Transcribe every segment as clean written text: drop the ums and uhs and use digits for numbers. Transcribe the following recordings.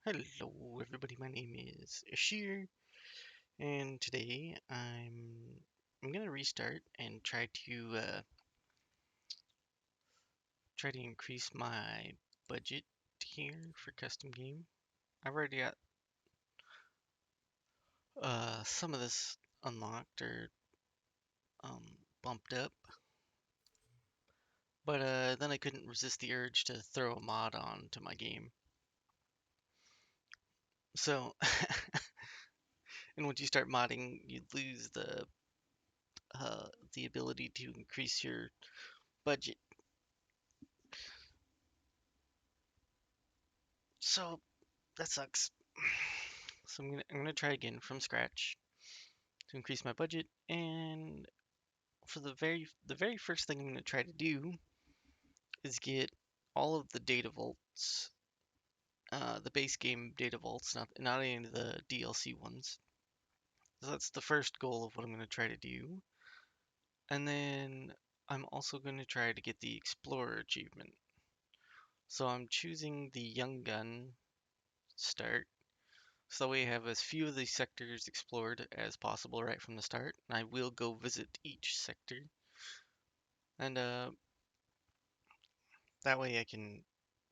Hello, everybody. My name is Ashir, and today I'm gonna restart and try to increase my budget here for custom game. I've already got some of this unlocked or um, bumped up, but then I couldn't resist the urge to throw a mod on to my game. So, and once you start modding, you lose the ability to increase your budget. So that sucks. So I'm gonna try again from scratch to increase my budget. And for the very first thing I'm gonna try to do is get all of the data vaults, the base game data vaults, not any of the DLC ones. So that's the first goal of what I'm gonna try to do. And then I'm also gonna try to get the Explorer achievement. So I'm choosing the Young Gun start. So that way I have as few of these sectors explored as possible right from the start. And I will go visit each sector. And that way I can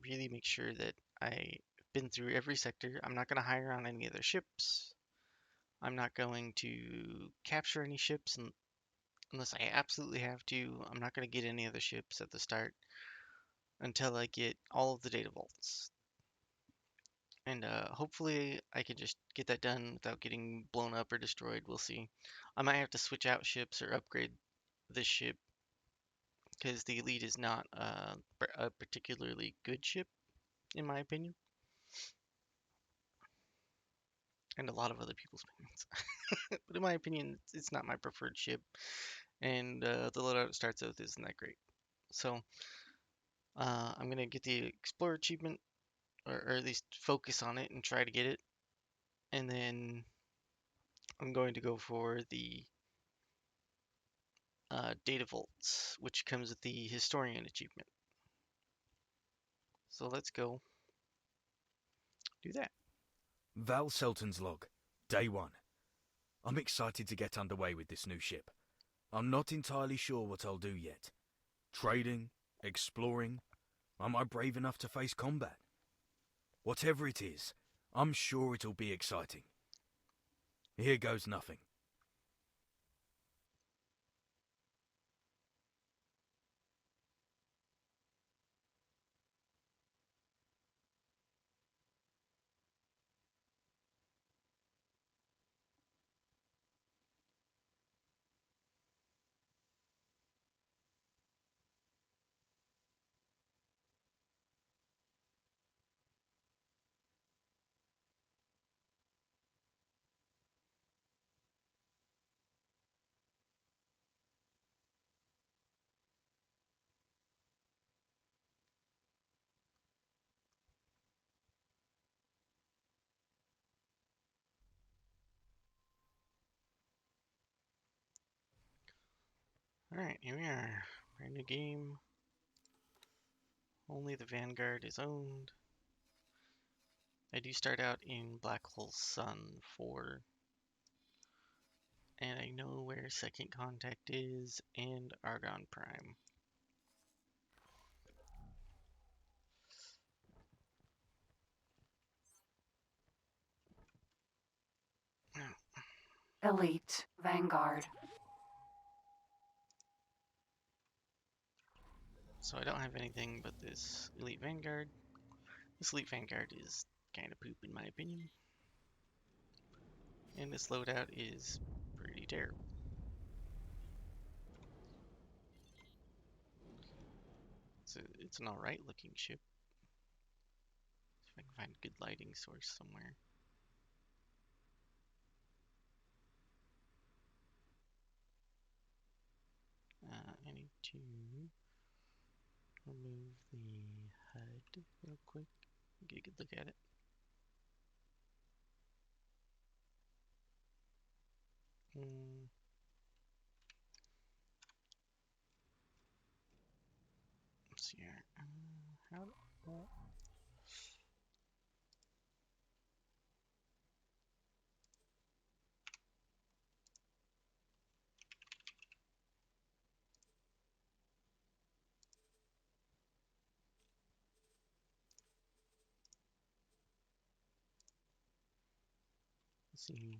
really make sure that I've been through every sector. I'm not going to hire on any other ships. I'm not going to capture any ships unless I absolutely have to. I'm not going to get any other ships at the start until I get all of the data vaults. And hopefully I can just get that done without getting blown up or destroyed. We'll see. I might have to switch out ships or upgrade this ship because the Elite is not a particularly good ship, in my opinion, and a lot of other people's opinions. But in my opinion, it's not my preferred ship, and the loadout it starts with isn't that great. So I'm gonna get the Explorer achievement, or at least focus on it and try to get it, and then I'm going to go for the Data Vaults, which comes with the Historian achievement. So let's go do that. Val Selton's log, Day 1. I'm excited to get underway with this new ship. I'm not entirely sure what I'll do yet. Trading, exploring, am I brave enough to face combat? Whatever it is, I'm sure it'll be exciting. Here goes nothing. Alright, here we are. Brand new game. Only the Vanguard is owned. I do start out in Black Hole Sun 4. And I know where Second Contact is and Argon Prime. Elite Vanguard. So I don't have anything but this Elite Vanguard. This Elite Vanguard is kind of poop in my opinion. And this loadout is pretty terrible. It's an alright looking ship. See if I can find a good lighting source somewhere. I need to remove the HUD real quick. Get a good look at it. Let's see here. How? see.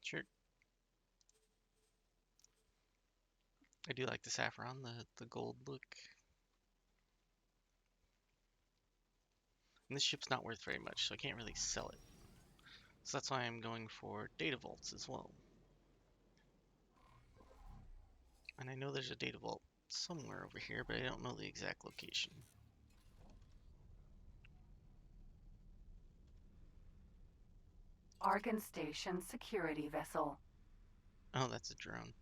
Sure. I do like the saffron, the gold look. And this ship's not worth very much, so I can't really sell it. So that's why I'm going for data vaults as well. And I know there's a data vault somewhere over here, but I don't know the exact location. Argon Station security vessel. Oh, that's a drone.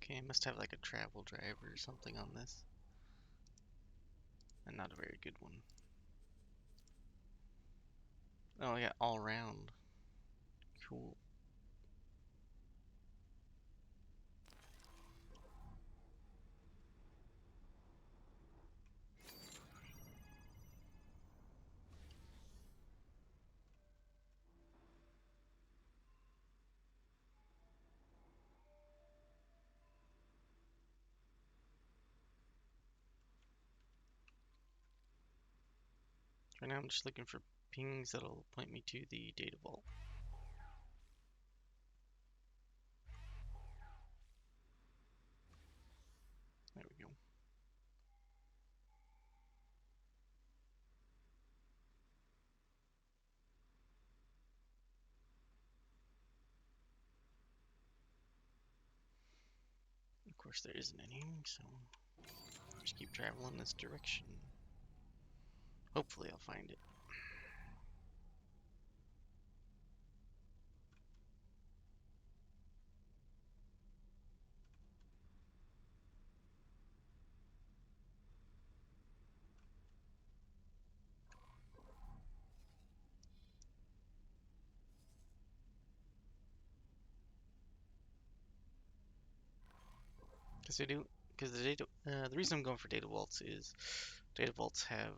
Okay, I must have like a travel driver or something on this. And not a very good one. Oh yeah, all round. Cool. Right now I'm just looking for pings that'll point me to the data vault. There we go. Of course there isn't any, so just keep traveling this direction. Hopefully I'll find it. Because the reason I'm going for data vaults is data vaults have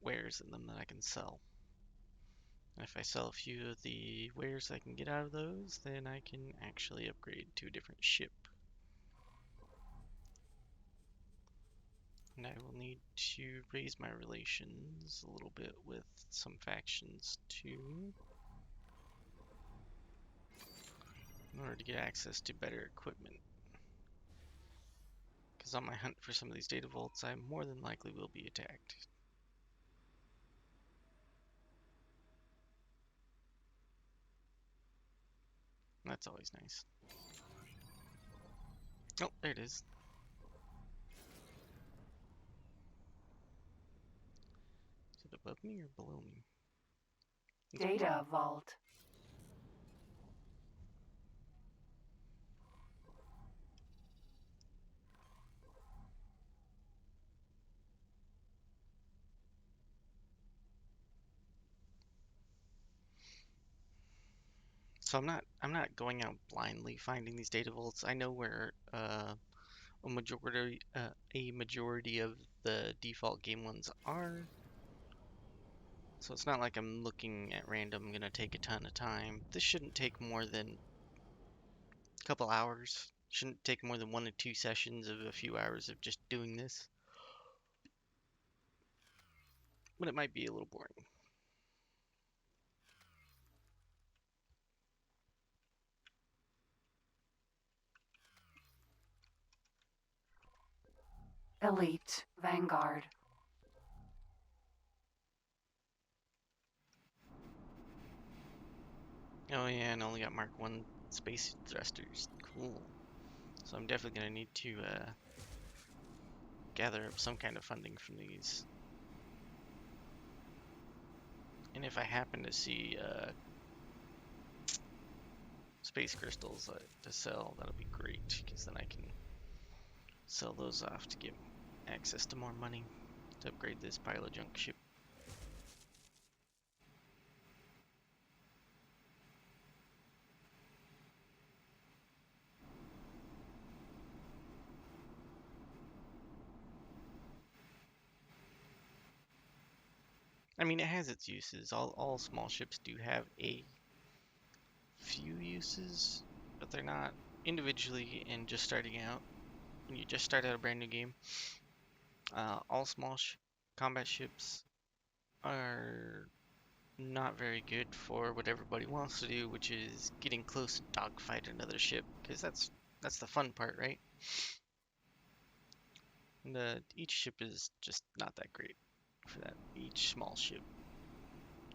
wares in them that I can sell. And if I sell a few of the wares I can get out of those, then I can actually upgrade to a different ship. And I will need to raise my relations a little bit with some factions too, in order to get access to better equipment. Because on my hunt for some of these data vaults, I more than likely will be attacked. That's always nice. Oh, there it is. Is it above me or below me? Data vault. So I'm not going out blindly finding these data vaults. I know where a majority of the default game ones are. So it's not like I'm looking at random, gonna take a ton of time. This shouldn't take more than a couple hours. Shouldn't take more than 1 to 2 sessions of a few hours of just doing this. But it might be a little boring. Elite Vanguard. Oh yeah, and I only got Mark 1 space thrusters. Cool. So I'm definitely gonna need to gather up some kind of funding from these. And if I happen to see space crystals to sell, that'll be great, because then I can sell those off to get access to more money to upgrade this pile of junk ship. I mean, it has its uses. All small ships do have a few uses, but they're not individually and just starting out. When you just start out a brand new game, all small combat ships are not very good for what everybody wants to do, which is getting close and dogfight another ship, because that's the fun part, right? And each ship is just not that great for that. Each small ship,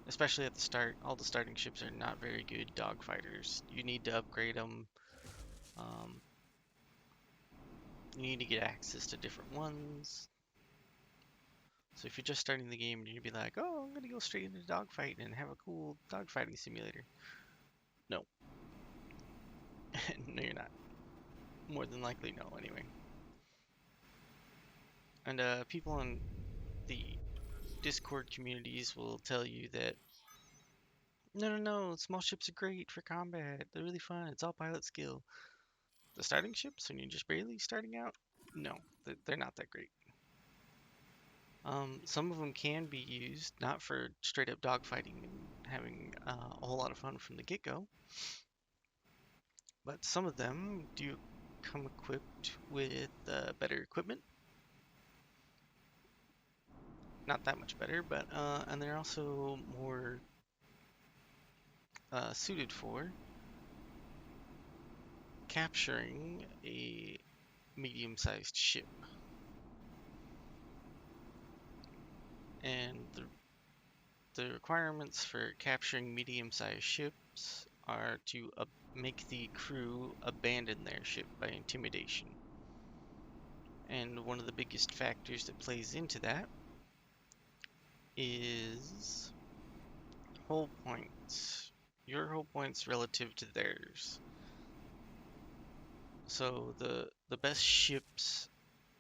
especially at the start, all the starting ships are not very good dogfighters. You need to upgrade them. Um, you need to get access to different ones. So if you're just starting the game, you'd be like, "Oh, I'm gonna go straight into dogfight and have a cool dogfighting simulator." No, no, you're not. More than likely, no. Anyway, and people in the Discord communities will tell you that no, no, no, small ships are great for combat. They're really fun. It's all pilot skill. The starting ships, when you're just barely starting out, no, they're not that great. Some of them can be used not for straight up dogfighting and having a whole lot of fun from the get-go, but some of them do come equipped with better equipment. Not that much better, but and they're also more suited for capturing a medium-sized ship. And the requirements for capturing medium-sized ships are to make the crew abandon their ship by intimidation. And one of the biggest factors that plays into that is hull points. Your hull points relative to theirs. So the best ships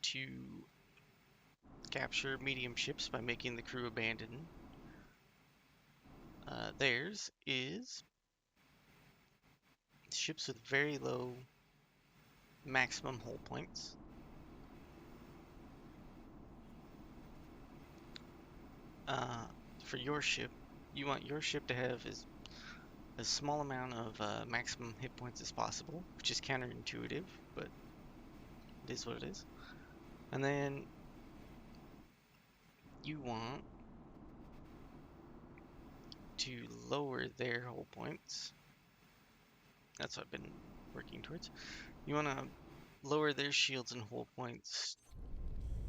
to capture medium ships by making the crew abandon theirs is ships with very low maximum hull points. For your ship, you want your ship to have as small amount of maximum hit points as possible, which is counterintuitive, but it is what it is. And then you want to lower their hull points. That's what I've been working towards. You want to lower their shields and hull points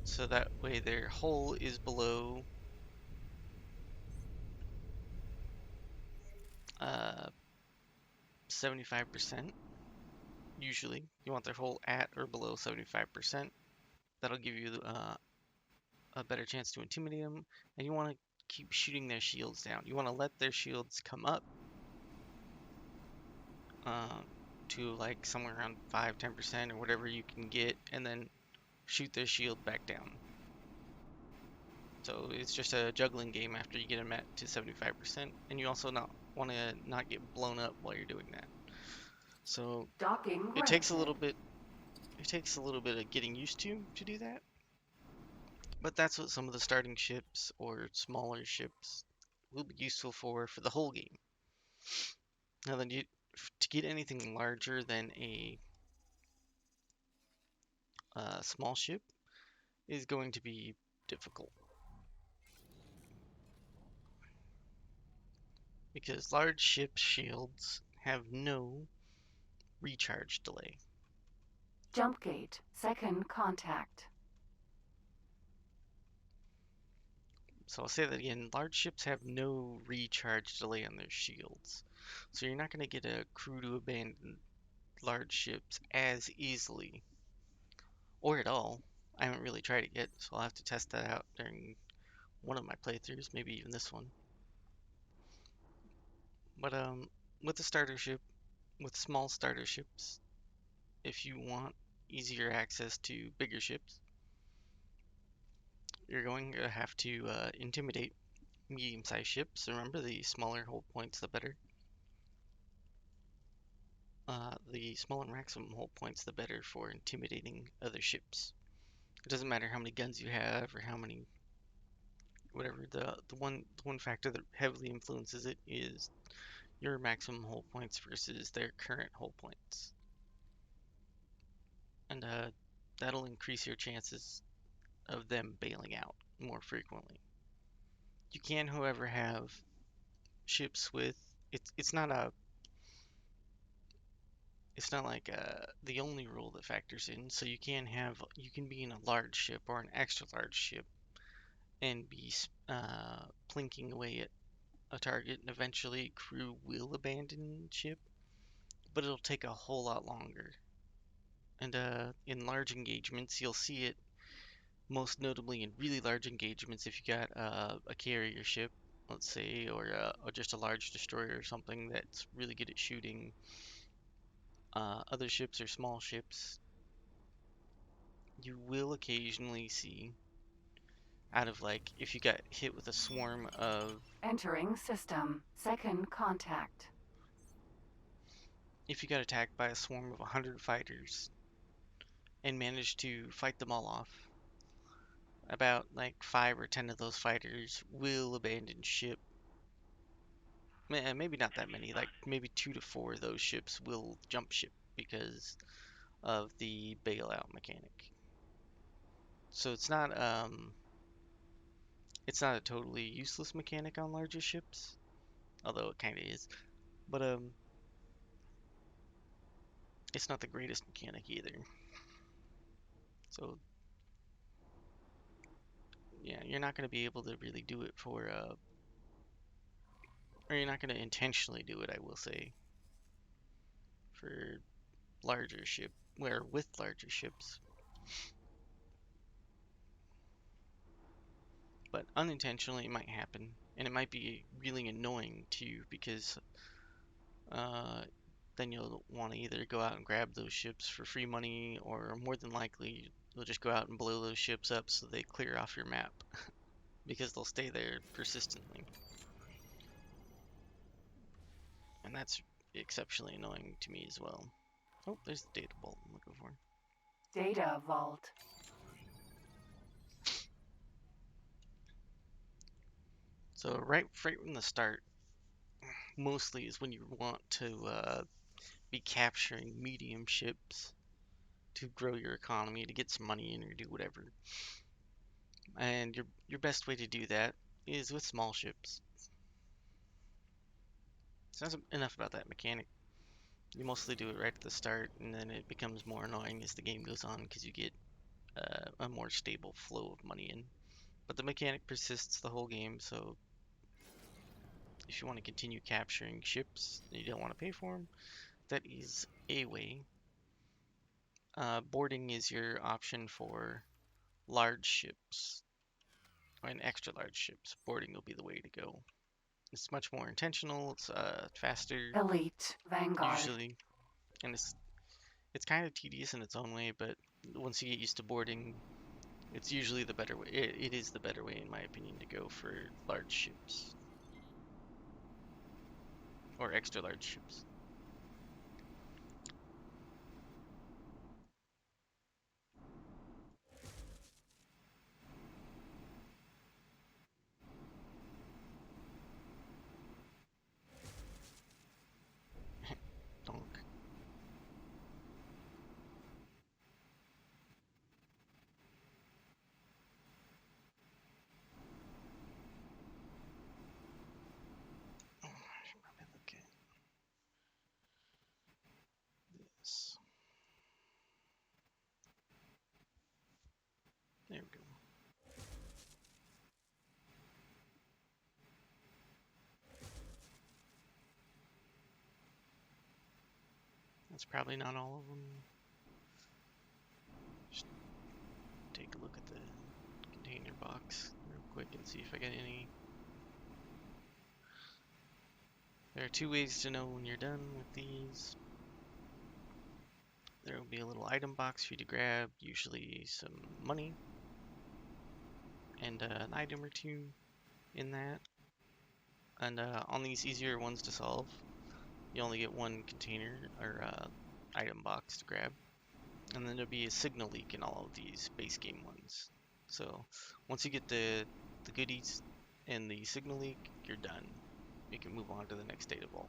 so that way their hull is below 75%. Usually, you want their hull at or below 75%. That'll give you a better chance to intimidate them, and you want to keep shooting their shields down. You want to let their shields come up to like somewhere around 5-10% or whatever you can get, and then shoot their shield back down. So it's just a juggling game after you get them at to 75%, and you also want to not get blown up while you're doing that. So Docking it takes a granted. little bit. It takes a little bit of getting used to do that, but that's what some of the starting ships or smaller ships will be useful for the whole game. Now then, to get anything larger than a small ship is going to be difficult because large ship shields have no recharge delay. Jump gate. Second contact. So I'll say that again, large ships have no recharge delay on their shields. So you're not going to get a crew to abandon large ships as easily, or at all. I haven't really tried it yet, so I'll have to test that out during one of my playthroughs, maybe even this one. But with the starter ship, with small starter ships, if you want easier access to bigger ships, you're going to have to intimidate medium-sized ships. Remember, the smaller hull points, the better. The smaller maximum hull points, the better for intimidating other ships. It doesn't matter how many guns you have or how many whatever. The one factor that heavily influences it is your maximum hull points versus their current hull points, and that'll increase your chances of them bailing out more frequently. You can, however, have ships with it's not like the only rule that factors in. So you can be in a large ship or an extra large ship and be plinking away at a target, and eventually crew will abandon ship, but it'll take a whole lot longer. And in large engagements, you'll see it most notably in really large engagements. If you got a carrier ship, let's say, or just a large destroyer or something that's really good at shooting other ships or small ships, you will occasionally see, out of like, if you got hit with a swarm of, Entering system. Second contact. if you got attacked by a swarm of 100 fighters and managed to fight them all off, about like 5 or 10 of those fighters will abandon ship. Maybe not that many, like maybe 2 to 4 of those ships will jump ship because of the bailout mechanic. So it's not a totally useless mechanic on larger ships, although it kind of is. But it's not the greatest mechanic either. So yeah, you're not going to be able to really do it or you're not going to intentionally do it, I will say, for larger ship, where with larger ships. But unintentionally, it might happen, and it might be really annoying to you because uh, then you'll want to either go out and grab those ships for free money, or more than likely, you'll just go out and blow those ships up so they clear off your map because they'll stay there persistently. And that's exceptionally annoying to me as well. Oh, there's the data vault I'm looking for. Data vault. So right from the start, mostly is when you want to be capturing medium ships to grow your economy, to get some money in or do whatever. And your best way to do that is with small ships. So that's enough about that mechanic. You mostly do it right at the start, and then it becomes more annoying as the game goes on because you get a more stable flow of money in. But the mechanic persists the whole game, so if you want to continue capturing ships and you don't want to pay for them, that is a way. Boarding is your option for large ships and extra large ships. Boarding will be the way to go. It's much more intentional. It's faster Elite. Vanguard. usually, and it's kind of tedious in its own way. But once you get used to boarding, it's usually the better way. It is the better way, in my opinion, to go for large ships or extra large ships. Donk. Oh, I should probably look at this. There we go. That's probably not all of them. Just take a look at the container box real quick and see if I get any. There are 2 ways to know when you're done with these. There will be a little item box for you to grab, usually some money and an item or two in that. And on these easier ones to solve, you only get 1 container or item box to grab. And then there'll be a signal leak in all of these base game ones. So once you get the the goodies and the signal leak, you're done. You can move on to the next data vault.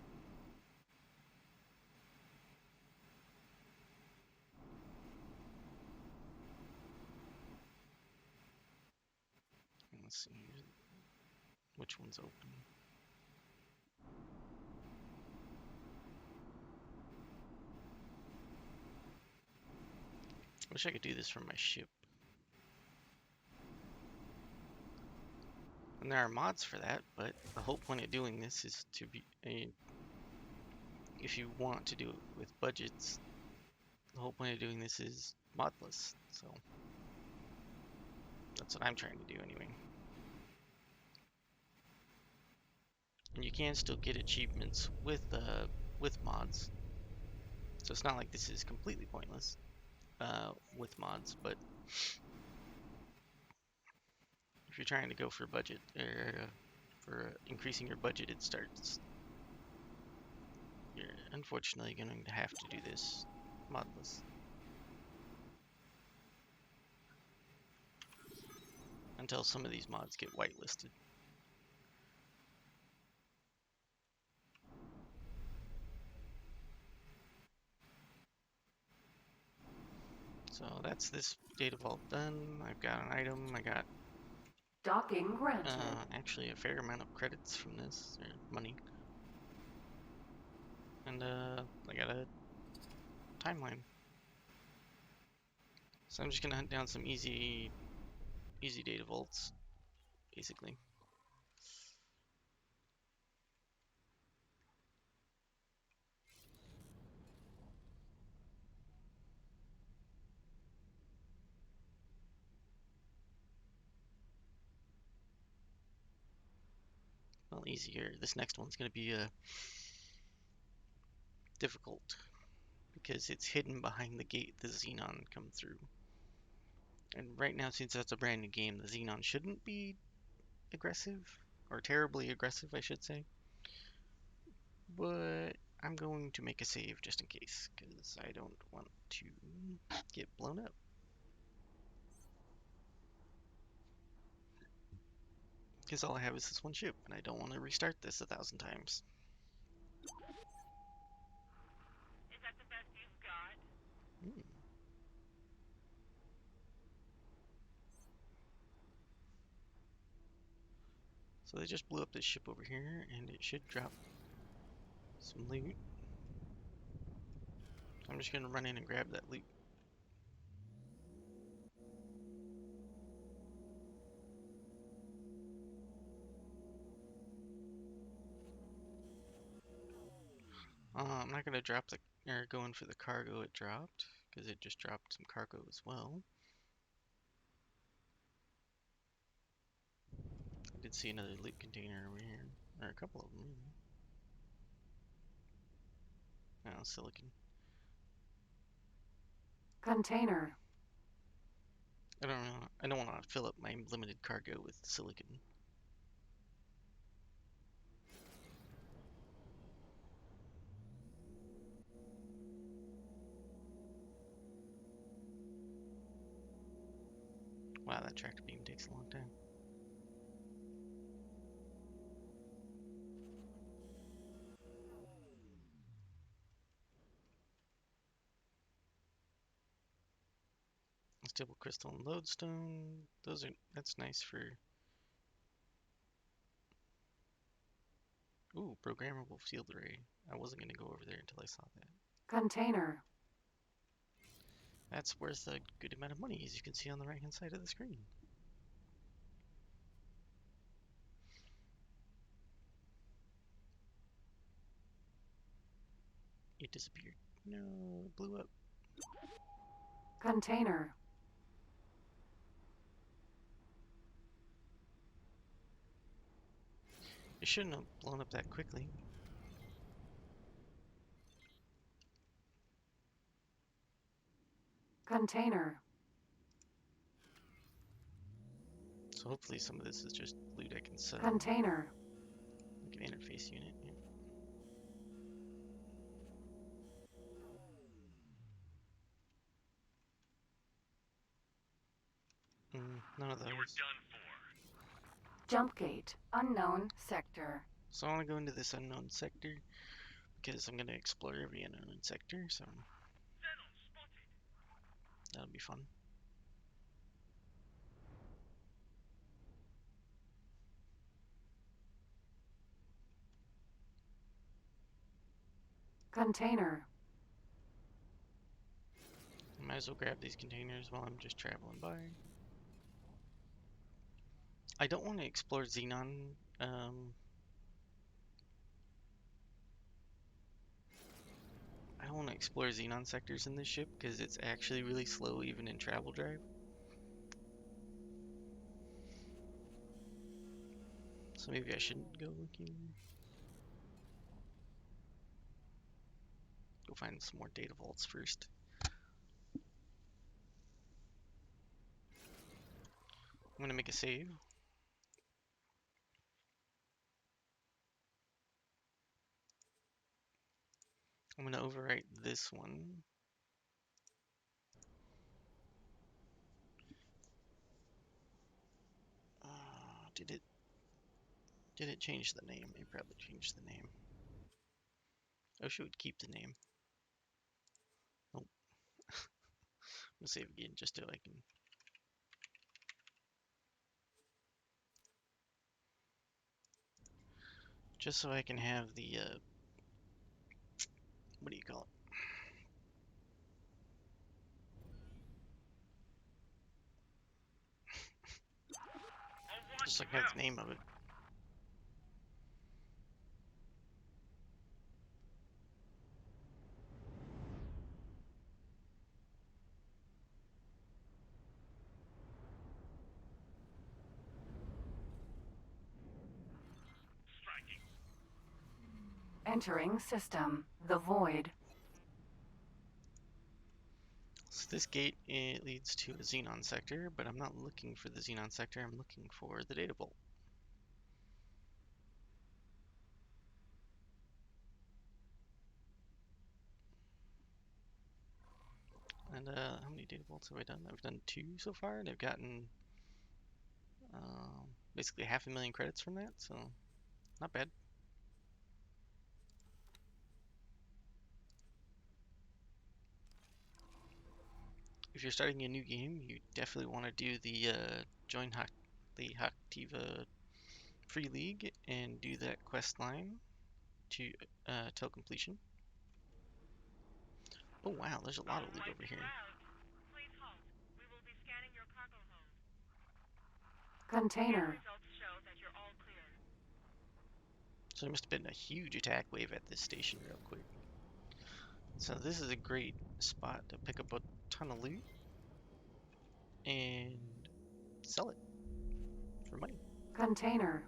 Let's see which one's open. Wish I could do this from my ship. And there are mods for that, but the whole point of doing this is to be if you want to do it with budgets, the whole point of doing this is modless. So that's what I'm trying to do anyway. And you can still get achievements with mods. So it's not like this is completely pointless with mods, but if you're trying to go for budget or for increasing your budgeted starts, you're unfortunately going to have to do this modless. Until some of these mods get whitelisted. So that's this data vault done. I've got an item. I got Docking granted. actually a fair amount of credits from this, or money. And I got a timeline. So I'm just gonna hunt down some easy data vaults, basically. Well, easier. This next one's gonna be difficult because it's hidden behind the gate the Xenon come through. And right now, since that's a brand new game, the Xenon shouldn't be aggressive, or terribly aggressive, I should say. But I'm going to make a save just in case, because I don't want to get blown up. Because all I have is this one ship, and I don't want to restart this 1,000 times. Is that the best you've got? So they just blew up this ship over here, and it should drop some loot. I'm just going to run in and grab that loot. I'm not going to drop the, or go in for the cargo it dropped, because it just dropped some cargo as well. I did see another loot container over here, or a couple of them, really. Oh, silicon. Container. I don't know. I don't want to fill up my limited cargo with silicon. Wow, that tractor beam takes a long time. Stable crystal and lodestone. That's nice for. Ooh, programmable field array. I wasn't gonna go over there until I saw that. Container. That's worth a good amount of money, as you can see on the right hand side of the screen. It disappeared. No, it blew up. Container. It shouldn't have blown up that quickly. Container. So hopefully some of this is just loot I can sell. Container. Like an interface unit. Yeah. None of those. You're done for. Jump gate. Unknown sector. So I want to go into this unknown sector because I'm going to explore every unknown sector, so that'll be fun. Container. Might as well grab these containers while I'm just traveling by. I don't want to explore Xenon. I don't want to explore Xenon sectors in this ship because it's actually really slow even in travel drive. So maybe I shouldn't go looking. Go find some more data vaults first. I'm gonna make a save. I'm gonna overwrite this one. Did it change the name? It probably changed the name. Oh, she would keep the name. Nope. I'm gonna save again just so I can. Just so I can have the what do you call it? Just so I can have the name of it. Entering system. The void. So this gate, it leads to a Xenon sector, but I'm not looking for the Xenon sector, I'm looking for the data vault. And how many data vaults have I done? I've done 2 so far, and I've gotten basically 500,000 credits from that, so not bad. If you're starting a new game, you definitely want to do the join the Haktiva Free League and do that quest line to till completion. Oh wow, there's a lot of loot over here. Please halt. We will be scanning your cargo hold. Container. Results show that you're all clear. So there must have been a huge attack wave at this station real quick. So this is a great spot to pick up a ton of loot and sell it for money. Container.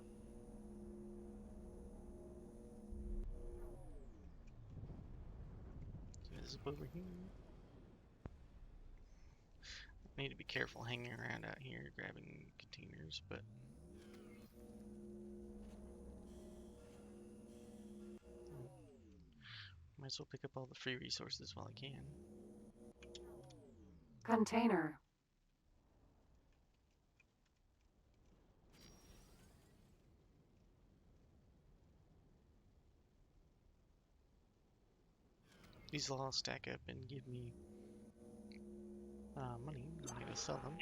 So this is over here. I need to be careful hanging around out here grabbing containers, but might as well pick up all the free resources while I can. Container. These will all stack up and give me money when I go sell them.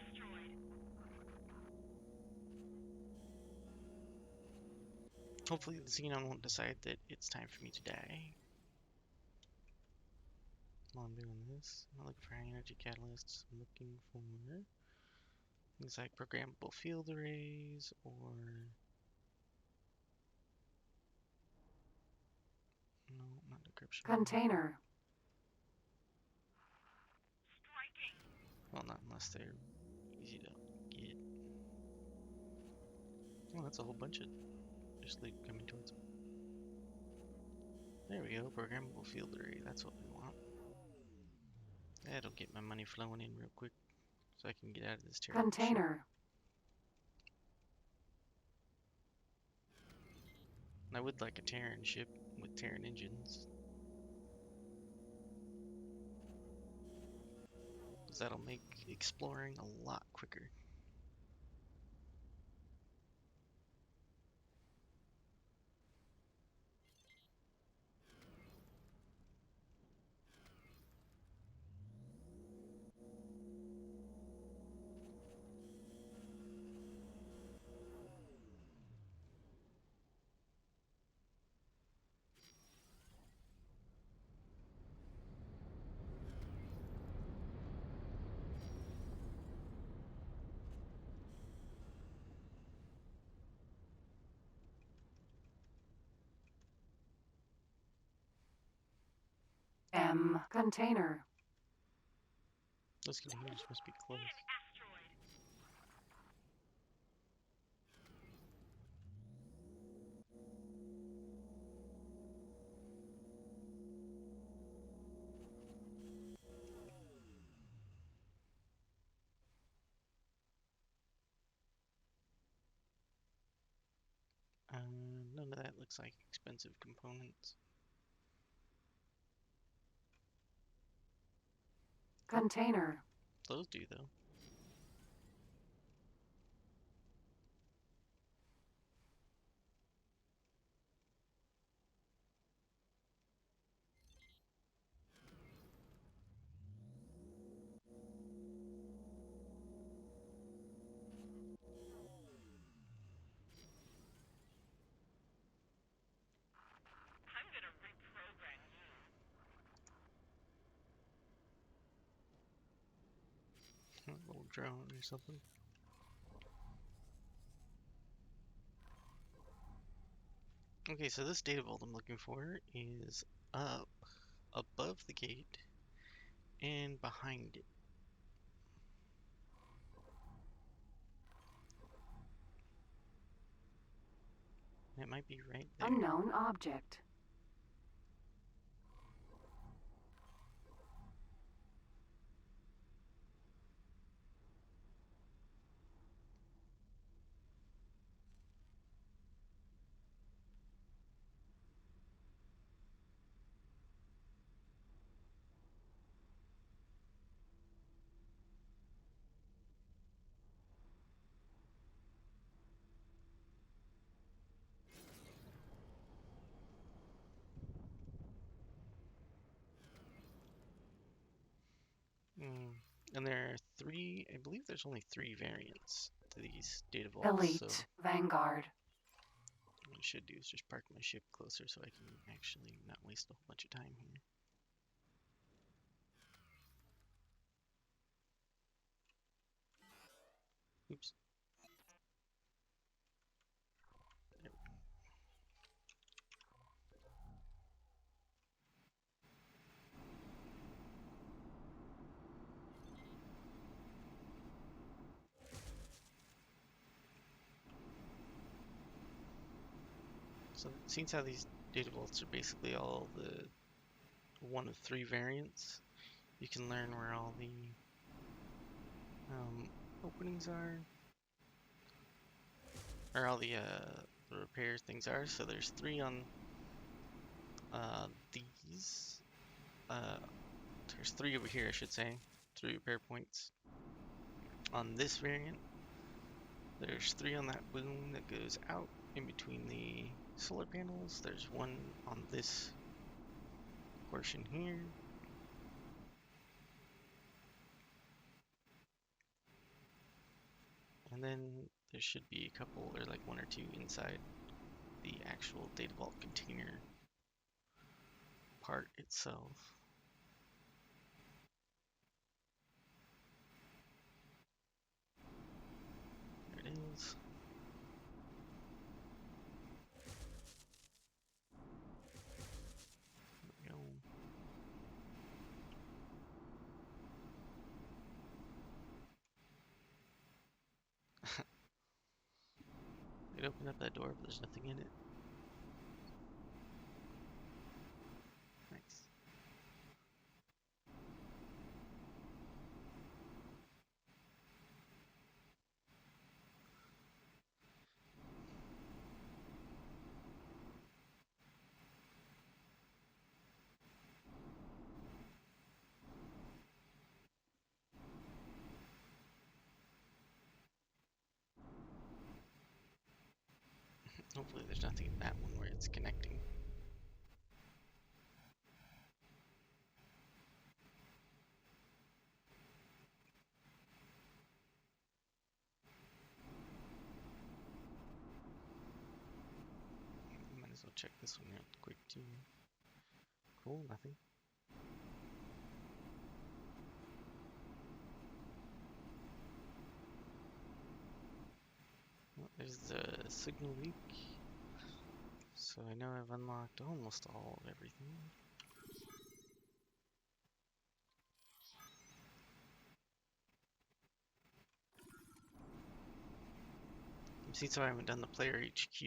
Asteroid. Hopefully the Xenon won't decide that it's time for me to die. While I'm doing this, I'm not looking for high energy catalysts. I'm looking for things like programmable field arrays or no, not decryption. Container. Striking. Well, not unless they're easy to get. Oh, that's a whole bunch of just loot coming towards me. There we go, programmable field array. That's what we want. That'll get my money flowing in real quick, so I can get out of this terrible ship. Container. I would like a Terran ship with Terran engines, because that'll make exploring a lot quicker. M. Container. Those containers must be close. Asteroid. None of that looks like expensive components. Container. Those do, though. I'm gonna reprogram you. A little drone or something. Okay, so this data vault I'm looking for is up above the gate and behind it. It might be right there. Unknown object. And there are three, I believe there's only three variants to these data vaults, Elite. so Vanguard. what I should do is just park my ship closer so I can actually not waste a whole bunch of time here. Oops. There we go. So it seems how these data vaults are basically all the one of three variants. You can learn where all the openings are, or all the repair things are. So there's three on these. There's three over here, I should say. Three repair points on this variant. There's three on that boom that goes out in between the solar panels. There's one on this portion here. And then there should be a couple, or like one or two inside the actual data vault container part itself. There it is. There we go. It opened up that door, but there's nothing in it. Nice. Hopefully there's nothing in that one where it's connecting. Might as well check this one out quick too. Cool, nothing. Well, there's the signal leak. So I know I've unlocked almost all of everything. Since I haven't done the player HQ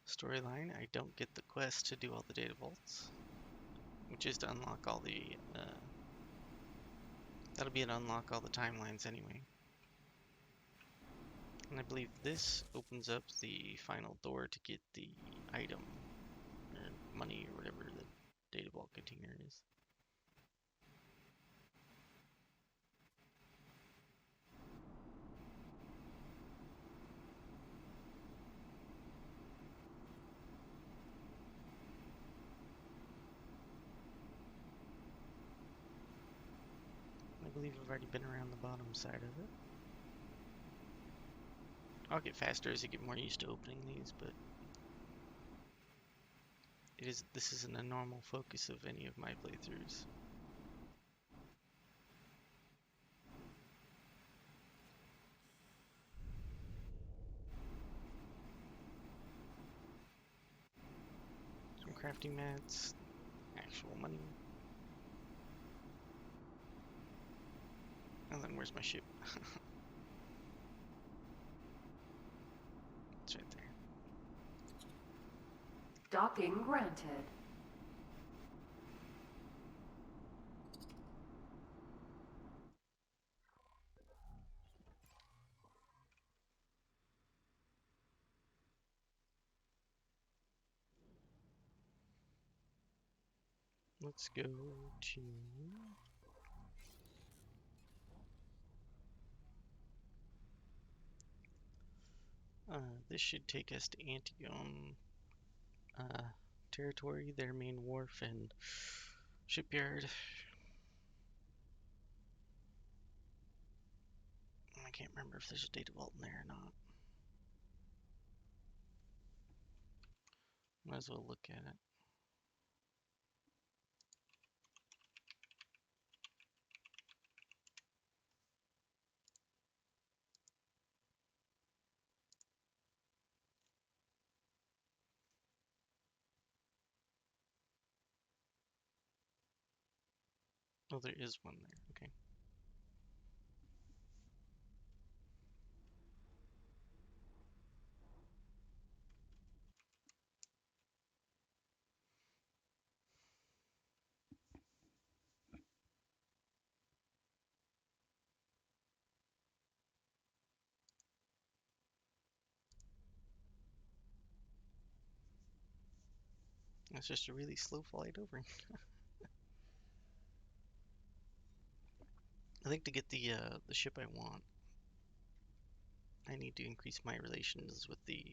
storyline, I don't get the quest to do all the data vaults, which is to unlock all the, that'll be to unlock all the timelines anyway. And I believe this opens up the final door to get the item, or money, or whatever the data vault container is. I believe I've already been around the bottom side of it. I'll get faster as I get more used to opening these, but this isn't a normal focus of any of my playthroughs. Some crafting mats, actual money. And then where's my ship? It's right there. Docking granted. Let's go to... this should take us to Antigone territory, their main wharf and shipyard. I can't remember if there's a data vault in there or not. Might as well look at it. Oh, there is one there. Okay. It's just a really slow flight over. I think to get the ship I want, I need to increase my relations with the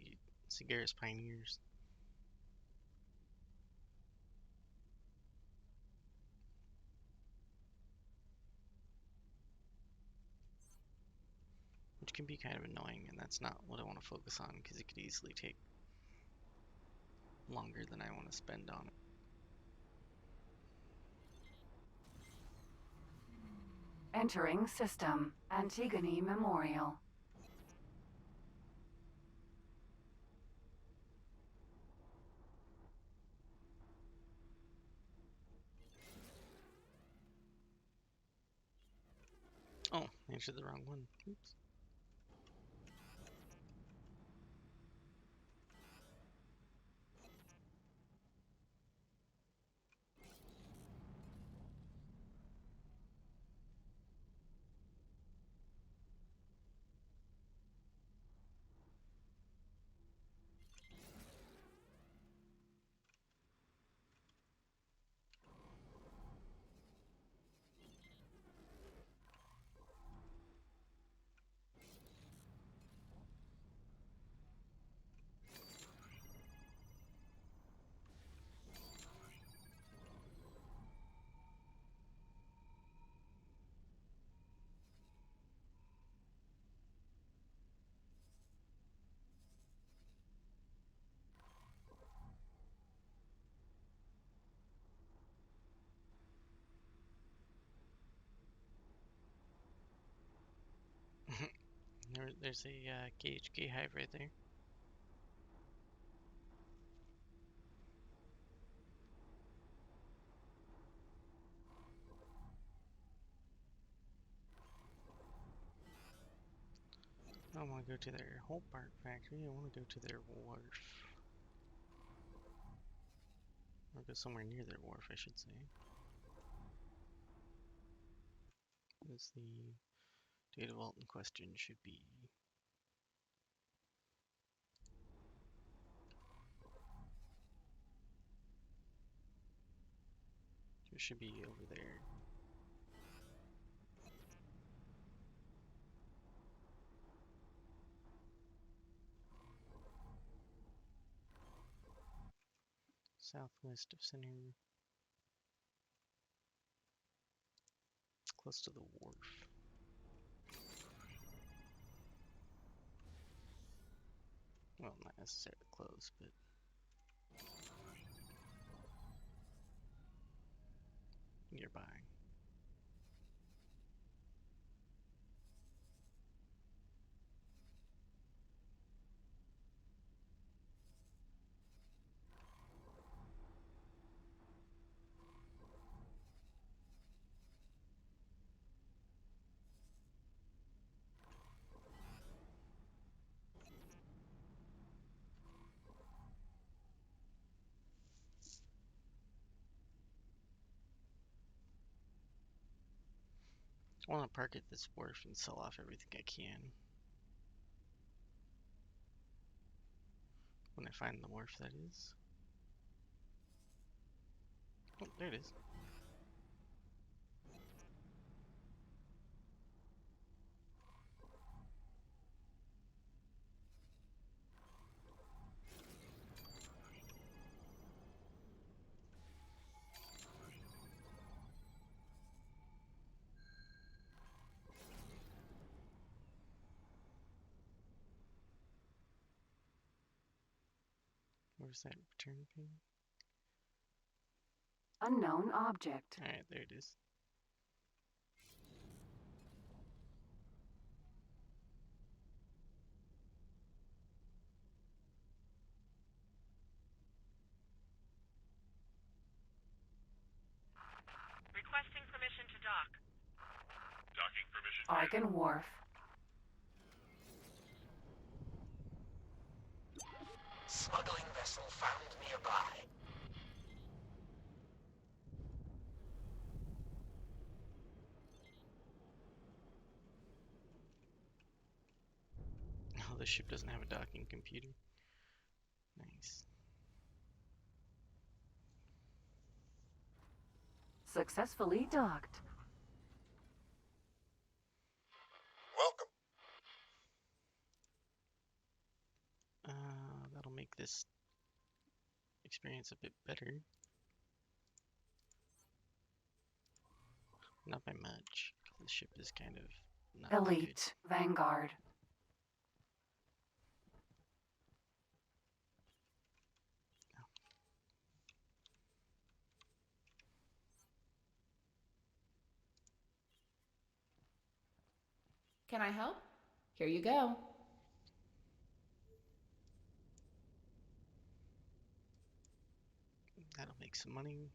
Cigaris Pioneers. Which can be kind of annoying, and that's not what I want to focus on, because it could easily take longer than I want to spend on it. Entering system. Antigone Memorial. Oh, I entered the wrong one. Oops. There's a KHK hive right there. don't want to go to their whole part factory. I want to go to their wharf. Or go somewhere near their wharf, I should say. As the data vault in question should be. It should be over there. Southwest of center. Close to the wharf. Well, not necessarily close, but nearby. I want to park at this wharf and sell off everything I can. When I find the wharf, that is. Oh, there it is. Where's that return pin? Unknown object. Alright, there it is. Requesting permission to dock. Docking permission. Argon Wharf. Smuggling vessel found nearby. Oh, the ship doesn't have a docking computer. Nice. Successfully docked. Welcome. That'll make this experience a bit better. Not by much. The ship is kind of not that good. Elite. Vanguard. Can I help? Here you go. That'll make some money.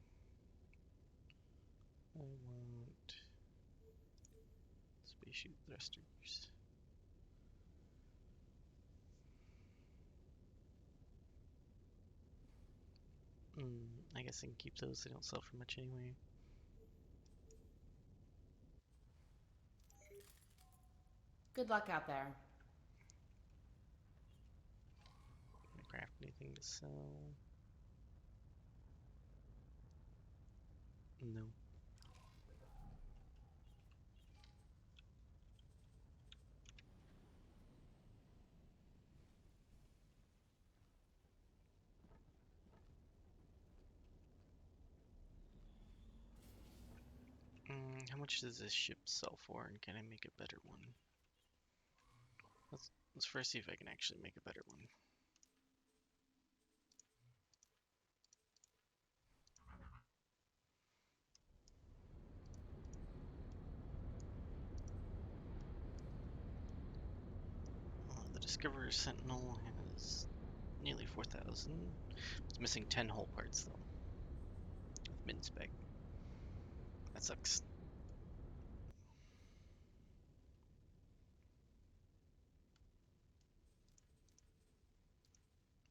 I want space chute thrusters. I guess I can keep those. They don't sell for much anyway. Good luck out there. Can I craft anything to sell? No. How much does this ship sell for, and can I make a better one? Let's first see if I can actually make a better one. The Discoverer Sentinel has nearly 4,000. It's missing 10 hull parts though. Min spec. That sucks.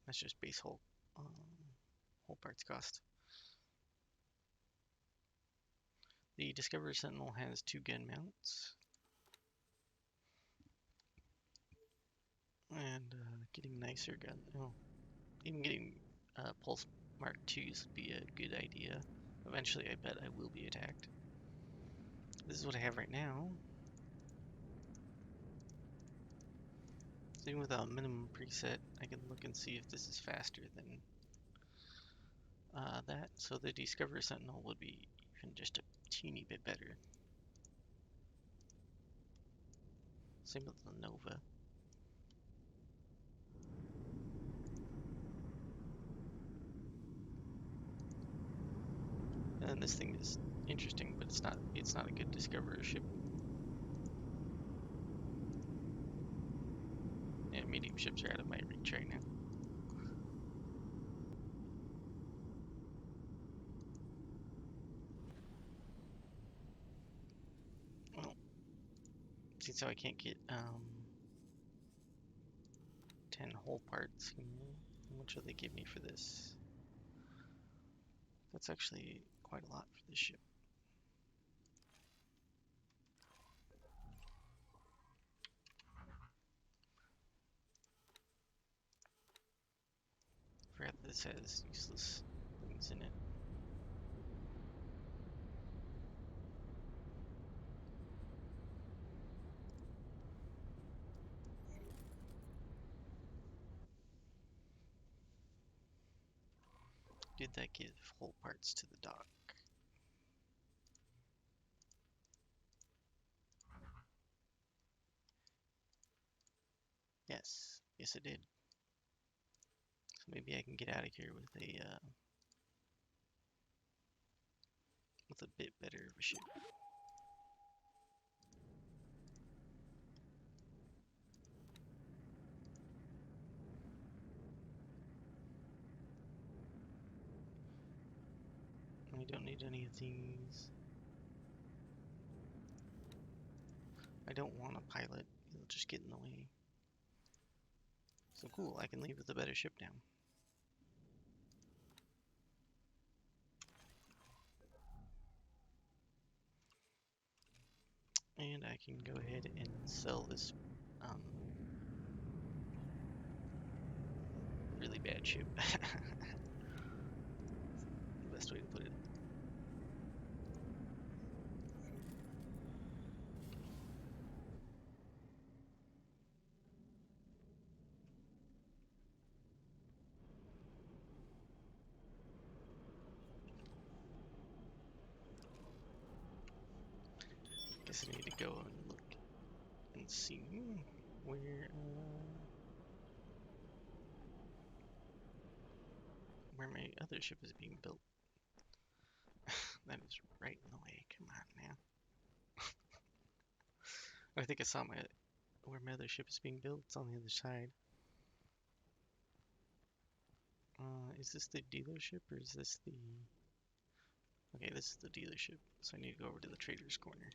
That's just base whole parts cost. The Discoverer Sentinel has 2 gun mounts. And getting nicer gun. Oh, even getting Pulse Mark IIs would be a good idea. Eventually, I bet I will be attacked. This is what I have right now. So even with a minimum preset, I can look and see if this is faster than that. So the Discoverer Sentinel would be even just a teeny bit better. Same with the Nova. And this thing is interesting, but it's not a good Discoverer ship. Yeah, medium ships are out of my reach right now. Well, since how I can't get 10 whole parts, how much will they give me for this? That's actually quite a lot for this ship. Forgot this has useless things in it. Did that give whole parts to the dock? Yes. Yes, it did. So maybe I can get out of here with a bit better of a ship. I don't need any of these. I don't want a pilot. He'll just get in the way. So cool, I can leave with a better ship now. And I can go ahead and sell this really bad ship. The best way to put it. Guess I need to go and look and see where my other ship is being built. That is right in the way. Come on now. I think I saw where my other ship is being built. It's on the other side. Is this the dealership or is this the... Okay, this is the dealership. So I need to go over to the trader's corner.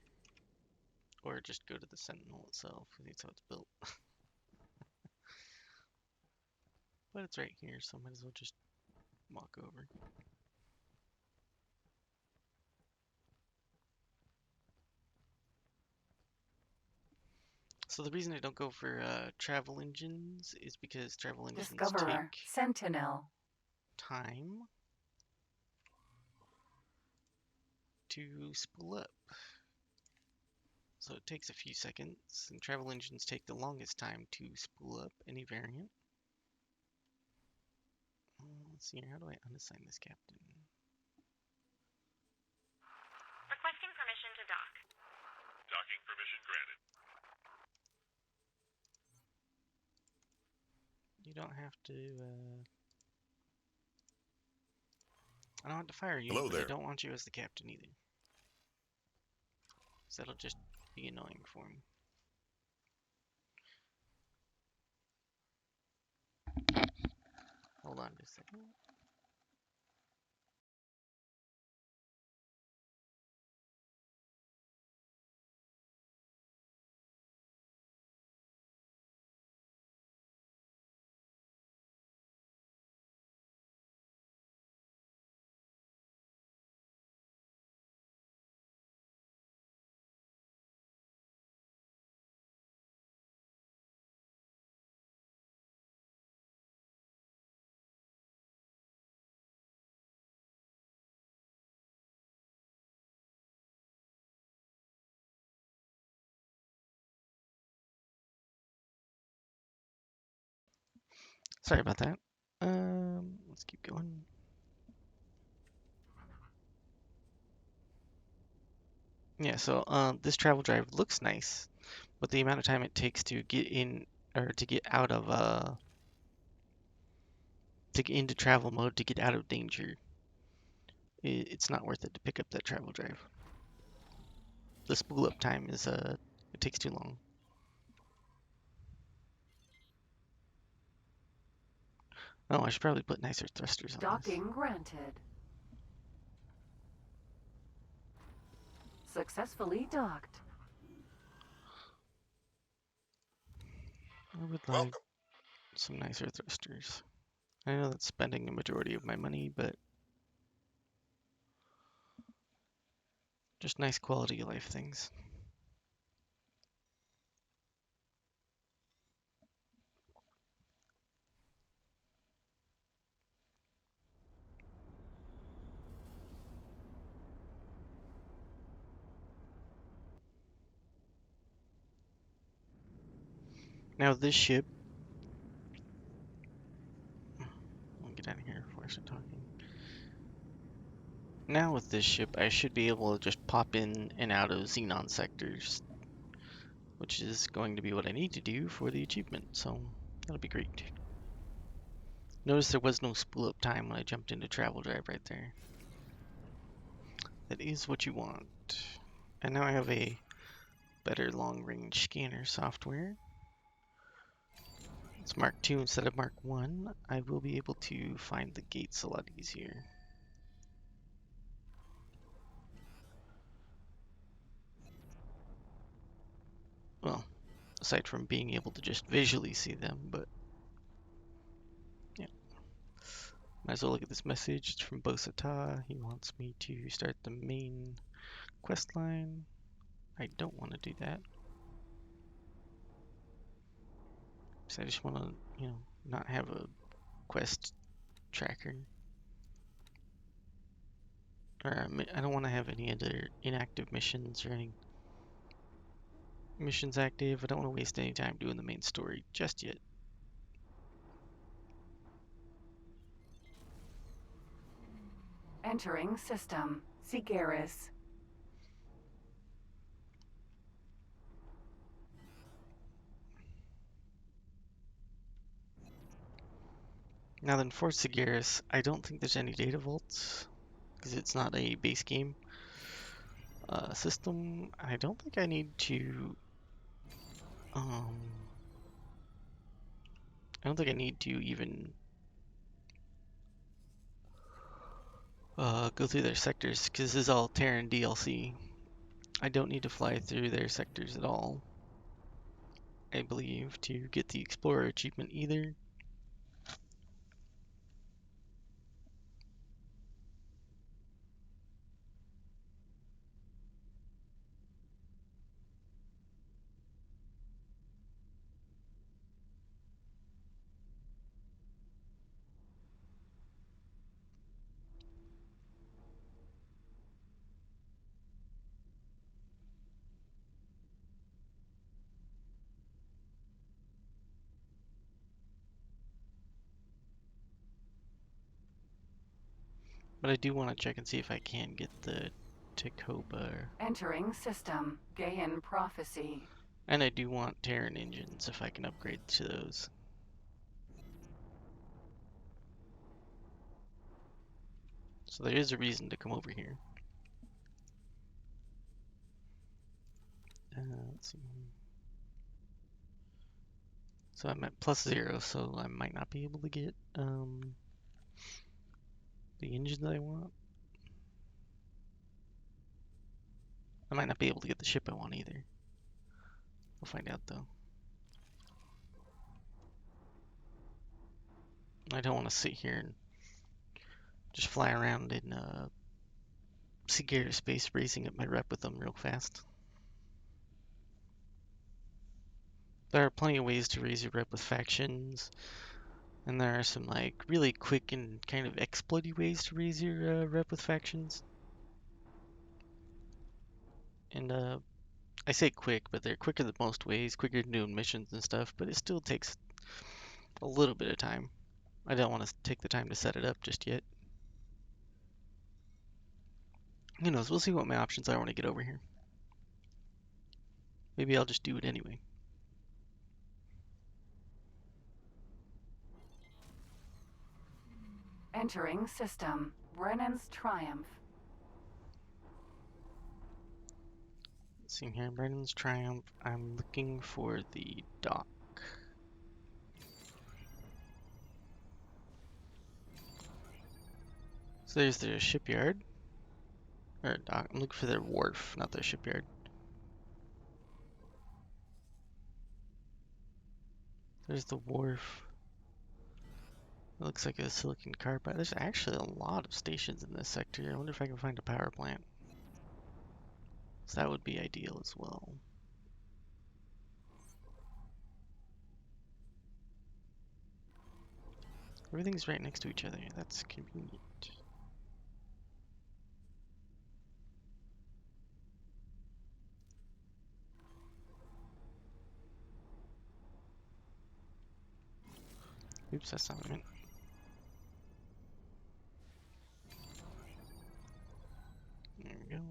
Or just go to the Sentinel itself. That's how it's built. But it's right here, so I might as well just walk over. So the reason I don't go for travel engines is because travel engines Discoverer, take Sentinel. time to spool up. So it takes a few seconds, and travel engines take the longest time to spool up any variant. Let's see here, how do I unassign this captain? Requesting permission to dock. Docking permission granted. You don't have to, I don't have to fire you, Hello but I there. don't want you as the captain either. So that'll just be annoying for me. Hold on just a second. Sorry about that. Let's keep going. Yeah, so this travel drive looks nice, but the amount of time it takes to get in or to get out of to get into travel mode to get out of danger, it's not worth it to pick up that travel drive. The spool up time is it takes too long. Oh, I should probably put nicer thrusters on this. Docking granted. Successfully docked. I would like Welcome. some nicer thrusters. I know that's spending the majority of my money, but just nice quality of life things. Now this ship, I'll get out of here before I start talking. Now with this ship, I should be able to just pop in and out of Xenon sectors, which is going to be what I need to do for the achievement, so that'll be great. Notice there was no spool up time when I jumped into travel drive right there. That is what you want. And now I have a better long range scanner software. It's Mark II instead of Mark I. I will be able to find the gates a lot easier. Well, aside from being able to just visually see them, but yeah. Might as well look at this message. It's from Bosata. He wants me to start the main quest line. I don't want to do that. So I just want to, not have a quest tracker. Or I don't want to have any other inactive missions or any missions active. I don't want to waste any time doing the main story just yet. Entering system. Sigeris. Now then, for Sigeris, I don't think there's any data vaults because it's not a base game system. I don't think I need to. I don't think I need to even go through their sectors because this is all Terran DLC. I don't need to fly through their sectors at all, I believe, to get the Explorer achievement either. But I do want to check and see if I can get the Tacoba. Entering system. Gaian prophecy. And I do want Terran engines if I can upgrade to those. So there is a reason to come over here. Let's see. So I'm at +0, so I might not be able to get the engine that I want. I might not be able to get the ship I want either. We'll find out though. I don't want to sit here and just fly around in Sigeris space, raising up my rep with them real fast. There are plenty of ways to raise your rep with factions, and there are some like really quick and kind of exploity ways to raise your rep with factions. And I say quick, but they're quicker than most ways, quicker than doing missions and stuff, but it still takes a little bit of time. I don't want to take the time to set it up just yet. Who knows? We'll see what my options are when I get over here. Maybe I'll just do it anyway. Entering system. Brennan's Triumph. Let's see here, Brennan's Triumph. I'm looking for the dock. So there's their shipyard. Or dock. I'm looking for their wharf, not their shipyard. There's the wharf. It looks like a silicon carbide. There's actually a lot of stations in this sector. I wonder if I can find a power plant. So that would be ideal as well. Everything's right next to each other. That's convenient. Oops, that's not what I meant. There we go.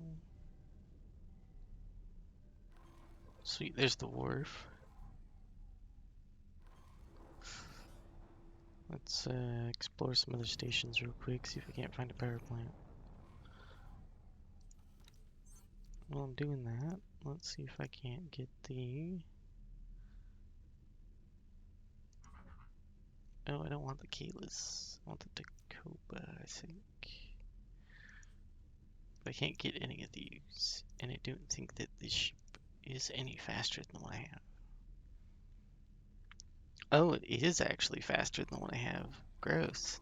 Sweet, there's the wharf. Let's explore some other stations real quick, see if we can't find a power plant. While I'm doing that, let's see if I can't get the... Oh, I don't want the Kalis. I want the Tacoba, I think. But I can't get any of these, and I don't think that this ship is any faster than the one I have. Oh, it is actually faster than the one I have. Gross.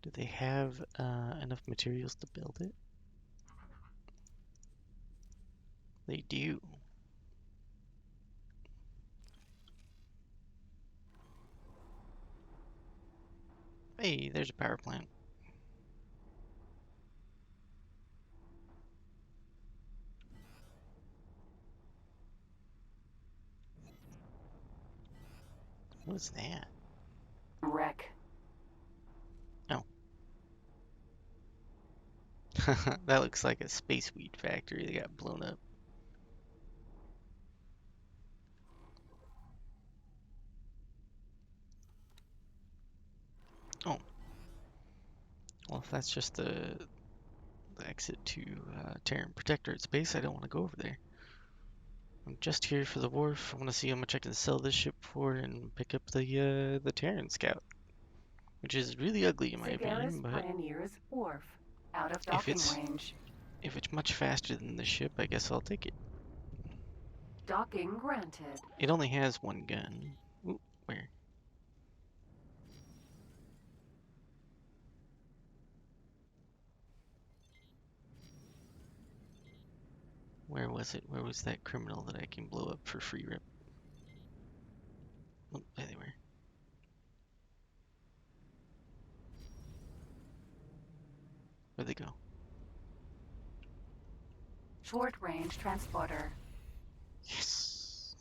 Do they have enough materials to build it? They do. Hey, there's a power plant. What's that? Wreck. Oh. That looks like a space weed factory that got blown up. Oh. Well, if that's just the exit to Terran Protectorate space, I don't want to go over there. I'm just here for the wharf. I want to see how much I can sell this ship for and pick up the Terran Scout, which is really ugly in my opinion. But Pioneer's Wharf. Out of if docking it's range. much faster than the ship, I guess I'll take it. Docking granted. It only has one gun. Ooh, where? Where was it? Where was that criminal that I can blow up for free rip? Oh, there they were. Where'd they go? Short range transporter. Yes!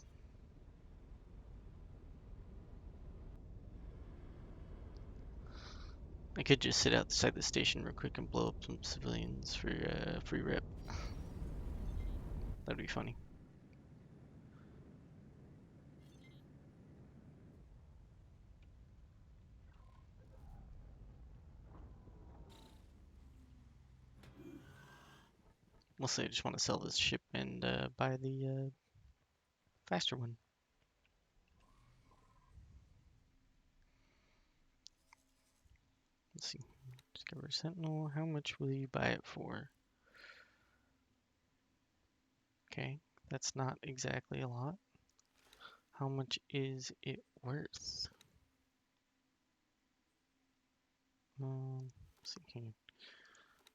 I could just sit outside the station real quick and blow up some civilians for free rip. That'd be funny. Mostly I just want to sell this ship and buy the faster one. Let's see. Discover Sentinel. How much will you buy it for? Okay, that's not exactly a lot. How much is it worth? Let's see here.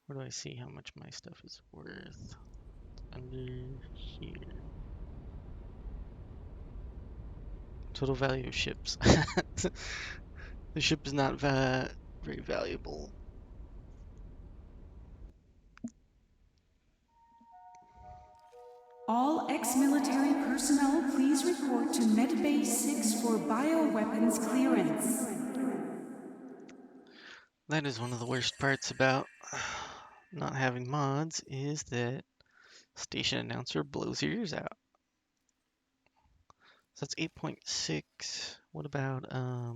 Where do I see how much my stuff is worth? Under here. Total value of ships. The ship is not very valuable. All ex-military personnel, please report to Medbay 6 for bioweapons clearance. That is one of the worst parts about not having mods, is that station announcer blows your ears out. So that's 8.6. What about, how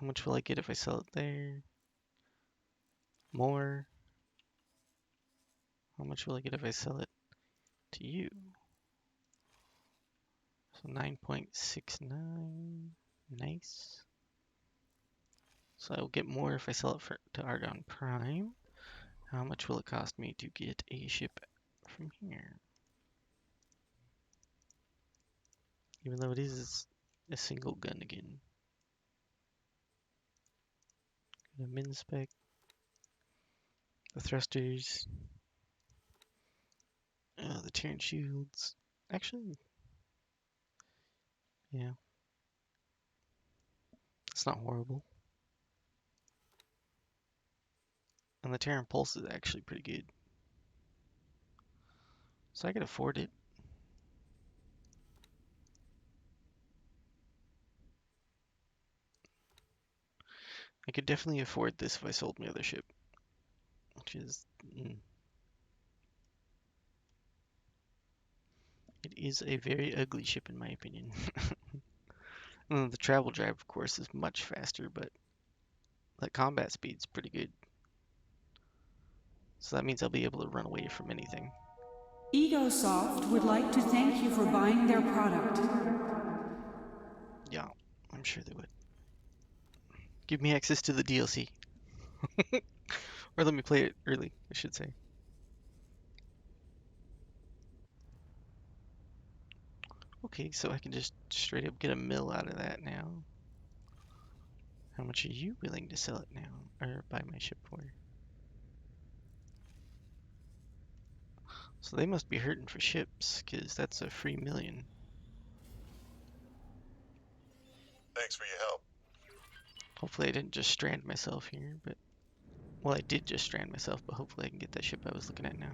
much will I get if I sell it there? More. How much will I get if I sell it to you? So 9.69. Nice. So I will get more if I sell it to Argon Prime. How much will it cost me to get a ship from here? Even though it is a single gun again. The min spec, the thrusters, the Terran shields. Actually, yeah, it's not horrible. And the Terran pulse is actually pretty good. So I could afford it. I could definitely afford this if I sold my other ship. Which is... It is a very ugly ship in my opinion. The travel drive, of course, is much faster, but the combat speed's pretty good. So that means I'll be able to run away from anything. Egosoft would like to thank you for buying their product. Yeah, I'm sure they would. Give me access to the DLC. Or let me play it early, I should say. Okay, so I can just straight up get a mill out of that now. How much are you willing to sell it now? Or buy my ship for? So they must be hurting for ships, because that's a free million. Thanks for your help. Hopefully I didn't just strand myself here, but... Well, I did just strand myself, but hopefully I can get that ship I was looking at now.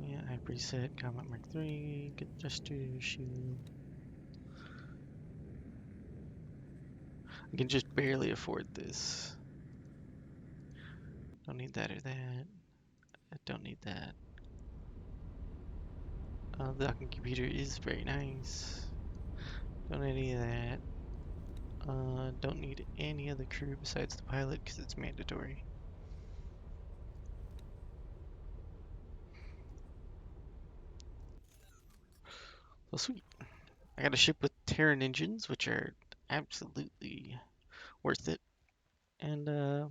Yeah, I preset Combat Mark 3, get Jester Shield. I can just barely afford this. Don't need that or that. I don't need that. The docking computer is very nice. Don't need any of that. Don't need any other crew besides the pilot because it's mandatory. So sweet. I got a ship with Terran engines, which are absolutely worth it. And the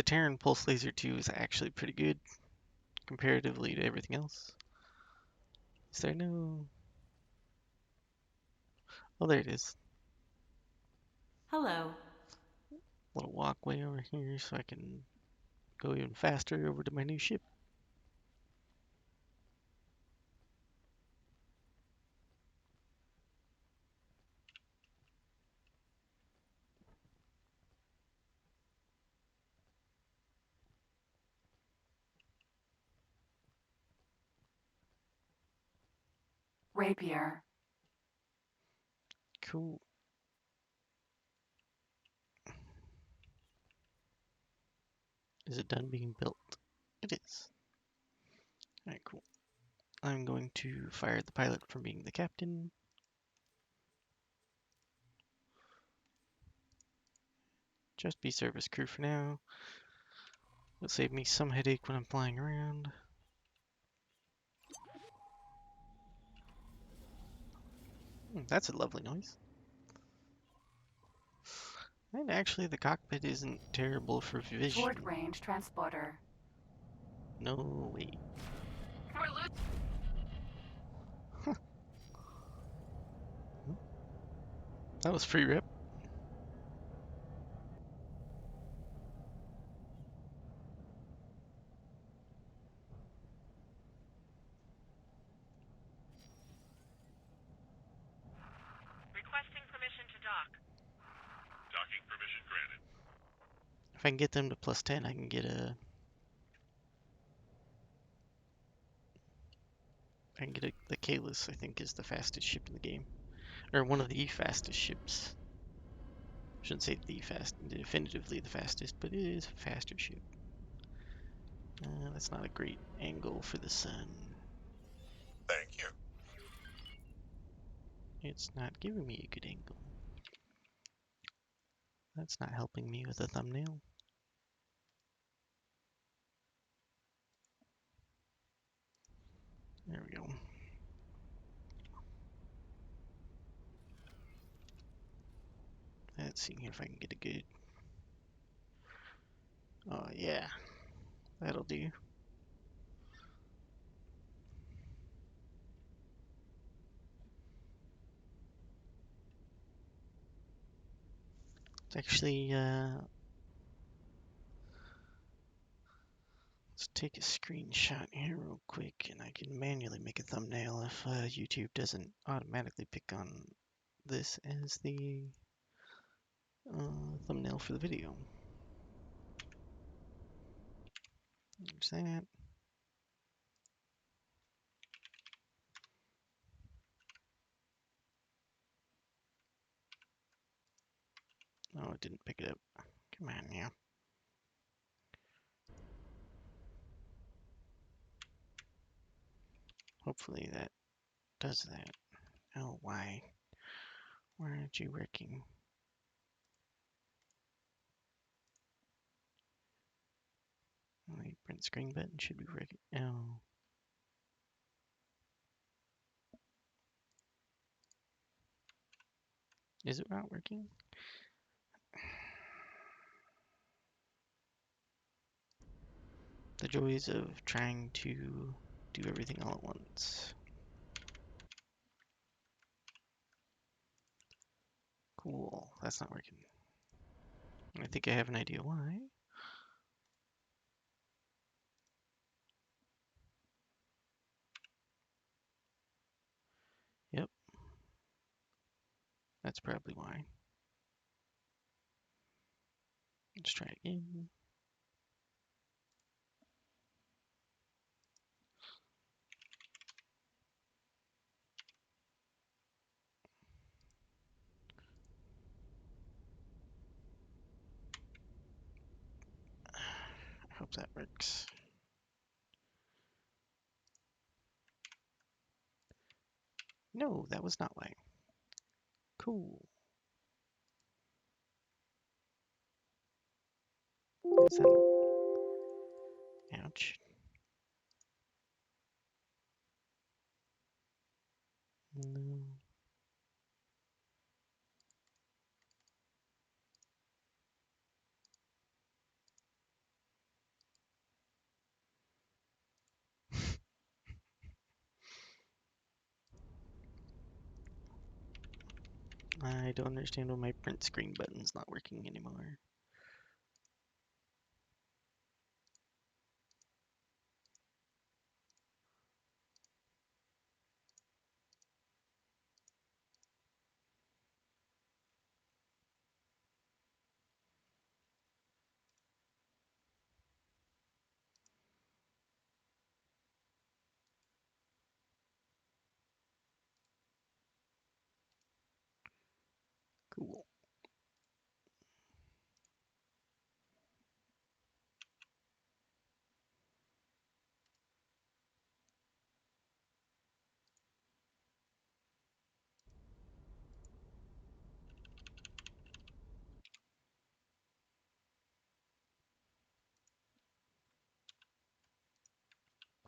Terran Pulse Laser 2 is actually pretty good comparatively to everything else. Is there no... Oh, there it is. Hello. Little walkway over here so I can go even faster over to my new ship. Rapier. Cool. Is it done being built? It is. Alright, cool. I'm going to fire the pilot from being the captain. Just be service crew for now. It'll save me some headache when I'm flying around. That's a lovely noise. And actually the cockpit isn't terrible for vision. Short range transporter. No way. That was free rip. Requesting permission to dock. Docking permission granted. If I can get them to +10, I can get a I can get the Kalis, I think, is the fastest ship in the game. Or one of the fastest ships. Shouldn't say definitively the fastest, but it is a faster ship. That's not a great angle for the sun. Thank you. It's not giving me a good angle. That's not helping me with a thumbnail. There we go. Let's see if I can get a good... Oh yeah, that'll do. It's actually, let's take a screenshot here real quick, and I can manually make a thumbnail if YouTube doesn't automatically pick on this as the thumbnail for the video. There's that. Oh, it didn't pick it up. Come on now. Hopefully that does that. Oh, why? Why aren't you working? The print screen button should be working. Oh. Is it not working? The joys of trying to do everything all at once. Cool, that's not working. I think I have an idea why. Yep, that's probably why. Let's try again. I hope that works. No, that was not why. Cool. Is that not? Ouch. No. I don't understand why my print screen button's not working anymore. Cool.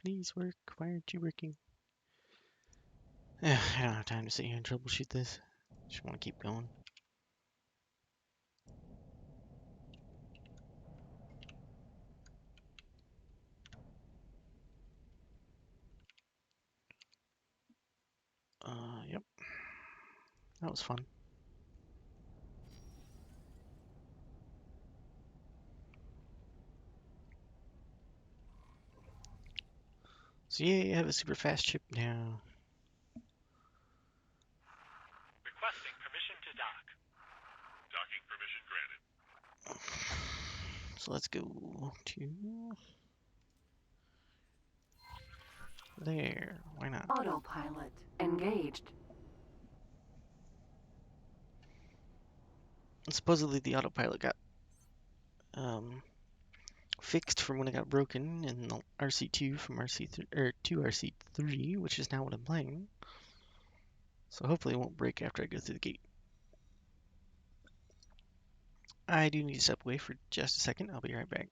Please work. Why aren't you working? I don't have time to sit here and troubleshoot this. Just want to keep going. Yep. That was fun. So yeah, you have a super fast ship now. Requesting permission to dock. Docking permission granted. So let's go to There. Why not? Autopilot engaged. And supposedly the autopilot got fixed from when it got broken in the RC2 from RC3 or to RC3, which is now what I'm playing. So hopefully it won't break after I go through the gate. I do need to step away for just a second. I'll be right back.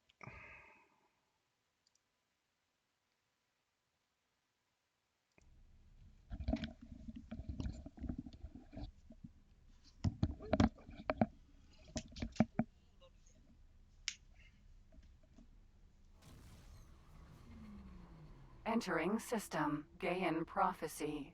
Entering system. Gaian prophecy.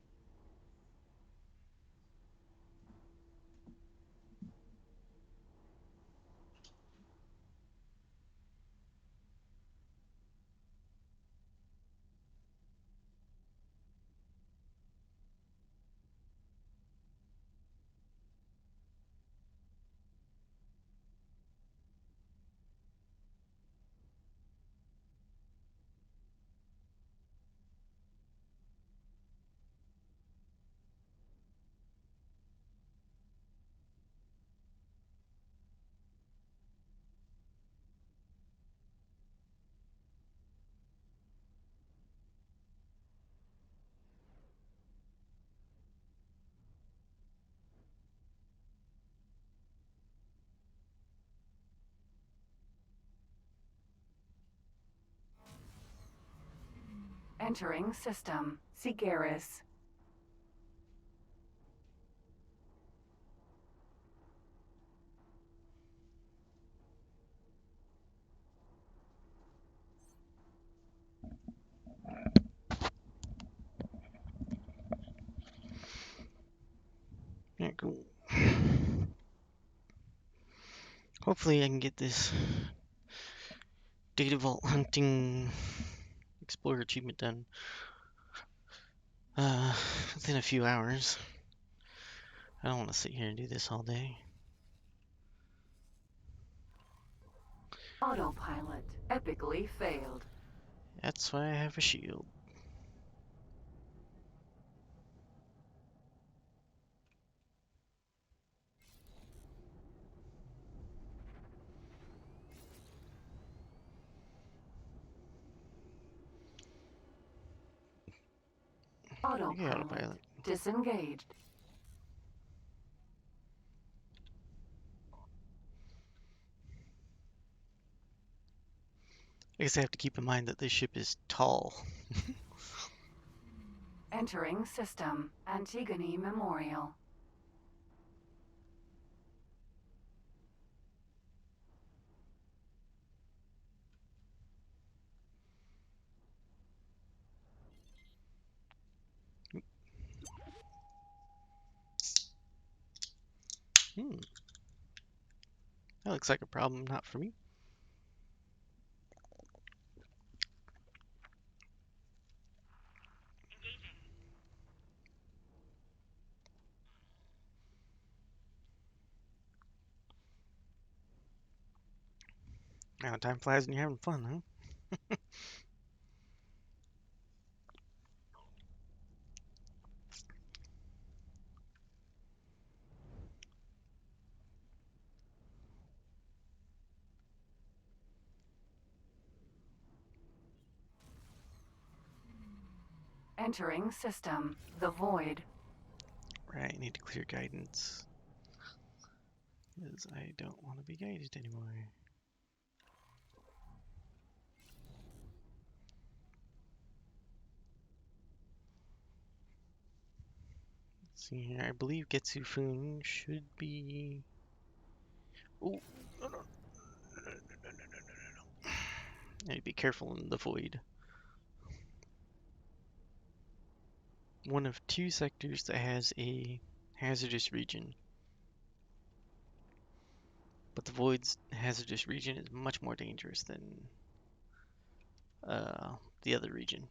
Entering system. Sigaris. Yeah, cool. Hopefully I can get this data vault hunting explorer achievement done within a few hours. I don't want to sit here and do this all day. Autopilot epically failed. That's why I have a shield. Okay, Autopilot autopilot. disengaged. I guess I have to keep in mind that this ship is tall. Entering system. Antigone Memorial. Hmm. That looks like a problem, not for me. Engaging. Now time flies when you're having fun, huh? Entering system. The Void. Right, I need to clear guidance. Because I don't want to be guided anymore. Let's see here, I believe Getsu Fun should be... Oh, no, no, no, no, no, no, no, no. I need to be careful in the void. One of two sectors that has a hazardous region. But the void's hazardous region is much more dangerous than the other region.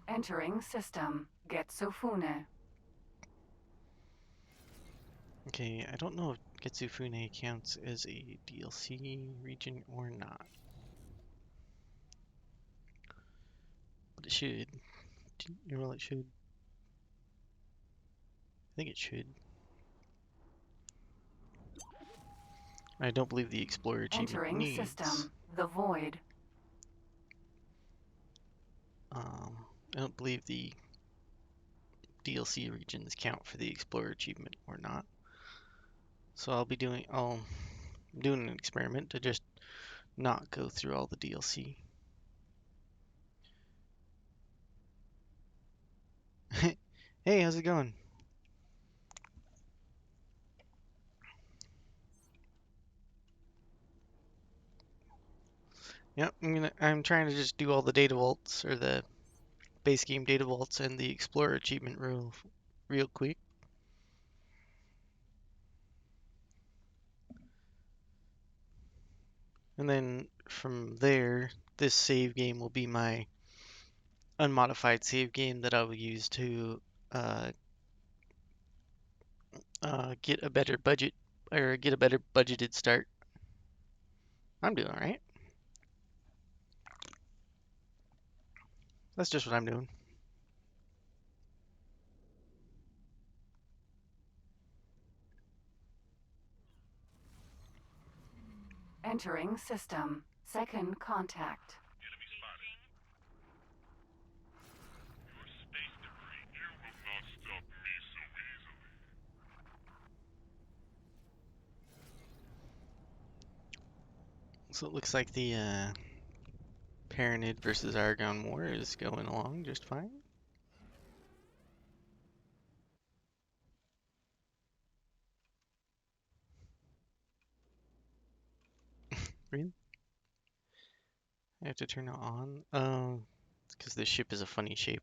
Entering system. Getsufune. Okay, I don't know if Getsufune counts as a DLC region or not. But it should. Well, it should. I think it should. I don't believe the Explorer achievement Entering needs. system. The void. I don't believe the DLC regions count for the Explorer achievement or not. So I'm doing an experiment to just not go through all the DLC. Hey, how's it going? Yep, I'm trying to just do all the data vaults or the base game data vaults and the Explorer achievement real quick. And then from there, this save game will be my unmodified save game that I will use to get a better budget or get a better budgeted start. I'm doing all right. That's just what I'm doing. Entering system. Second contact. Enemy spotted. Your space debris. You will not stop me so easily. So it looks like the Paranid versus Argon War is going along just fine. Really? I have to turn it on? Oh, it's because this ship is a funny shape.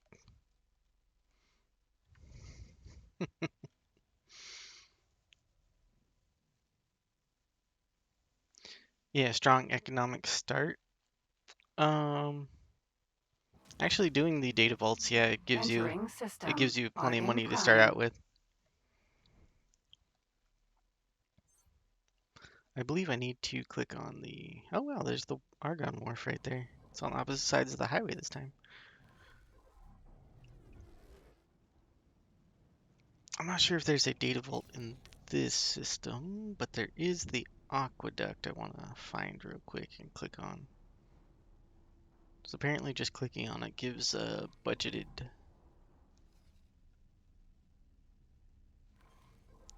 Yeah, strong economic start. Um, Actually doing the data vaults, yeah, it gives you Entering system. plenty of Are money to inclined. start out with. I believe I need to click on the... Oh wow, there's the Argon Wharf right there. It's on opposite sides of the highway this time. I'm not sure if there's a data vault in this system, but there is the aqueduct I want to find real quick and click on. So apparently just clicking on it gives a budgeted...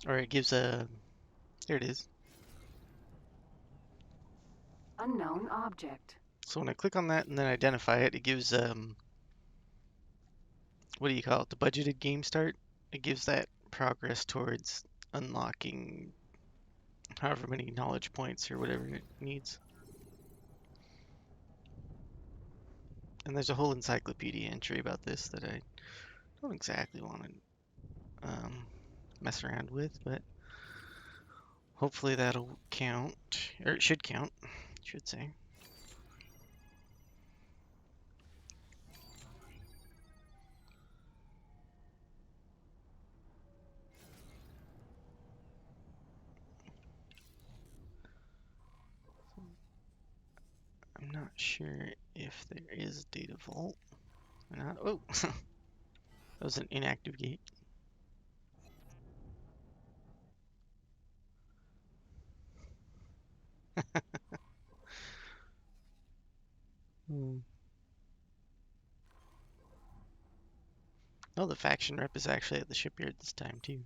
Or it gives a... There it is. Unknown object. So when I click on that and then identify it, it gives, what do you call it? The budgeted game start? It gives that progress towards unlocking however many knowledge points or whatever it needs. And there's a whole encyclopedia entry about this that I don't exactly want to mess around with, but hopefully that'll count, or it should count, I should say. I'm not sure if there is data vault or not. Oh, that was an inactive gate. Oh, the faction rep is actually at the shipyard this time too.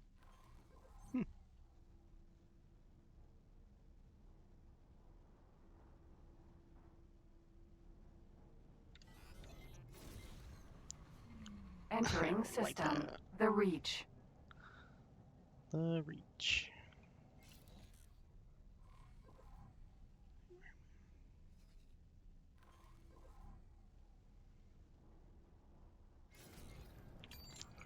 Entering Like system. that. The reach. The reach.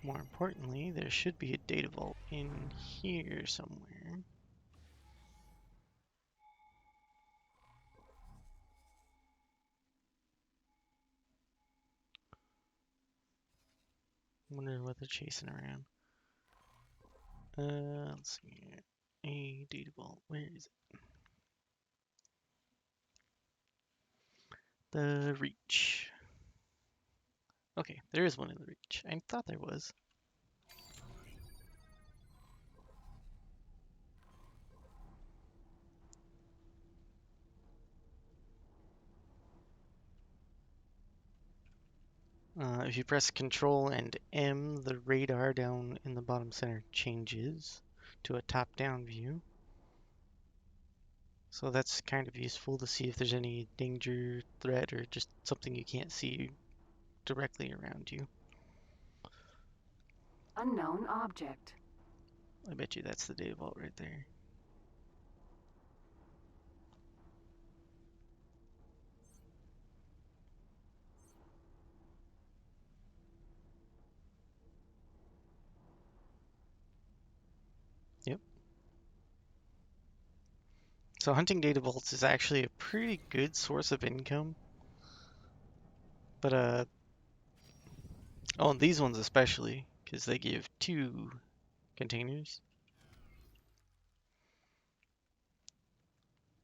More importantly, there should be a data vault in here somewhere. Wonder what they're chasing around. Let's see here. A data vault. Where is it? The reach. Okay, there is one in the reach. I thought there was. If you press Control and M, the radar down in the bottom center changes to a top-down view. So that's kind of useful to see if there's any danger, threat, or just something you can't see directly around you. Unknown object. I bet you that's the data vault right there. Yep. So hunting data vaults is actually a pretty good source of income. But oh, and these ones especially, because they give 2 containers.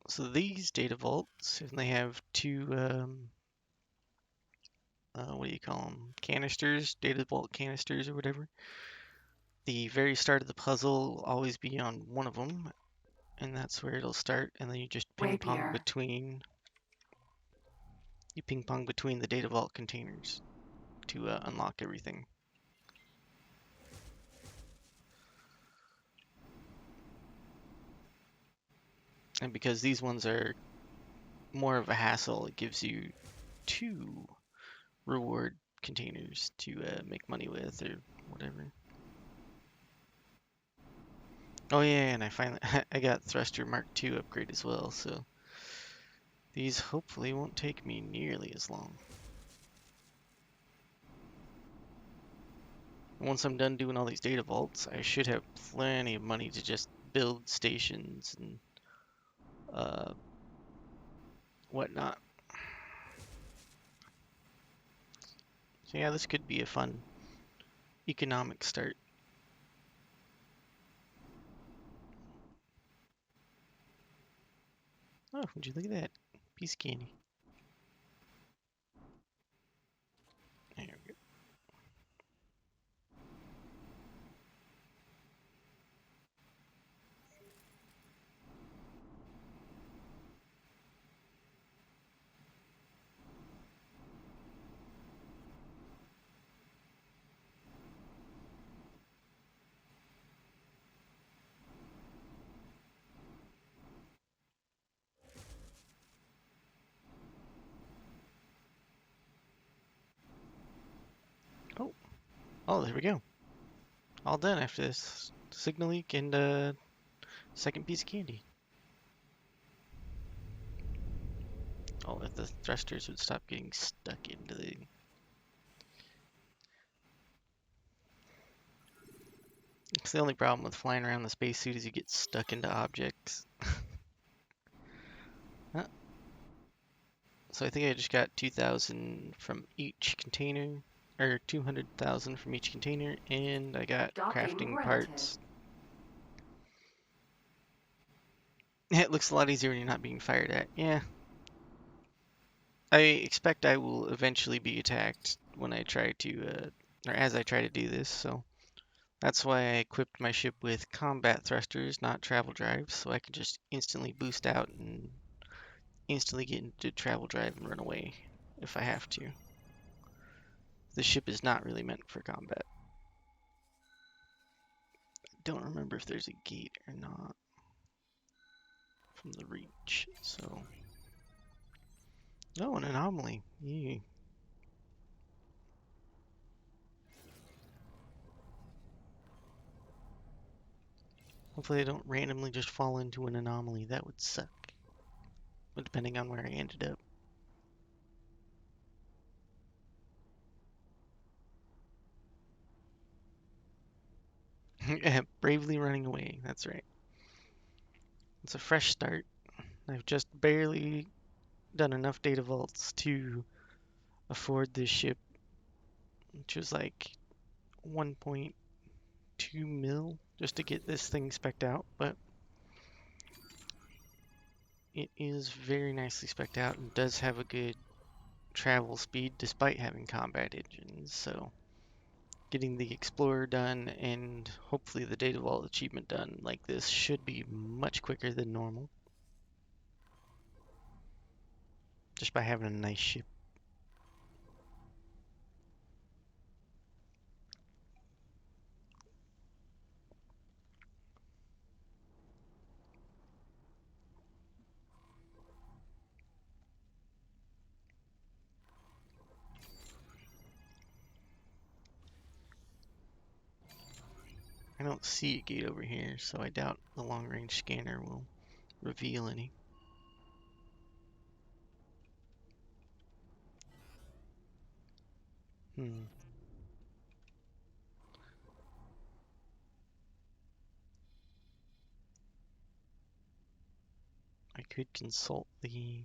So these data vaults, and they have 2 what do you call them? Canisters, data vault canisters or whatever. The very start of the puzzle will always be on one of them, and that's where it'll start, and then you just ping pong Rapier. between the data vault containers to unlock everything. And because these ones are more of a hassle, it gives you 2 reward containers to make money with or whatever. Oh yeah, and I finally I got Thruster Mark II upgrade as well, so these hopefully won't take me nearly as long. Once I'm done doing all these data vaults, I should have plenty of money to just build stations and whatnot. So yeah, this could be a fun economic start. Oh, would you look at that? Piece of candy. There we go. Oh, there we go. All done after this signal leak and second piece of candy. Oh, if the thrusters would stop getting stuck into the... It's the only problem with flying around the spacesuit is you get stuck into objects. So I think I just got 2,000 from each container, or 200,000 from each container, and I got Docking crafting granted. parts. It looks a lot easier when you're not being fired at. Yeah. I expect I will eventually be attacked when I try to, or as I try to do this, so that's why I equipped my ship with combat thrusters, not travel drives, so I can just instantly boost out and instantly get into travel drive and run away if I have to. The ship is not really meant for combat. Don't remember if there's a gate or not from the reach, so... Oh, an anomaly. Yee. Hopefully I don't randomly just fall into an anomaly. That would suck. But depending on where I ended up. Bravely running away, that's right. It's a fresh start. I've just barely done enough data vaults to afford this ship, which was like 1.2 mil just to get this thing spec'd out, but it is very nicely spec'd out and does have a good travel speed despite having combat engines. So getting the Explorer done and hopefully the Data Vault achievement done like this should be much quicker than normal. Just by having a nice ship. I don't see a gate over here, so I doubt the long-range scanner will reveal any. I could consult the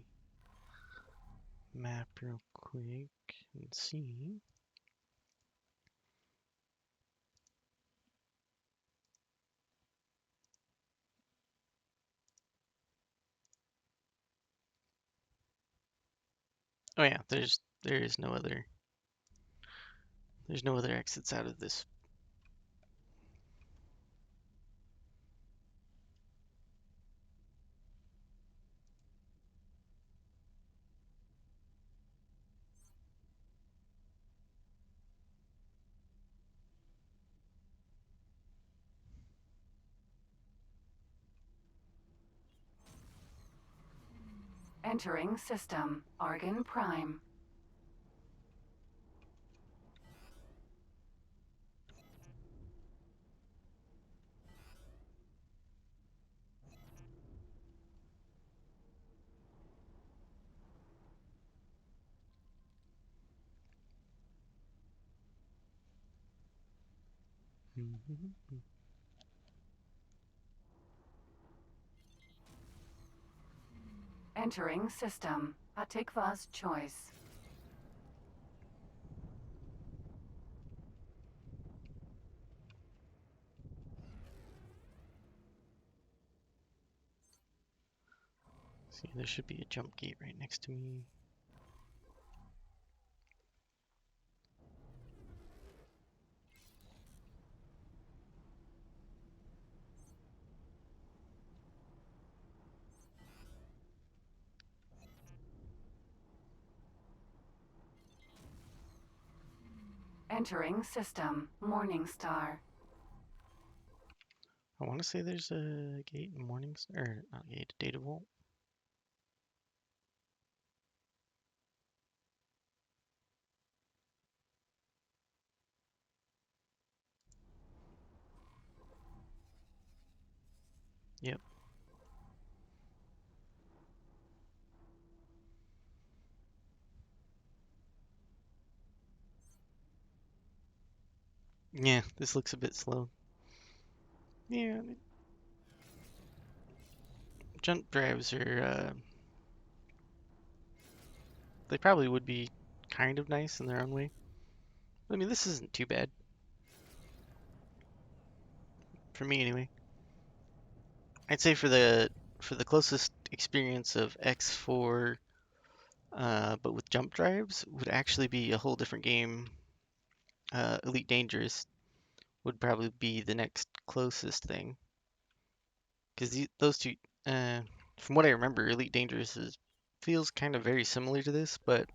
map real quick and see. Oh yeah, there's no other exits out of this. Entering system. Argon Prime. Entering system. Atikva's choice. See, there should be a jump gate right next to me. Entering system. Morningstar. I want to say there's a gate in Morningstar, or not a gate, a Data Vault. Yep. Yeah, this looks a bit slow. Yeah, jump drives are, they probably would be kind of nice in their own way. I mean, this isn't too bad. For me, anyway. I'd say for the closest experience of X4, but with jump drives, would actually be a whole different game. Elite Dangerous would probably be the next closest thing. Because those two, from what I remember, Elite Dangerous feels kind of very similar to this, but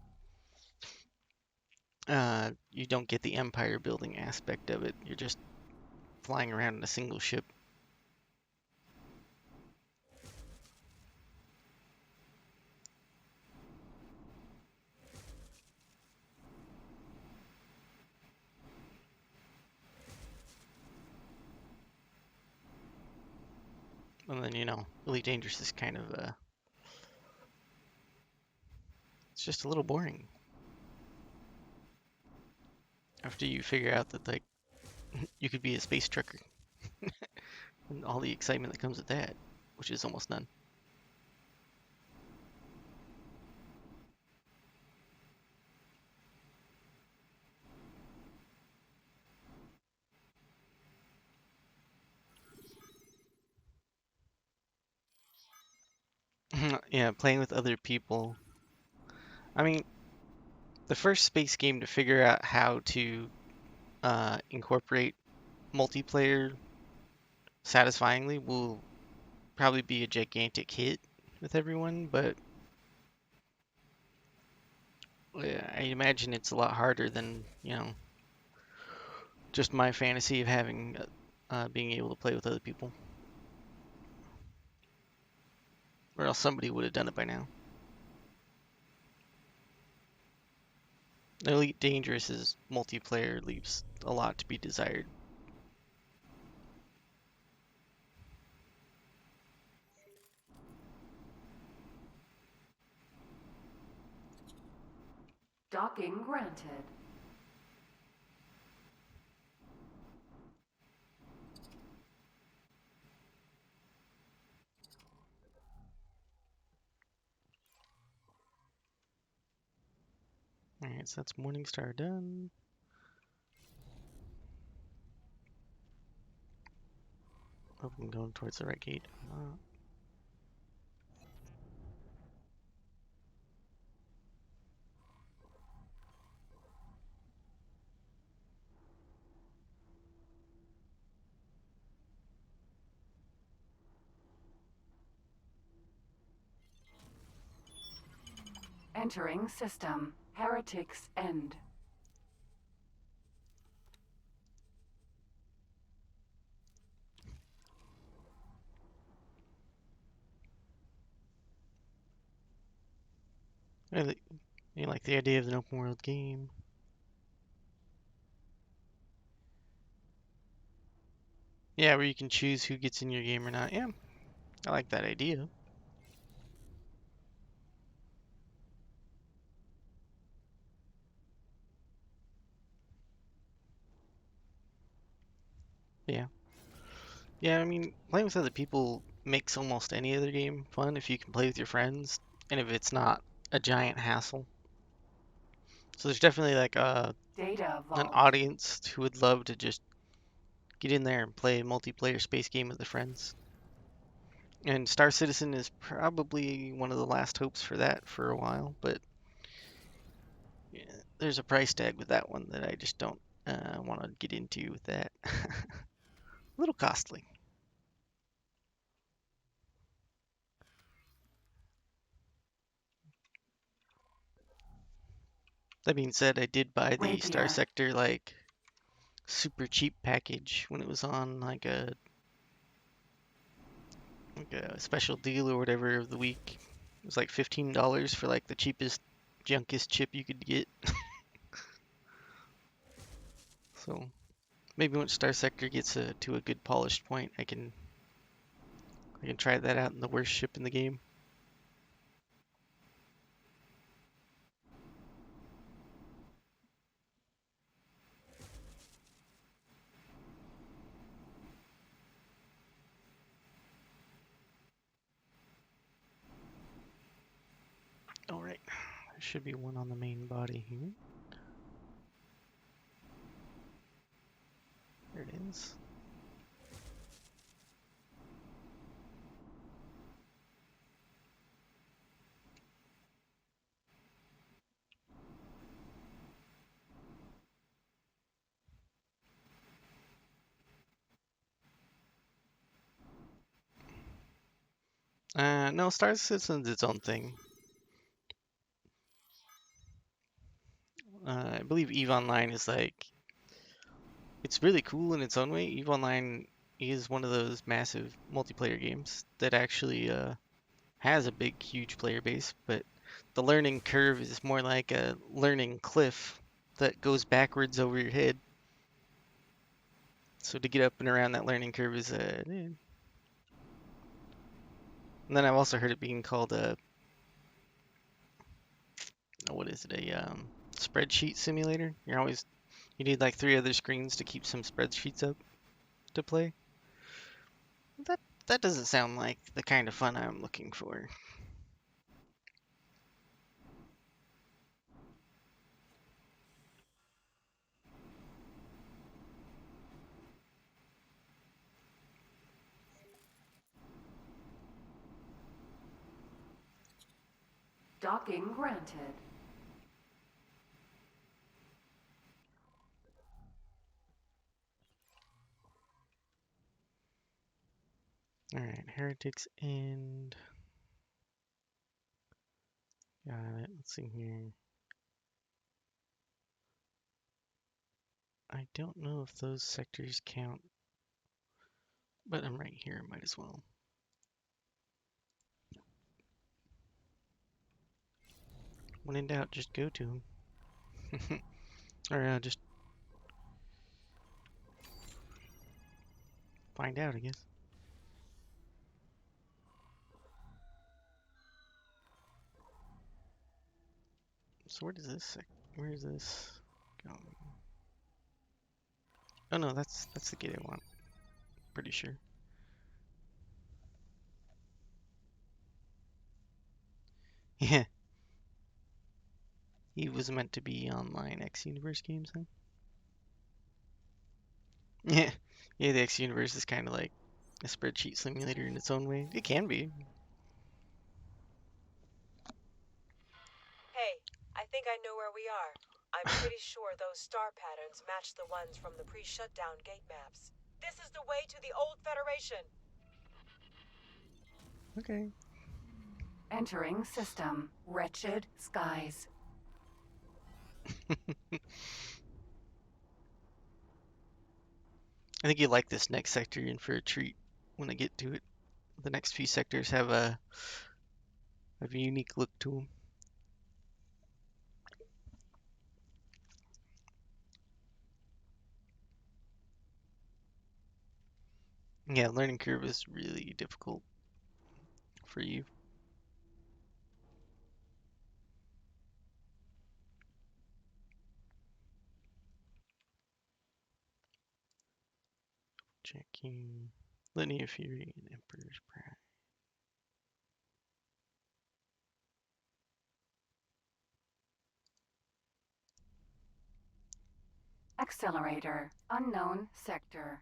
you don't get the empire building aspect of it. You're just flying around in a single ship. And then, Elite Dangerous is kind of, it's just a little boring. After you figure out that, like, you could be a space trucker and all the excitement that comes with that, which is almost none. Yeah, playing with other people. I mean, the first space game to figure out how to incorporate multiplayer satisfyingly will probably be a gigantic hit with everyone, but I imagine it's a lot harder than, just my fantasy of having being able to play with other people. Or else somebody would have done it by now. Elite Dangerous's multiplayer leaves a lot to be desired. Docking granted. Alright, so that's Morningstar done. Hope I'm going towards the right gate. Entering system. Heretics End. You like the idea of an open world game? Yeah, where you can choose who gets in your game or not. Yeah, I like that idea. Yeah. Yeah, I mean, playing with other people makes almost any other game fun if you can play with your friends and if it's not a giant hassle. So there's definitely like Data an vault. audience who would love to just get in there and play a multiplayer space game with their friends. And Star Citizen is probably one of the last hopes for that for a while, but yeah, there's a price tag with that one that I just don't want to get into with that. A little costly. That being said, I did buy the Star Rapier. Sector like super cheap package when it was on like a special deal or whatever of the week. It was like $15 for like the cheapest junkest chip you could get. So maybe once Star Sector gets to a good polished point, I can try that out in the worst ship in the game. All right, there should be one on the main body here. There it is. No, Star Citizen's its own thing. I believe EVE Online is like, it's really cool in its own way. EVE Online is one of those massive multiplayer games that actually has a big, huge player base, but the learning curve is more like a learning cliff that goes backwards over your head. So to get up and around that learning curve is and then I've also heard it being called a what is it, a spreadsheet simulator. You need like 3 other screens to keep some spreadsheets up to play. That that doesn't sound like the kind of fun I'm looking for. Docking granted. Alright, heretics and... Got it. Let's see here. I don't know if those sectors count, but I'm right here, might as well. When in doubt, just go to them. Or just find out, I guess. So where does this where is this going? Oh no, that's the gate I want. Pretty sure. Yeah. He was meant to be online X Universe games, huh? Yeah. Yeah, the X Universe is kind of like a spreadsheet simulator in its own way. It can be. Hey, I think I know where we are. I'm pretty sure those star patterns match the ones from the pre-shutdown gate maps. This is the way to the old Federation. Okay. Entering system. Wretched skies. I think you like this next sector in for a treat when I get to it. The next few sectors have a unique look to them. Yeah, learning curve is really difficult for you. Checking Linear Fury and Emperor's Pride. Accelerator. Unknown sector.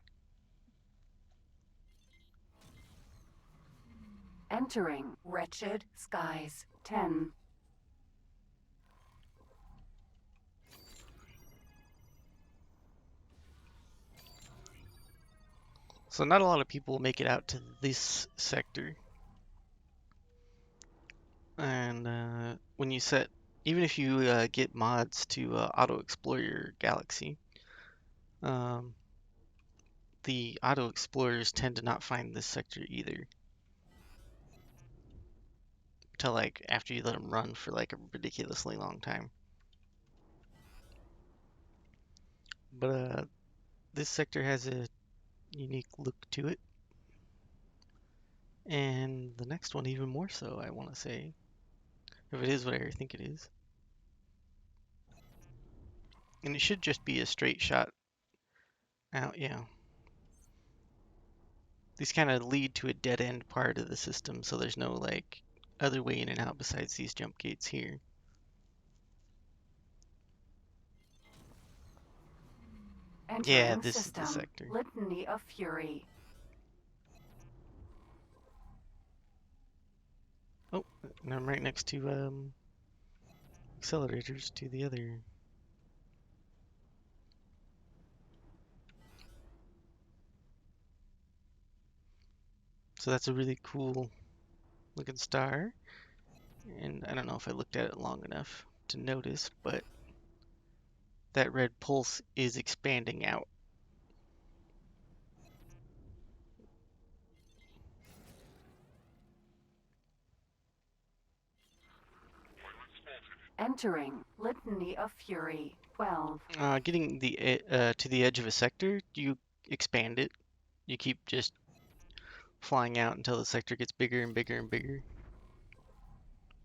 Entering wretched skies. 10. So not a lot of people make it out to this sector. And when you set, even if you get mods to auto explore your galaxy, um, the auto explorers tend to not find this sector either. Till like after you let them run for like a ridiculously long time. But this sector has a unique look to it. And the next one even more so, I want to say. If it is what I think it is. And it should just be a straight shot out, yeah. These kind of lead to a dead end part of the system, so there's no like other way in and out besides these jump gates here. Entering Yeah, this system. is the sector. Litany of Fury. Oh, and I'm right next to accelerators to the other. So that's a really cool looking star. And I don't know if I looked at it long enough to notice, but that red pulse is expanding out. Entering Litany of Fury. 12. Getting to the edge of a sector, you expand it. You keep just flying out until the sector gets bigger and bigger and bigger.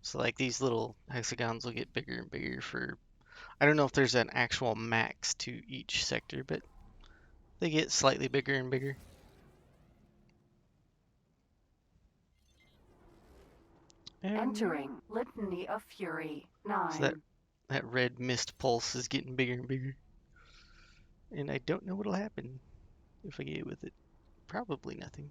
So like these little hexagons will get bigger and bigger for, I don't know if there's an actual max to each sector, but they get slightly bigger and bigger. And Entering Litany of Fury. 9. so that red mist pulse is getting bigger and bigger. And I don't know what'll happen if I get with it. Probably nothing.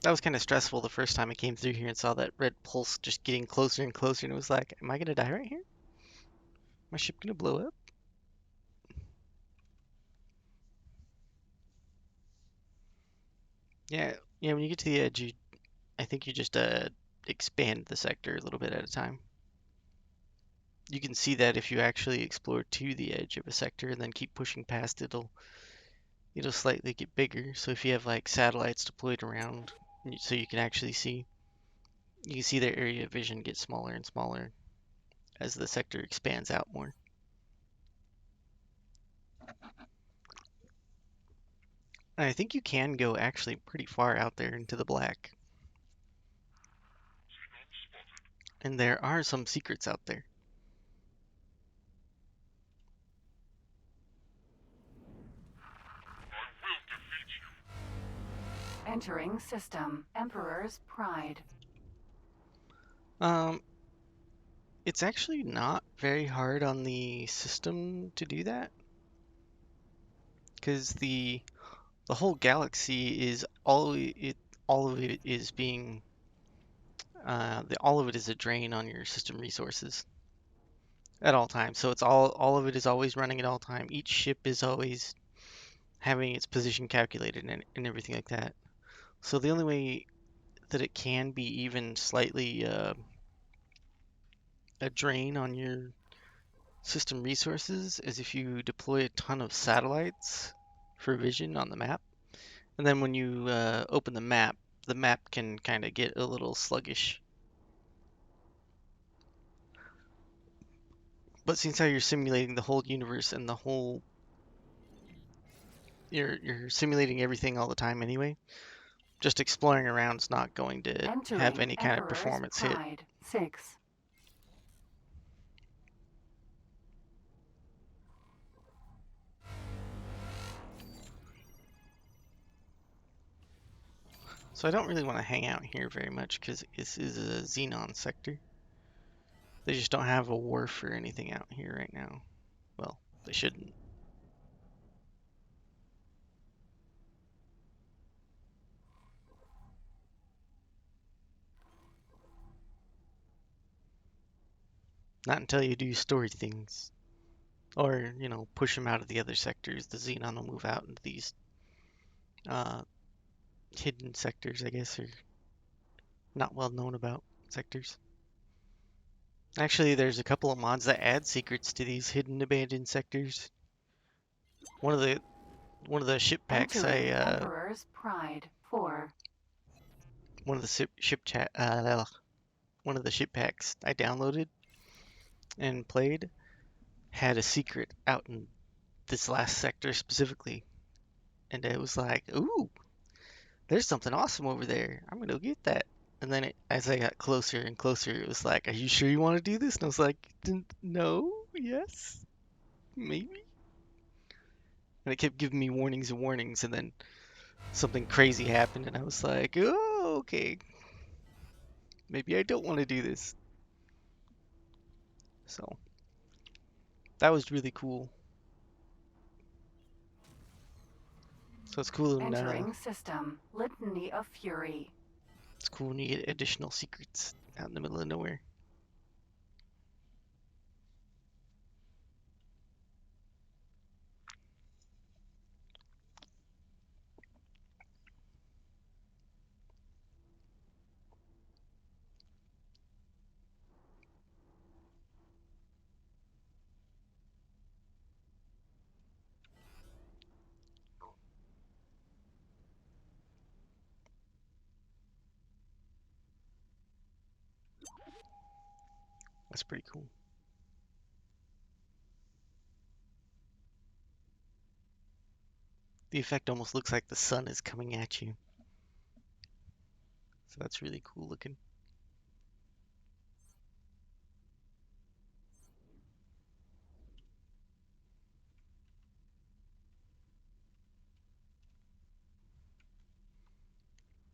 That was kind of stressful the first time I came through here and saw that red pulse just getting closer and closer, and it was like, am I gonna die right here? My ship gonna blow up? Yeah, yeah. When you get to the edge, I think you just expand the sector a little bit at a time. You can see that if you actually explore to the edge of a sector and then keep pushing past it, it'll slightly get bigger. So if you have like satellites deployed around, so you can actually see, you can see their area of vision get smaller and smaller as the sector expands out more. And I think you can go actually pretty far out there into the black. And there are some secrets out there. Entering system. Emperor's Pride. It's actually not very hard on the system to do that, because the whole galaxy is all of it is being all of it is a drain on your system resources at all times. So it's all of it is always running at all time. Each ship is always having its position calculated and everything like that. So the only way that it can be even slightly a drain on your system resources is if you deploy a ton of satellites for vision on the map. And then when you open the map can kind of get a little sluggish. But since how you're simulating the whole universe and the whole, you're simulating everything all the time anyway, just exploring around is not going to have any kind of performance hit. Pride. 6. So I don't really want to hang out here very much because this is a Xenon sector. They just don't have a wharf or anything out here right now. Well, they shouldn't. Not until you do story things. Or, you know, push them out of the other sectors. The Xenon will move out into these hidden sectors, I guess, or not well known about sectors. Actually, there's a couple of mods that add secrets to these hidden abandoned sectors. One of the ship packs Emperor's Pride. 4. one of the one of the ship packs I downloaded and played had a secret out in this last sector specifically. And it was like, ooh, there's something awesome over there. I'm gonna go get that. And then as I got closer and closer, it was like, are you sure you want to do this? And I was like, no, yes, maybe. And it kept giving me warnings and warnings, and then something crazy happened, and I was like, oh, okay. Maybe I don't want to do this. So, that was really cool. So it's cool when, system. Litany of Fury. it's cool when you get additional secrets out in the middle of nowhere. That's pretty cool. The effect almost looks like the sun is coming at you. So that's really cool looking.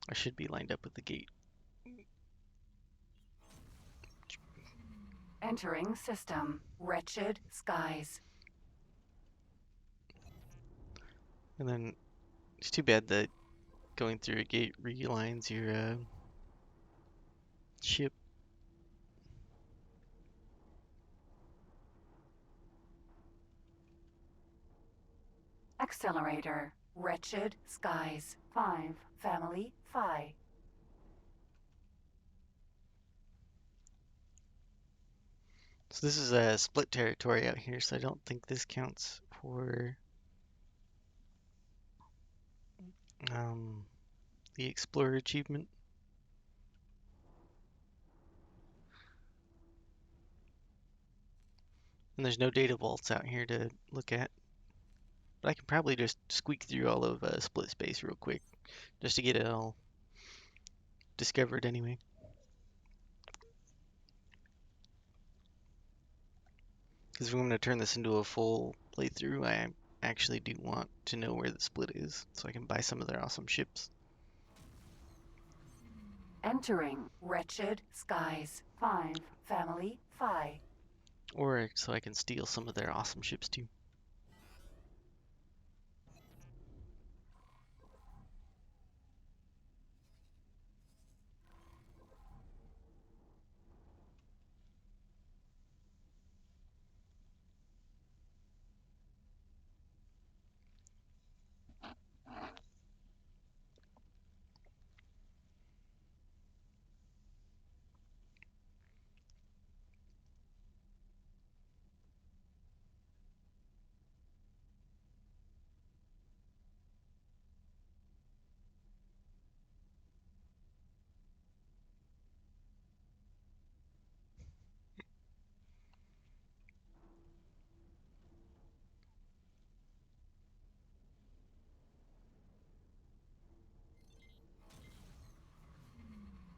I should be lined up with the gate. Entering system. Wretched Skies. And then it's too bad that going through a gate realigns your ship. Accelerator. Wretched skies. 5. Family. Phi. So this is a split territory out here, so I don't think this counts for the Explorer achievement. And there's no data vaults out here to look at. But I can probably just squeak through all of split space real quick, just to get it all discovered anyway. Because if I'm going to turn this into a full playthrough, I actually do want to know where the split is, so I can buy some of their awesome ships. Entering wretched skies. 5. Family. Phi. Or so I can steal some of their awesome ships too.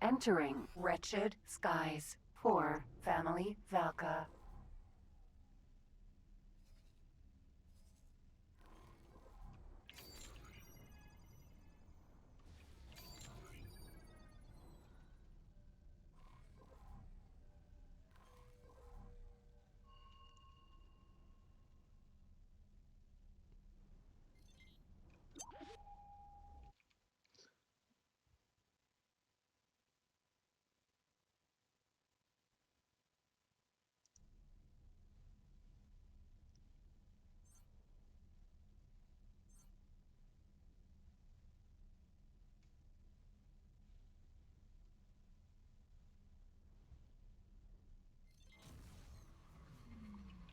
Entering wretched skies. 4. Family. Valka.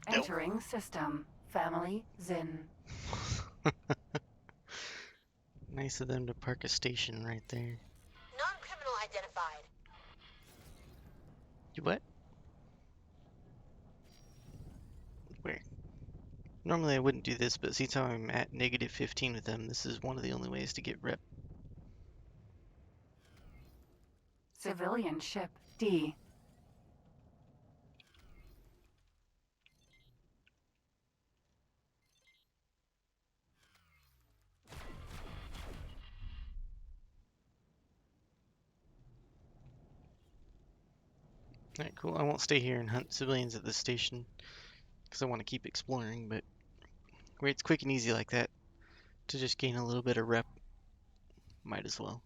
Entering system. Family. Zin. Nice of them to park a station right there. Non-criminal identified. You what? Where? Normally I wouldn't do this, but since I'm at -15 with them, this is one of the only ways to get rep. Civilian ship. D. Alright, cool. I won't stay here and hunt civilians at this station, because I want to keep exploring, but where it's quick and easy like that, to just gain a little bit of rep, might as well.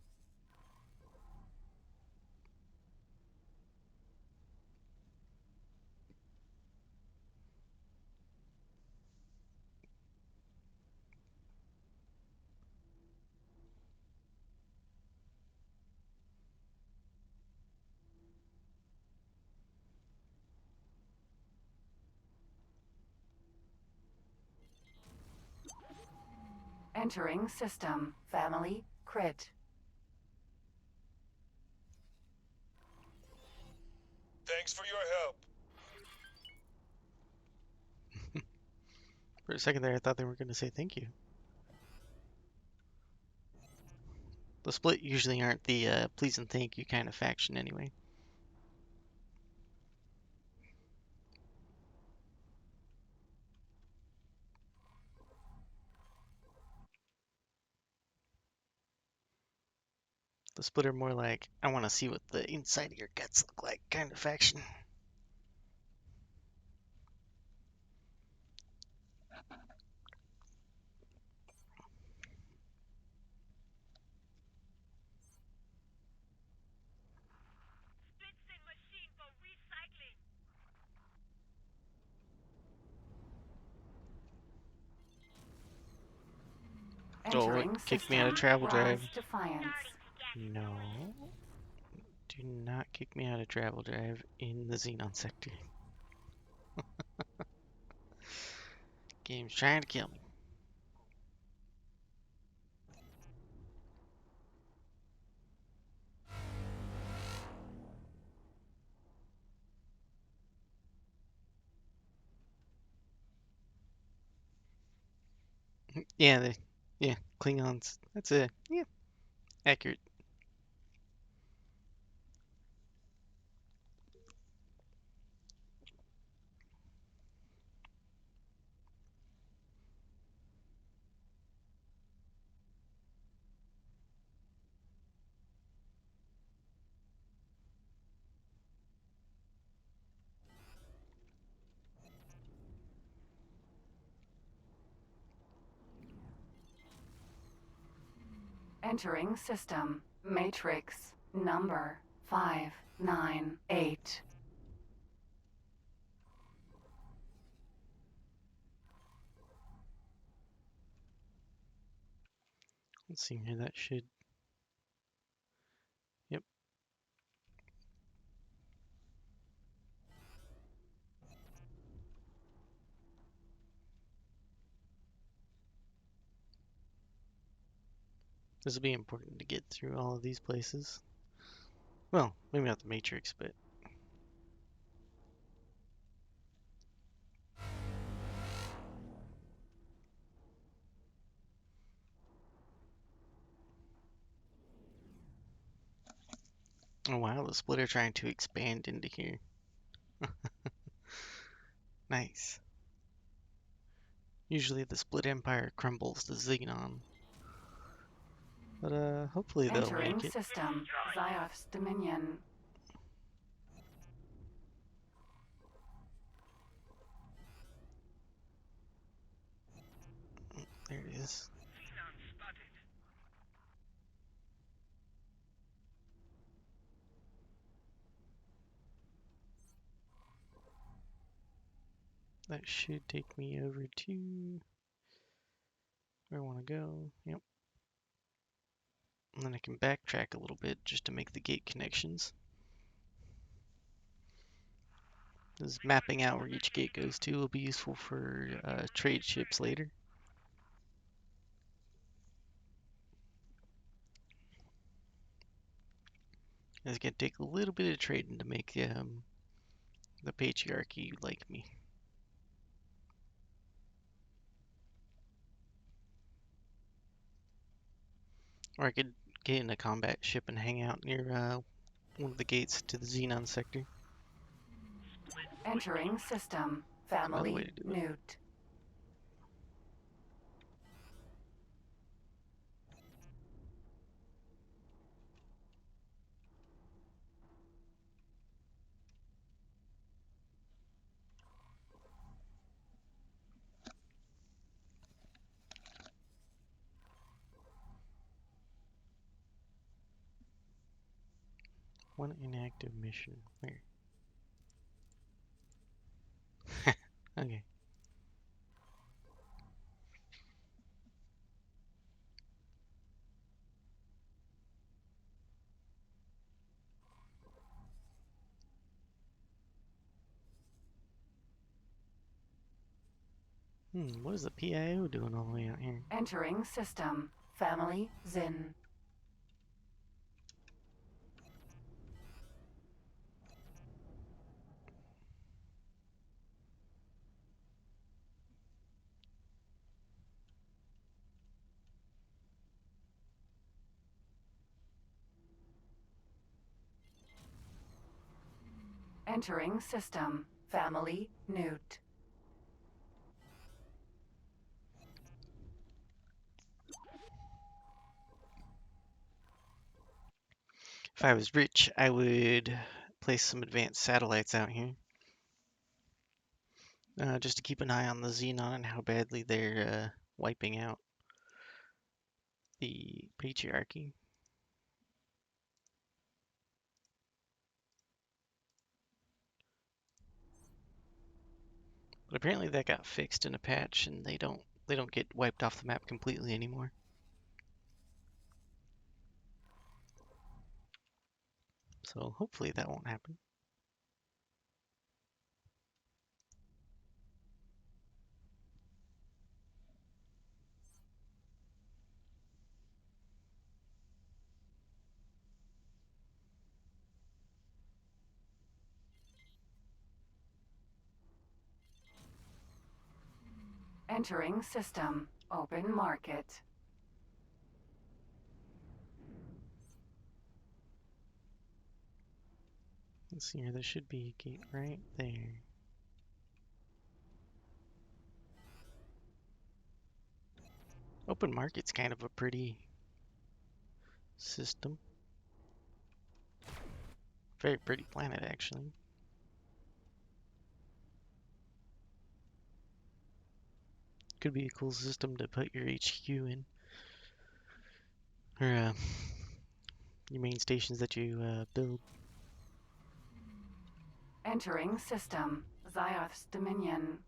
Entering system. Family. Crit. Thanks for your help. For a second there, I thought they were going to say thank you. The split usually aren't the please and thank you kind of faction anyway. The split are more like, I want to see what the inside of your guts look like kind of faction. Oh, it Entering kicked me out of system. travel Rise drive. Defiance. No. Do not kick me out of travel drive in the Xenon sector. Game's trying to kill me. Yeah, Klingons. That's accurate. Entering system. Matrix. Number 598. Let's see here. That should. Yep. This will be important to get through all of these places. Well, maybe not the Matrix, but. Oh wow, the splitter trying to expand into here. Nice. Usually the split empire crumbles the Xenon. But hopefully they'll Entering make it. system. Zioff's Dominion. There it is. That should take me over to where I want to go. Yep. And then I can backtrack a little bit just to make the gate connections. This mapping out where each gate goes to will be useful for trade ships later. It's gonna take a little bit of trading to make the patriarchy like me. Or I could get in a combat ship and hang out near one of the gates to the Xenon sector. Entering system. That's another way Family. to do it. Newt. One inactive mission. Where? Okay. What is the PIO doing all the way out here? Entering system. Family. Zin. Entering system. Family. Newt. If I was rich, I would place some advanced satellites out here. Just to keep an eye on the Xenon and how badly they're wiping out the patriarchy. But apparently that got fixed in a patch, and they don't get wiped off the map completely anymore. So hopefully that won't happen. Entering system. Open market. Let's see here, there should be a gate right there. Open market's kind of a pretty system. Very pretty planet, actually. Could be a cool system to put your HQ in. Or your main stations that you build. Entering system. Zioth's Dominion.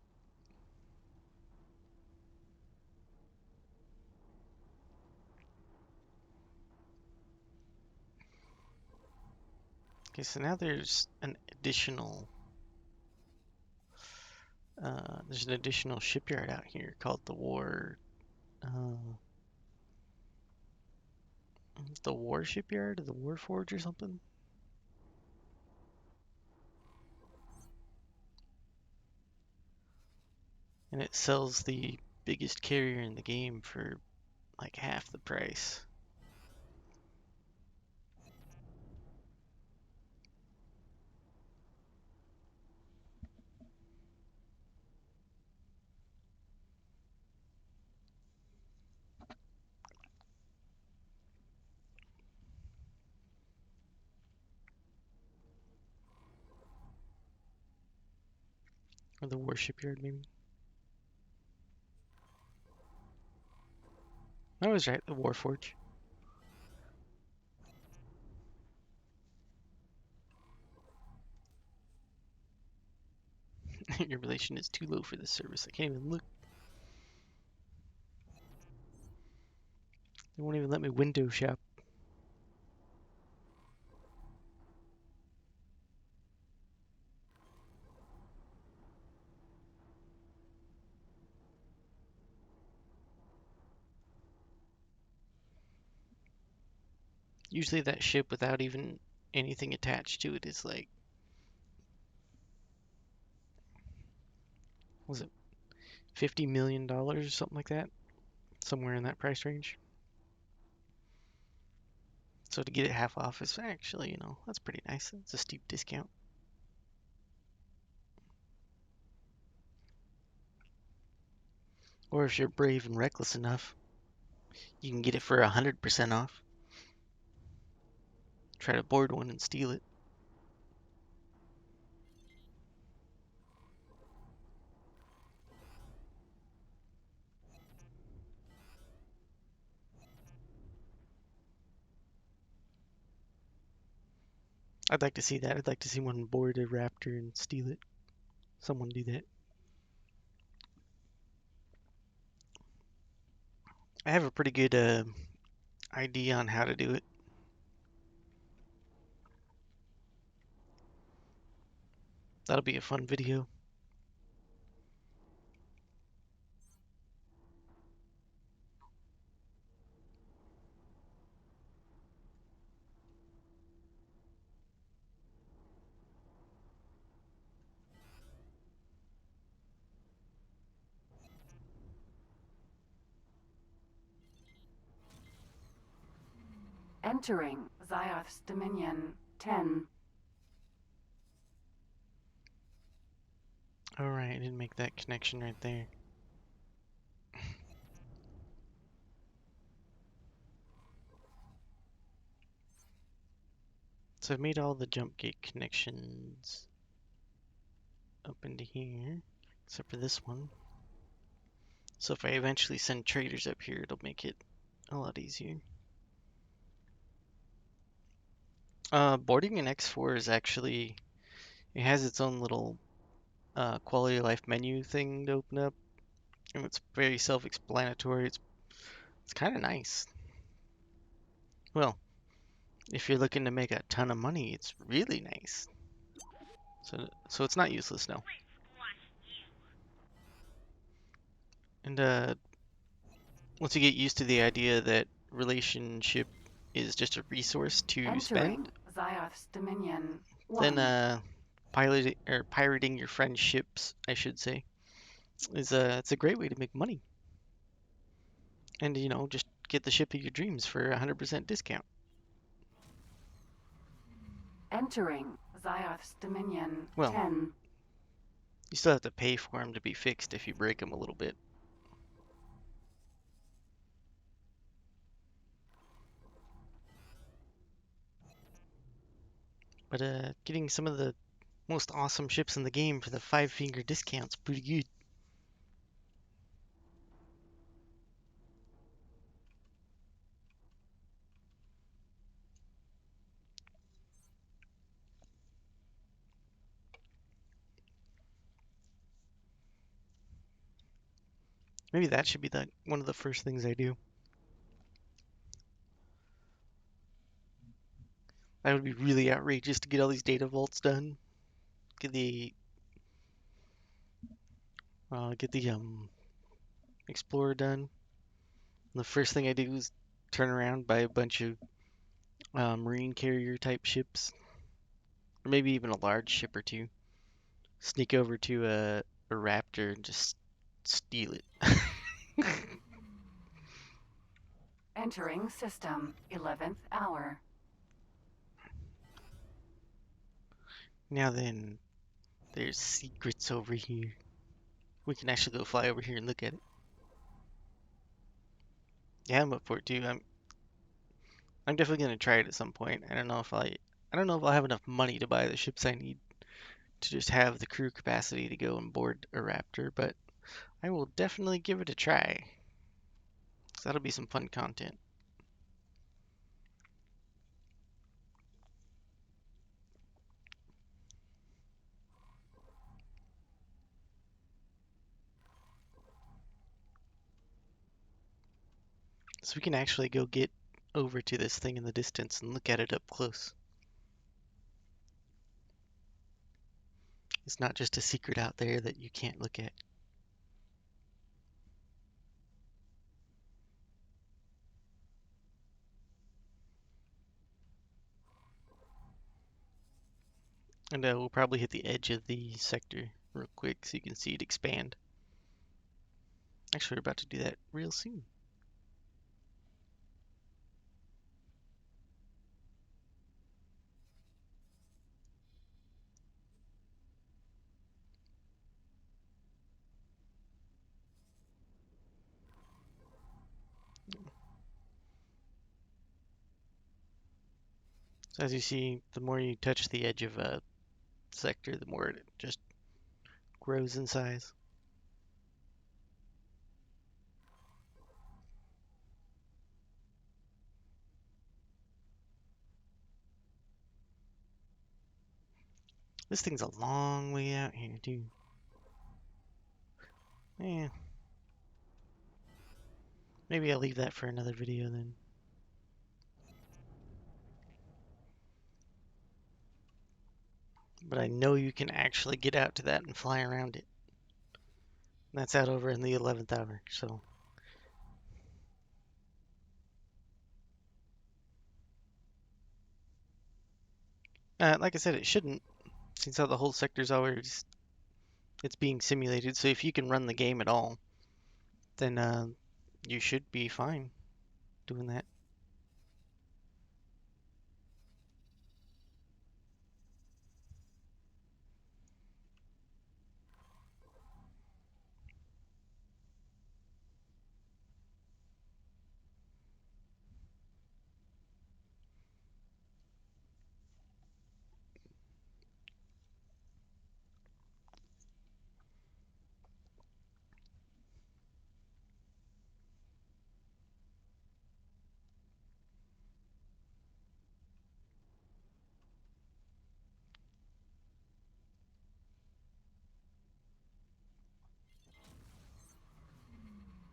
Okay, so now there's an additional shipyard out here called the War Shipyard, or the War Forge or something. And it sells the biggest carrier in the game for like half the price. Or the War Shipyard, maybe. I was right, the War Forge. Your relation is too low for this service. I can't even look. They won't even let me window shop. Usually that ship without even anything attached to it is like, was it $50 million or something like that? Somewhere in that price range. So to get it half off is actually, that's pretty nice. It's a steep discount. Or if you're brave and reckless enough, you can get it for 100% off. Try to board one and steal it. I'd like to see that. I'd like to see one board a raptor and steal it. Someone do that. I have a pretty good idea on how to do it. That'll be a fun video. Entering Zioth's Dominion. 10. Alright, I didn't make that connection right there. So I've made all the jump gate connections up into here, except for this one. So if I eventually send traders up here, it'll make it a lot easier. Boarding an X4 is actually, it has its own little quality of life menu thing to open up, and it's very self-explanatory. It's kind of nice. Well, if you're looking to make a ton of money, it's really nice. So it's not useless, no. And once you get used to the idea that relationship is just a resource to Entering spend, Zioth's Dominion then 1. pirating your friend's ships, I should say, is it's a great way to make money. And just get the ship of your dreams for 100% discount. Entering Zioth's Dominion Well, 10. you still have to pay for them to be fixed if you break them a little bit. But getting some of the most awesome ships in the game for the 5-finger discount's pretty good. Maybe that should be one of the first things I do. That would be really outrageous to get all these data vaults done. Get the Explorer done. And the first thing I do is turn around, buy a bunch of marine carrier type ships, or maybe even a large ship or two. Sneak over to a Raptor and just steal it. Entering system 11th hour. Now then, there's secrets over here. We can actually go fly over here and look at it. Yeah, I'm up for it too. I'm definitely gonna try it at some point. I don't know if I'll have enough money to buy the ships I need to just have the crew capacity to go and board a Raptor, but I will definitely give it a try. So that'll be some fun content. So we can actually go get over to this thing in the distance and look at it up close. It's not just a secret out there that you can't look at. And we'll probably hit the edge of the sector real quick so you can see it expand. Actually, we're about to do that real soon. So as you see, the more you touch the edge of a sector, the more it just grows in size. This thing's a long way out here, too. Yeah. Maybe I'll leave that for another video then. But I know you can actually get out to that and fly around it. And that's out over in the 11th hour, so. Like I said, it shouldn't, since how the whole sector's always, it's being simulated. So if you can run the game at all, then you should be fine doing that.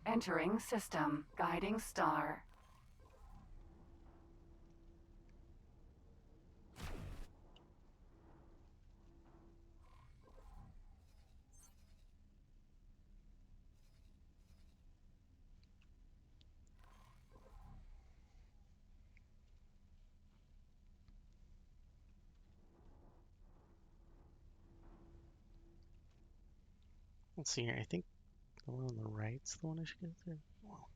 Entering system guiding star. Let's see here. I think the one on the right's the one I should go through. Well,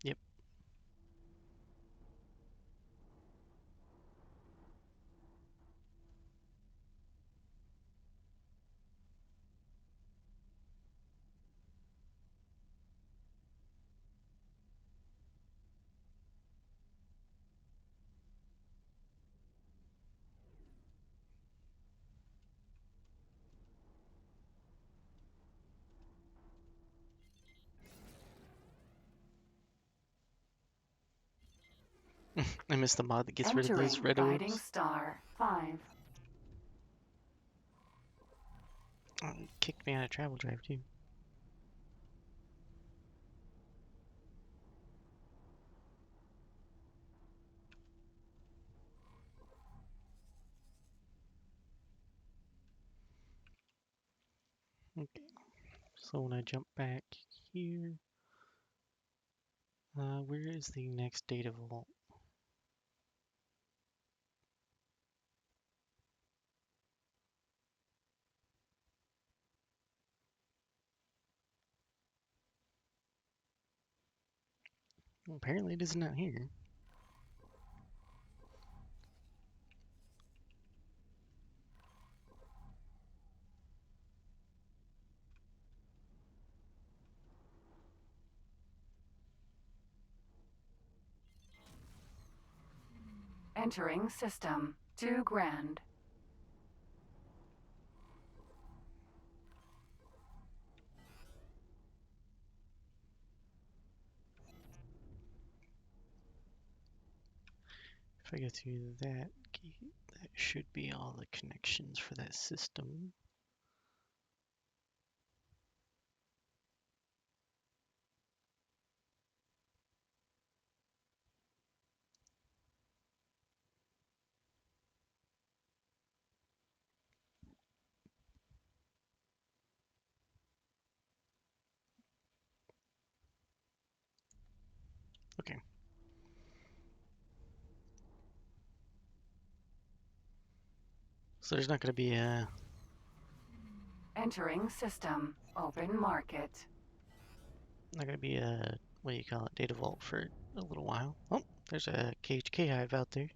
yep. I missed the mod that gets rid of those red Guiding orbs. star 5. Oh, it kicked me out of travel drive too. Okay, so when I jump back here, where is the next data vault? Well, apparently it is not here. Entering system 2 grand. If I go through that gate, that should be all the connections for that system. Okay. So there's not going to be a... Entering system open market. Not going to be a... What do you call it? Data vault for a little while. Oh, there's a KHK hive out there.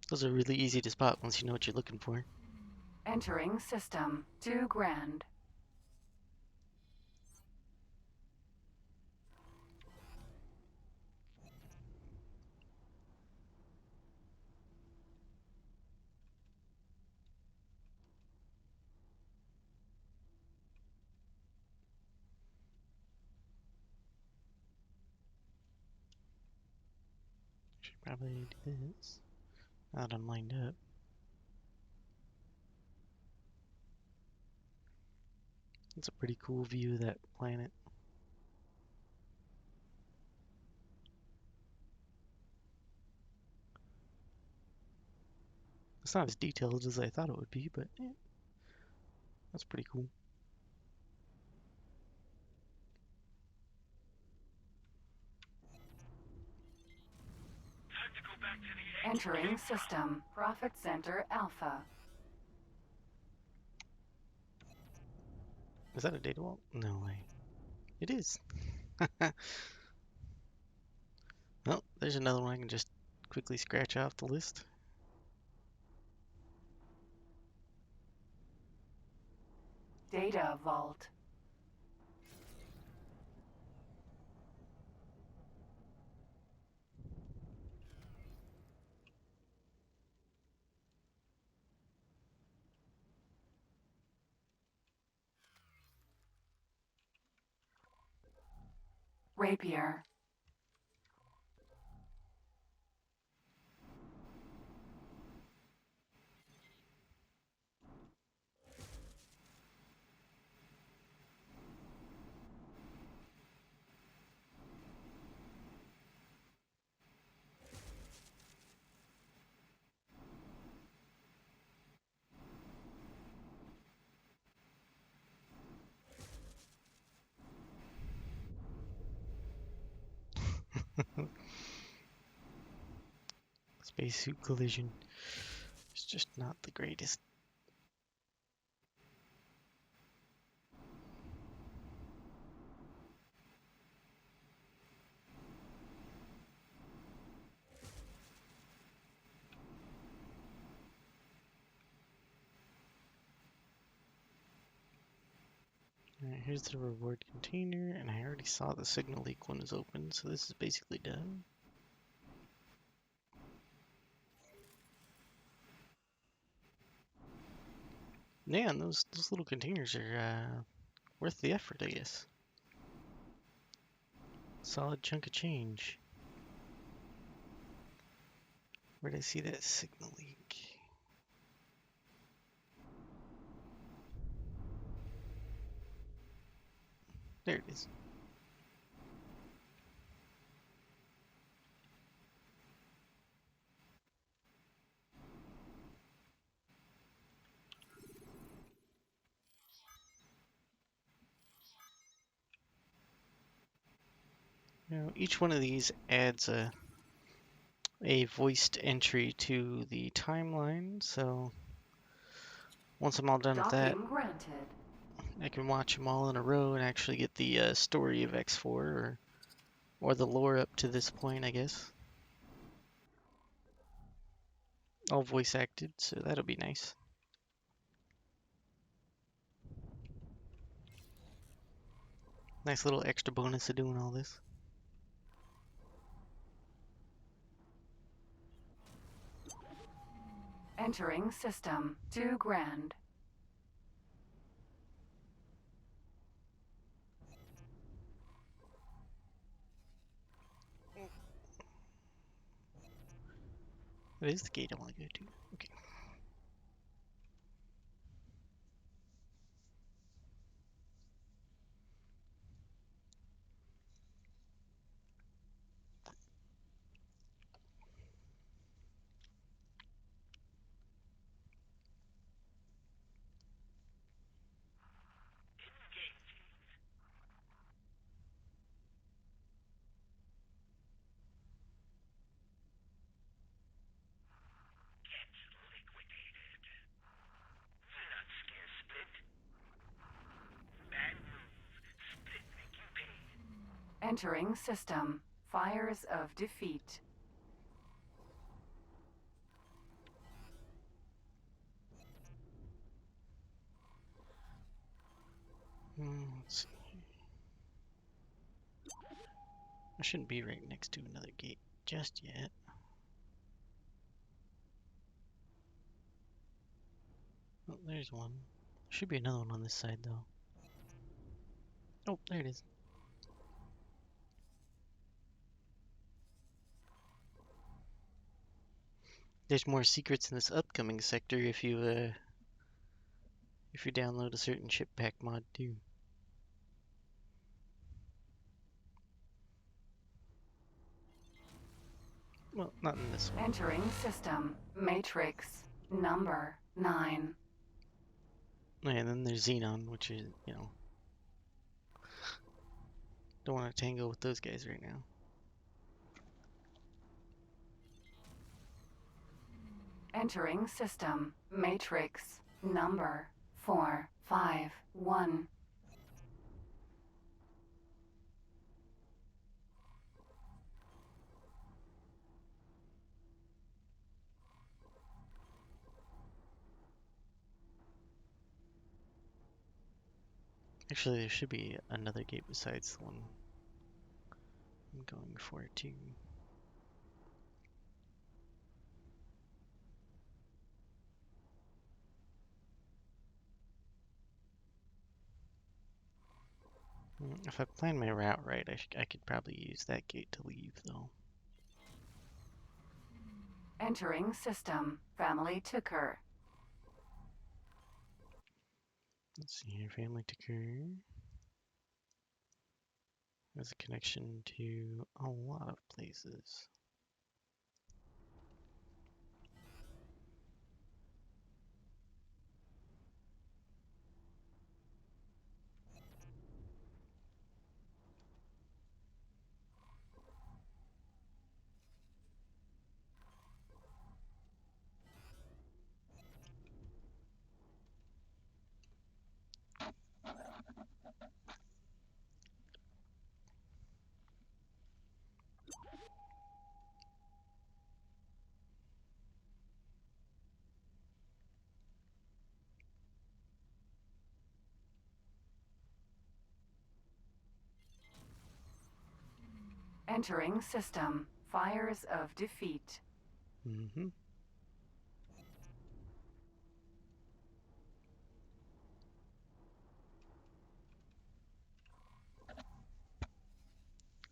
Those are really easy to spot once you know what you're looking for. Entering system 2 grand. Should probably do this. Now that I'm lined up. It's a pretty cool view of that planet. It's not as detailed as I thought it would be, but yeah, that's pretty cool. Time to go back to the Entering system profit center alpha. Is that a data vault? No way. It is. Well, there's another one I can just quickly scratch off the list. Data vault. Rapier. Spacesuit collision. It's just not the greatest. Alright, here's the reward container, and I already saw the signal leak one is open, so this is basically done. Yeah, and those little containers are worth the effort, I guess. Solid chunk of change. Where did I see that signal leak? There it is. Now, each one of these adds a voiced entry to the timeline, so once I'm all done with that, Docking granted. I can watch them all in a row and actually get the story of X4 or the lore up to this point, I guess. All voice acted, so that'll be nice. Nice little extra bonus of doing all this. Entering system. 2 grand. That is the gate I want to go to. Okay. Entering system. Fires of defeat. Let's see. I shouldn't be right next to another gate just yet. Oh, there's one. Should be another one on this side, though. Oh, there it is. There's more secrets in this upcoming sector if you download a certain ship pack mod too. Well, not in this one. Entering system. Matrix. Number 9. And then there's Xenon, which is, you know, don't want to tangle with those guys right now. Entering system. Matrix. Number 451. Actually, there should be another gate besides the one I'm going for too. If I plan my route right, I could probably use that gate to leave, though. Entering system. Family Tucker. Let's see here, family ticker. Has a connection to a lot of places. Entering system. Fires of defeat. Mm-hmm.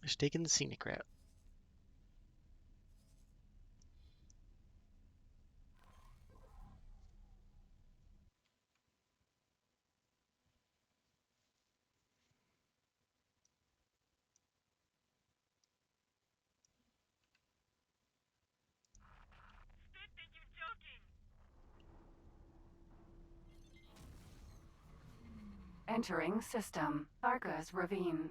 Just taking the scenic route. Stop think you're joking! Entering system. Arca's Ravine.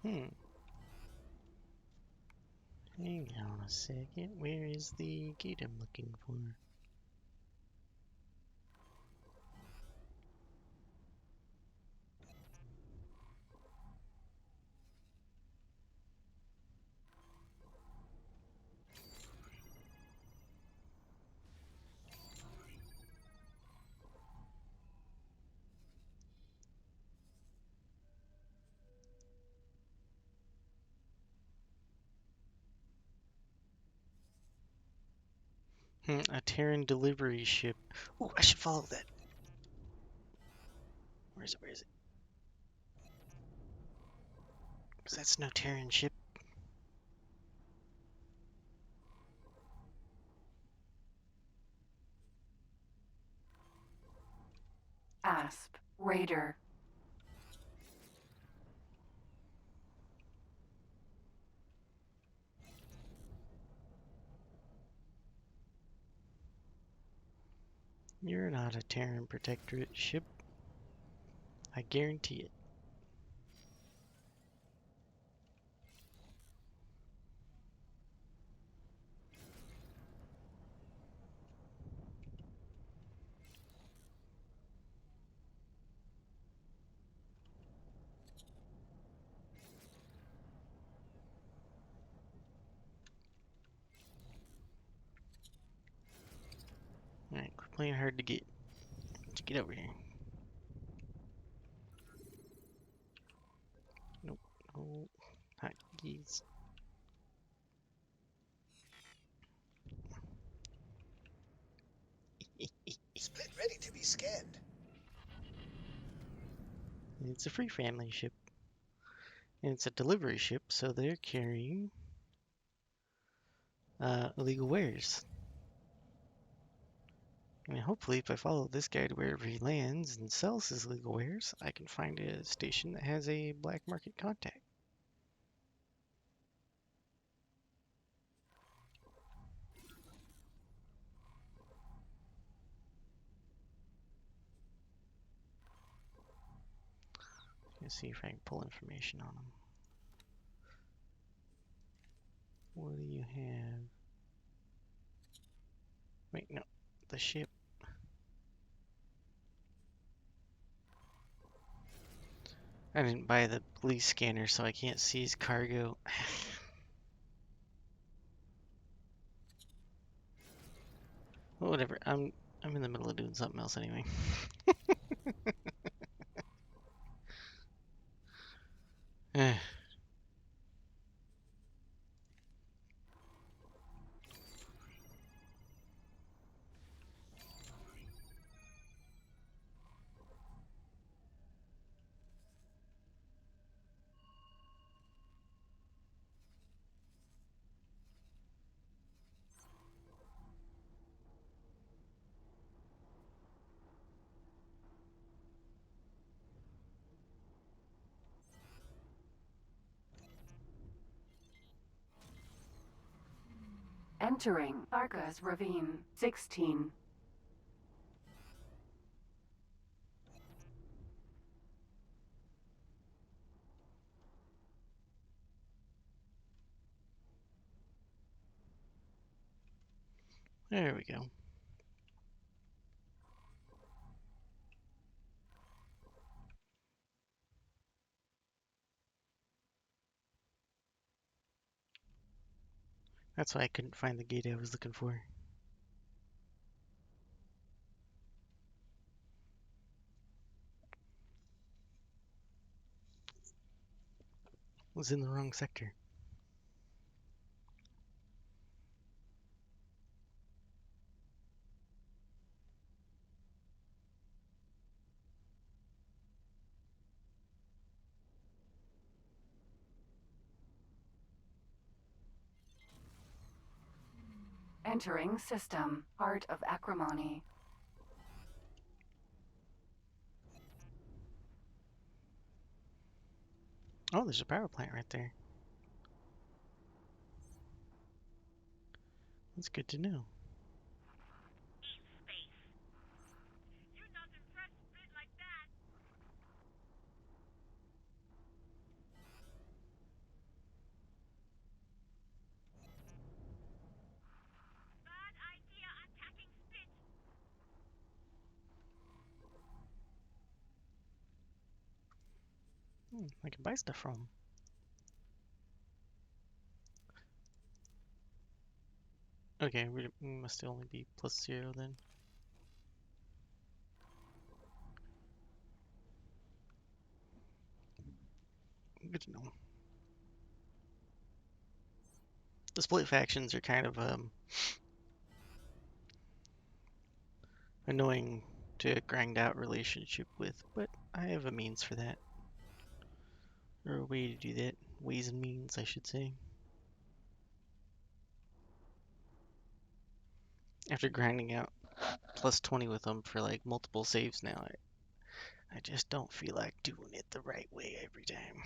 Hmm. Hang on a second. Where is the gate I'm looking for? A Terran delivery ship. Ooh, I should follow that. Where is it? Where is it? 'Cause that's no Terran ship. Asp. Raider. You're not a Terran Protectorate ship. I guarantee it. Alright, quit playing hard to get. Let's get over here. Nope. No. Hotkeys. Split ready to be scanned. It's a free family ship. And it's a delivery ship, so they're carrying illegal wares. I mean, hopefully, if I follow this guy to wherever he lands and sells his illegal wares, I can find a station that has a black market contact. Let's see if I can pull information on him. What do you have? Wait, no. The ship. I didn't buy the police scanner, so I can't see his cargo. Well, whatever. I'm in the middle of doing something else anyway. Eh. Entering Arca's Ravine 16. There we go. That's why I couldn't find the gate I was looking for. It was in the wrong sector. Entering system. Art of Acrimony. Oh, there's a power plant right there. That's good to know. In space. You're not impressed bit like that. Bad idea attacking Spit. I can buy stuff from 'em. Okay, we must only be +0 then. Good to know. The split factions are kind of annoying to grind out relationship with, but I have a means for that. Or a way to do that. Ways and means, I should say. After grinding out +20 with them for like multiple saves now, I just don't feel like doing it the right way every time.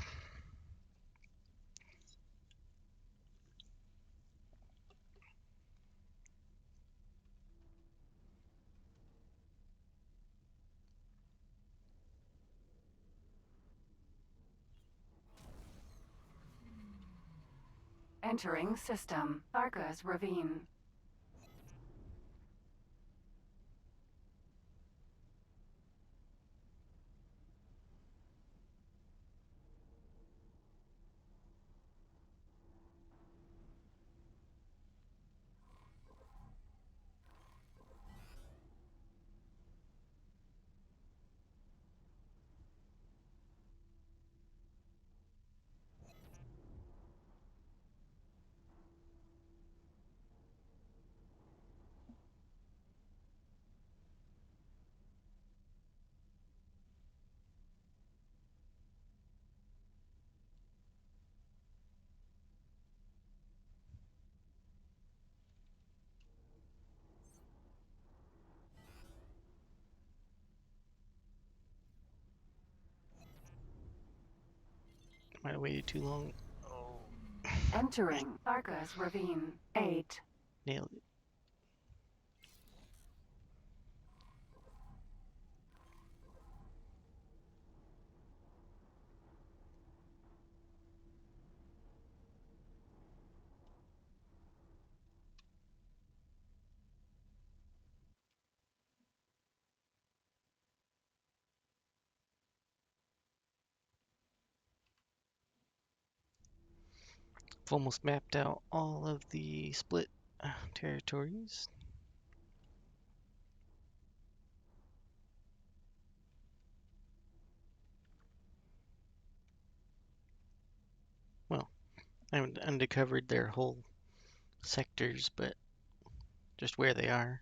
Entering system. Arca's Ravine. Might have waited too long. Oh, Entering Arca's Ravine 8. nailed it. I've almost mapped out all of the split territories. Well, I haven't uncovered their whole sectors, but just where they are.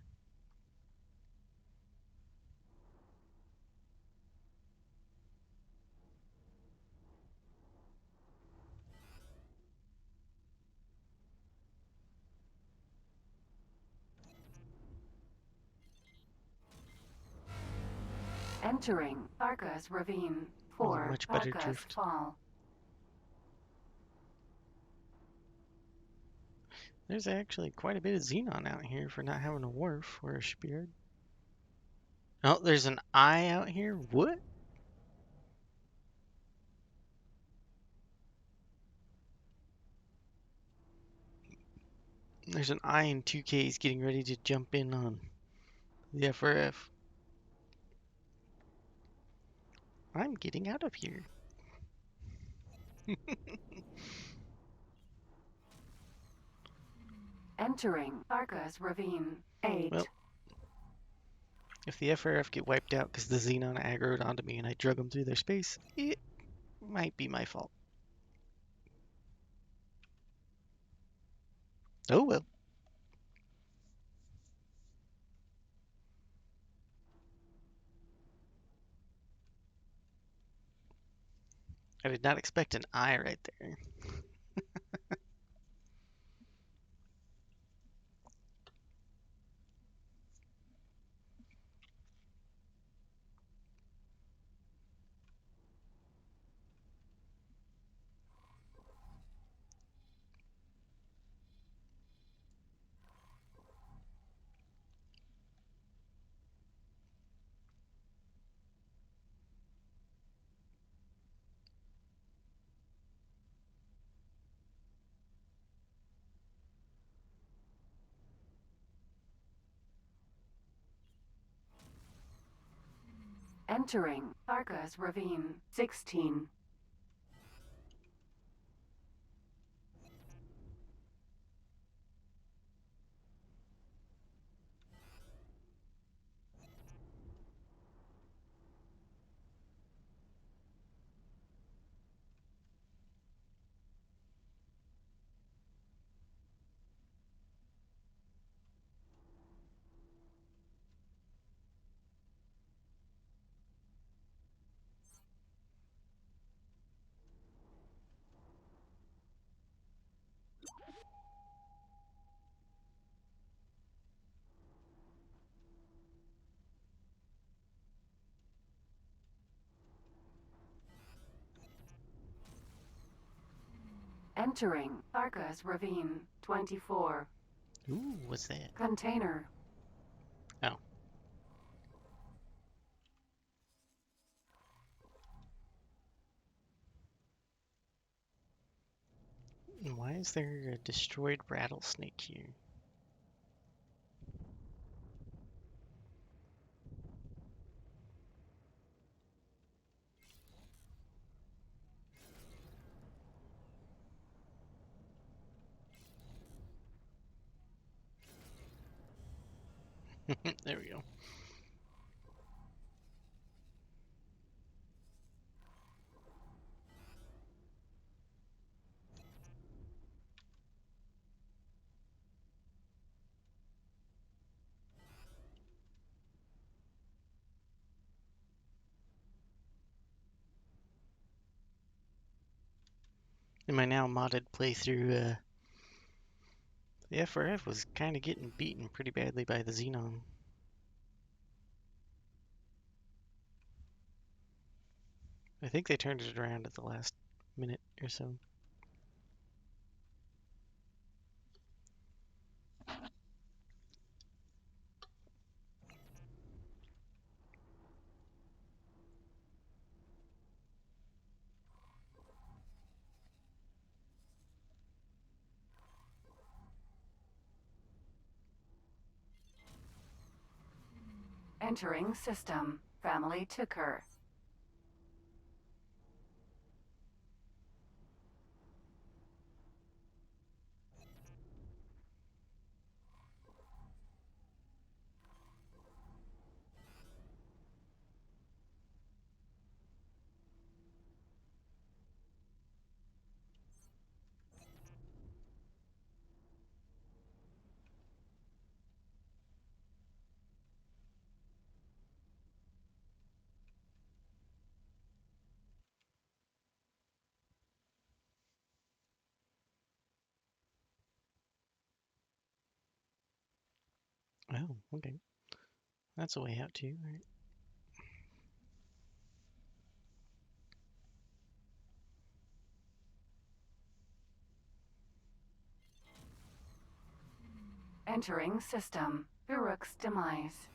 Entering Arca's Ravine Oh, 4. much better Arca's drift. Fall. There's actually quite a bit of xenon out here for not having a wharf or a shipyard. Oh, there's an eye out here? What? There's an eye in 2Ks getting ready to jump in on the FRF. I'm getting out of here. Entering Arcus Ravine 8. Well, if the FRF get wiped out because the xenon aggroed onto me and I drug them through their space, it might be my fault. Oh well. I did not expect an eye right there. Entering Arcus Ravine 16. Entering Arcus Ravine 24. Ooh, what's that? Container. Oh. Why is there a destroyed rattlesnake here? There we go. In my now modded playthrough, the FRF was kind of getting beaten pretty badly by the Xenon. I think they turned it around at the last minute or so. Entering system. Family Ticker. Oh, okay. That's a way out too. All right. Entering system. Uruk's demise.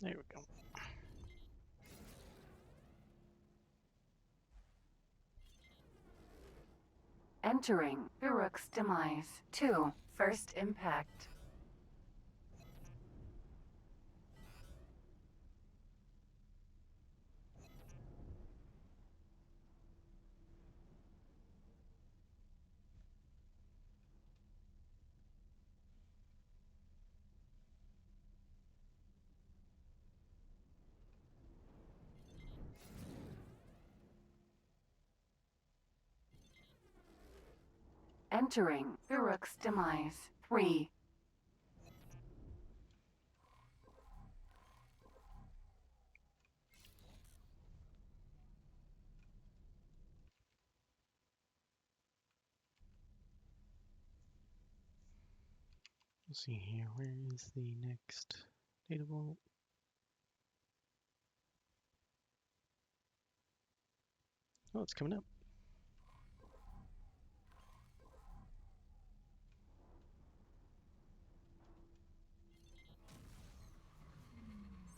There we go. Entering Uruk's demise. 2. First impact. Entering Uruk's demise. 3. Let's see here. Where is the next data vault? Oh, it's coming up.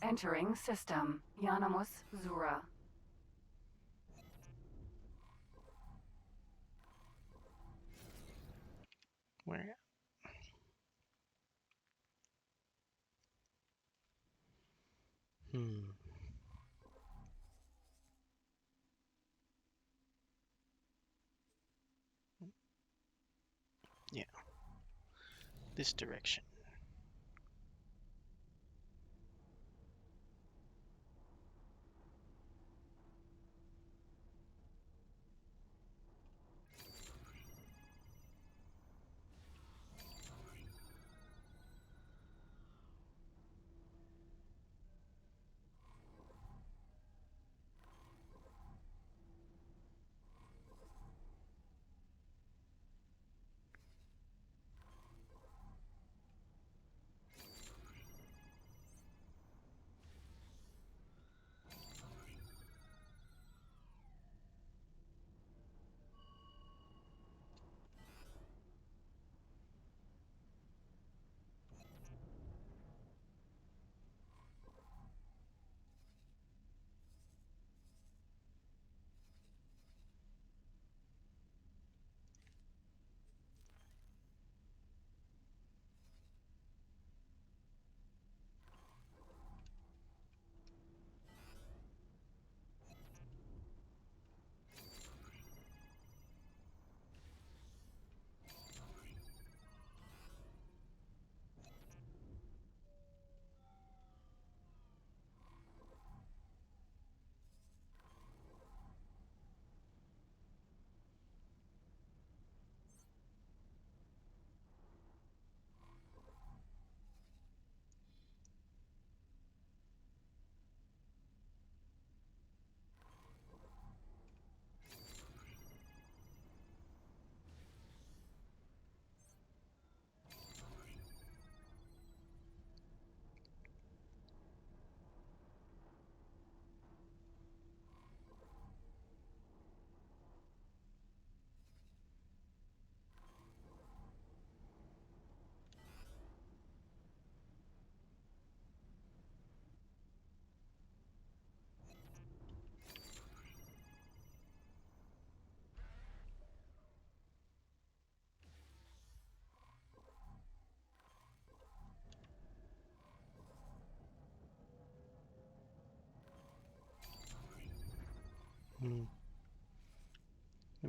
Entering system. Yanamus Zura. Where? Hmm. Yeah. This direction.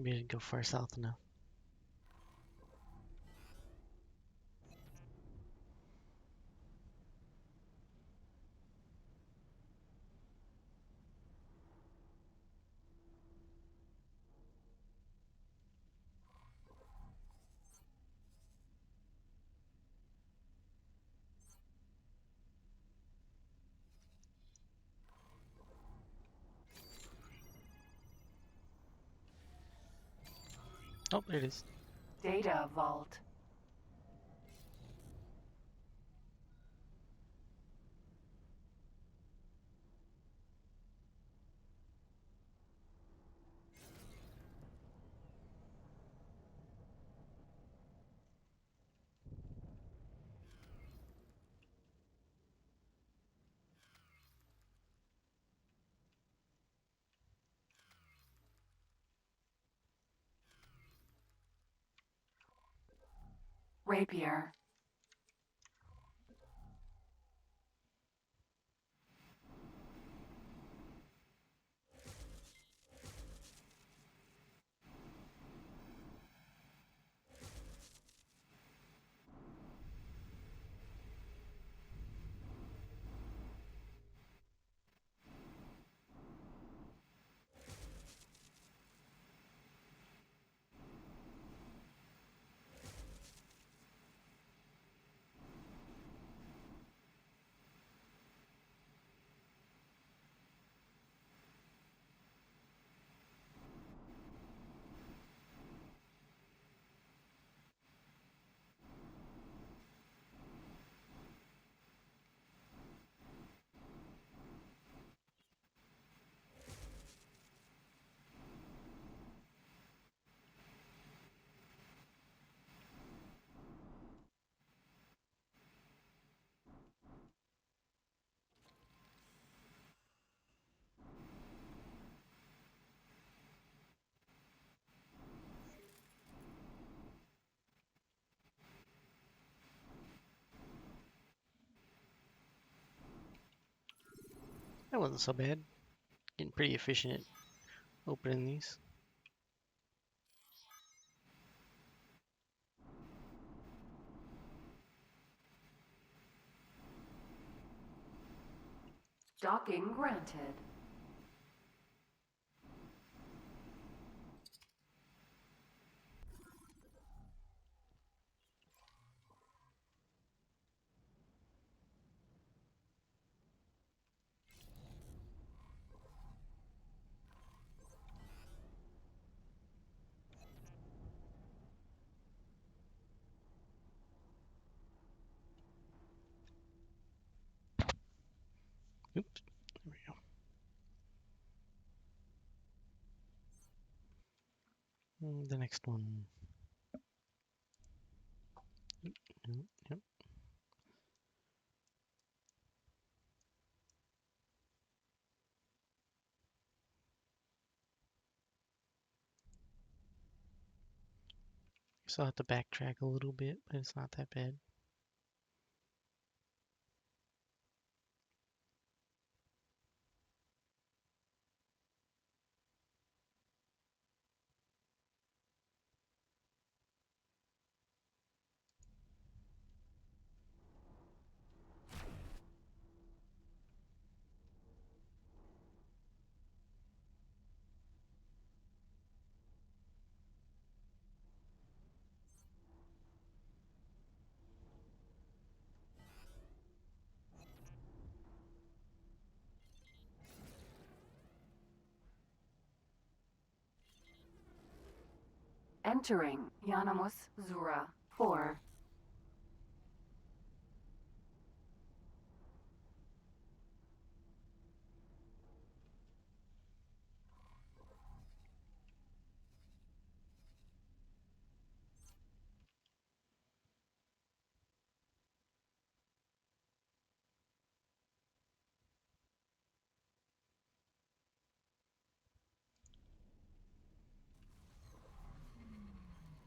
Maybe I didn't go far south enough. Oh, there it is. Data vault. Rapier. That wasn't so bad. Getting pretty efficient at opening these. Docking granted. Oops. There we go. The next one. Yep. So I'll have to backtrack a little bit, but it's not that bad. Entering Yanamus Zura 4.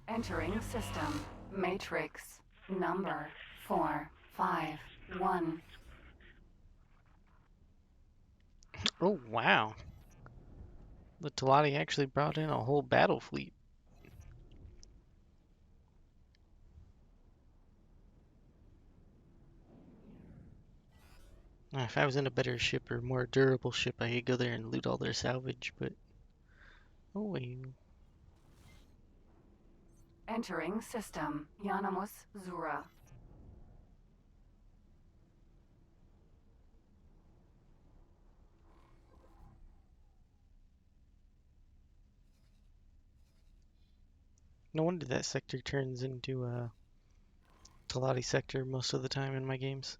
Entering system. Matrix. Number 451. Oh, wow. The Talati actually brought in a whole battle fleet. If I was in a better ship or more durable ship, I could go there and loot all their salvage, but oh well. Entering system. Yanamus Zura. No wonder that sector turns into a Talati sector most of the time in my games.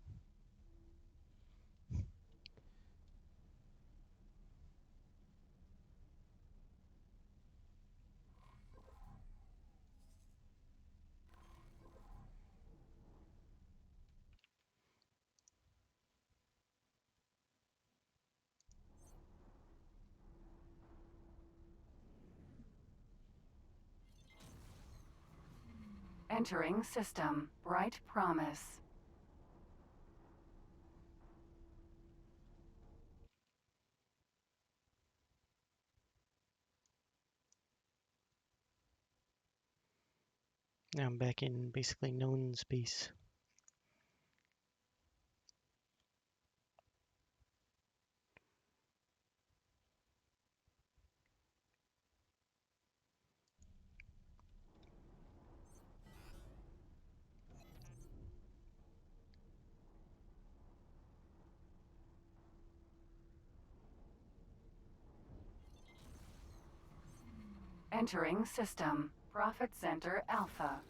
Entering system. Bright Promise. Now I'm back in basically known space. Entering system. Profit Center Alpha.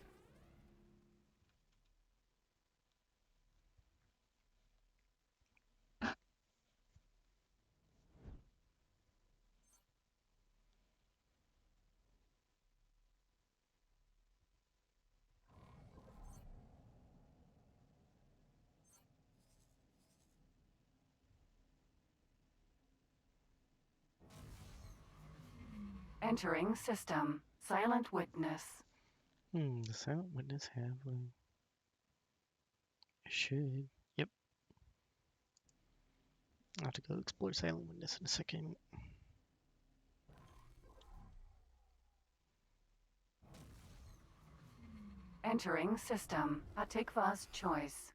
Entering system. Silent Witness. The Silent Witness have one. I should. Yep. I'll have to go explore Silent Witness in a second. Entering system. Atikva's Choice.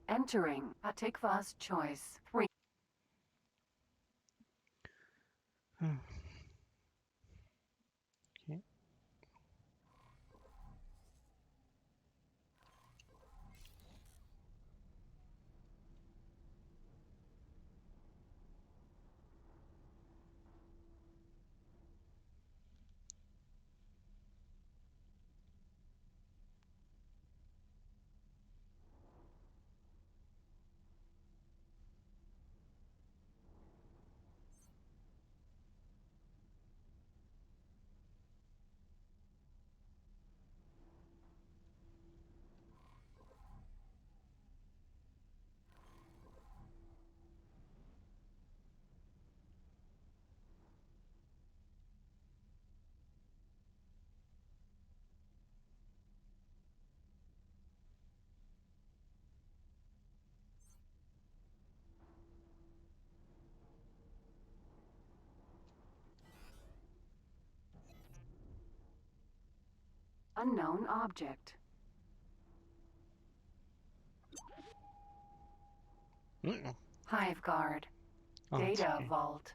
Entering Atikva's Choice. 3. Okay. Unknown object. Hive Guard. Oh, that's Data okay. Vault.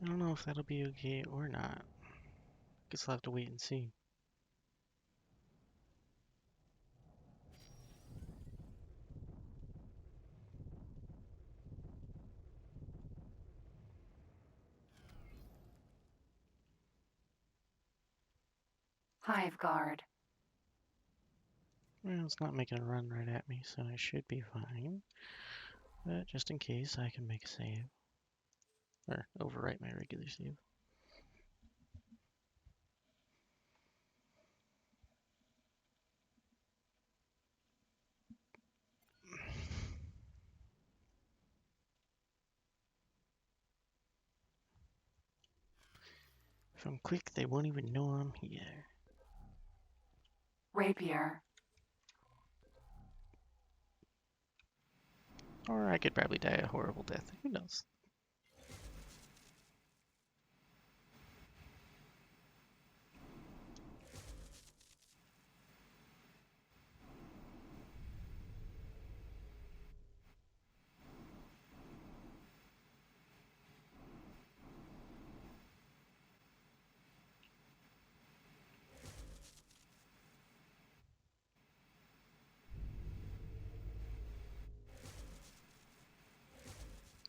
I don't know if that'll be okay or not. Guess I'll have to wait and see. Hive Guard. Well, it's not making a run right at me, so I should be fine. But just in case, I can make a save. Or overwrite my regular save. If I'm quick, they won't even know I'm here. Rapier. Or I could probably die a horrible death. Who knows?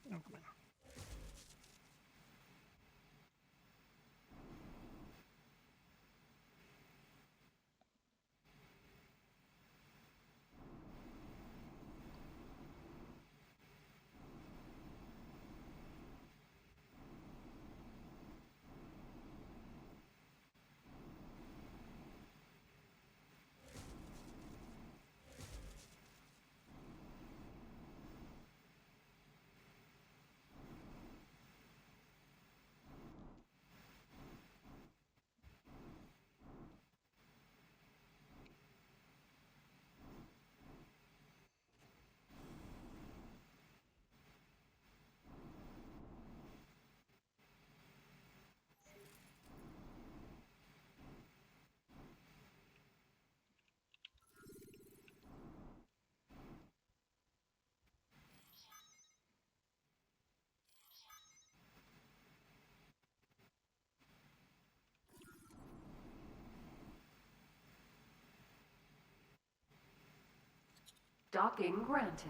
Oh, come on. Docking granted.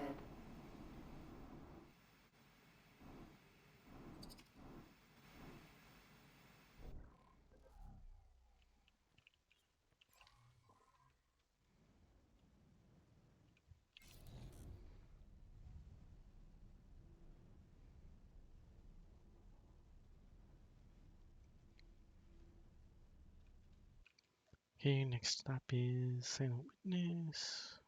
Okay, next stop is Silent Witness.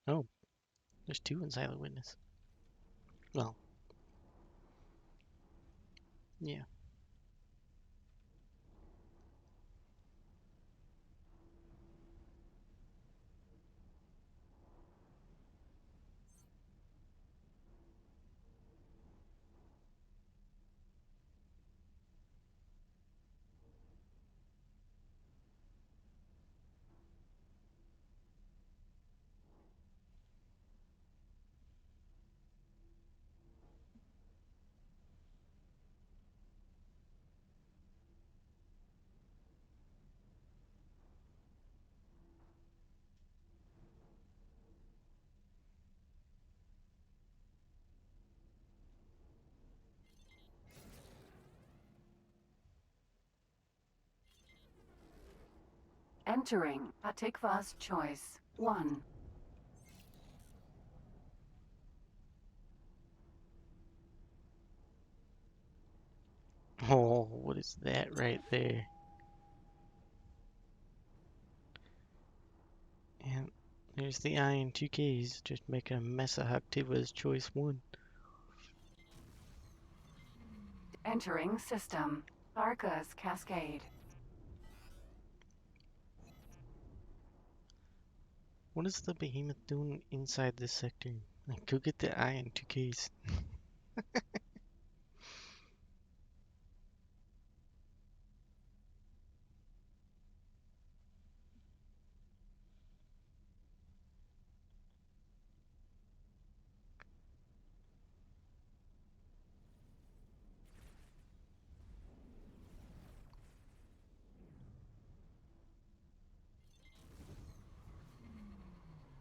Oh, there's two in Silent Witness. Well, yeah. Entering Patikva's choice. 1. Oh, what is that right there? And there's the I and 2Ks just making a mess of Haktiva's choice 1. Entering system. Barca's Cascade. What is the behemoth doing inside this sector? Like, go get the I and 2Ks.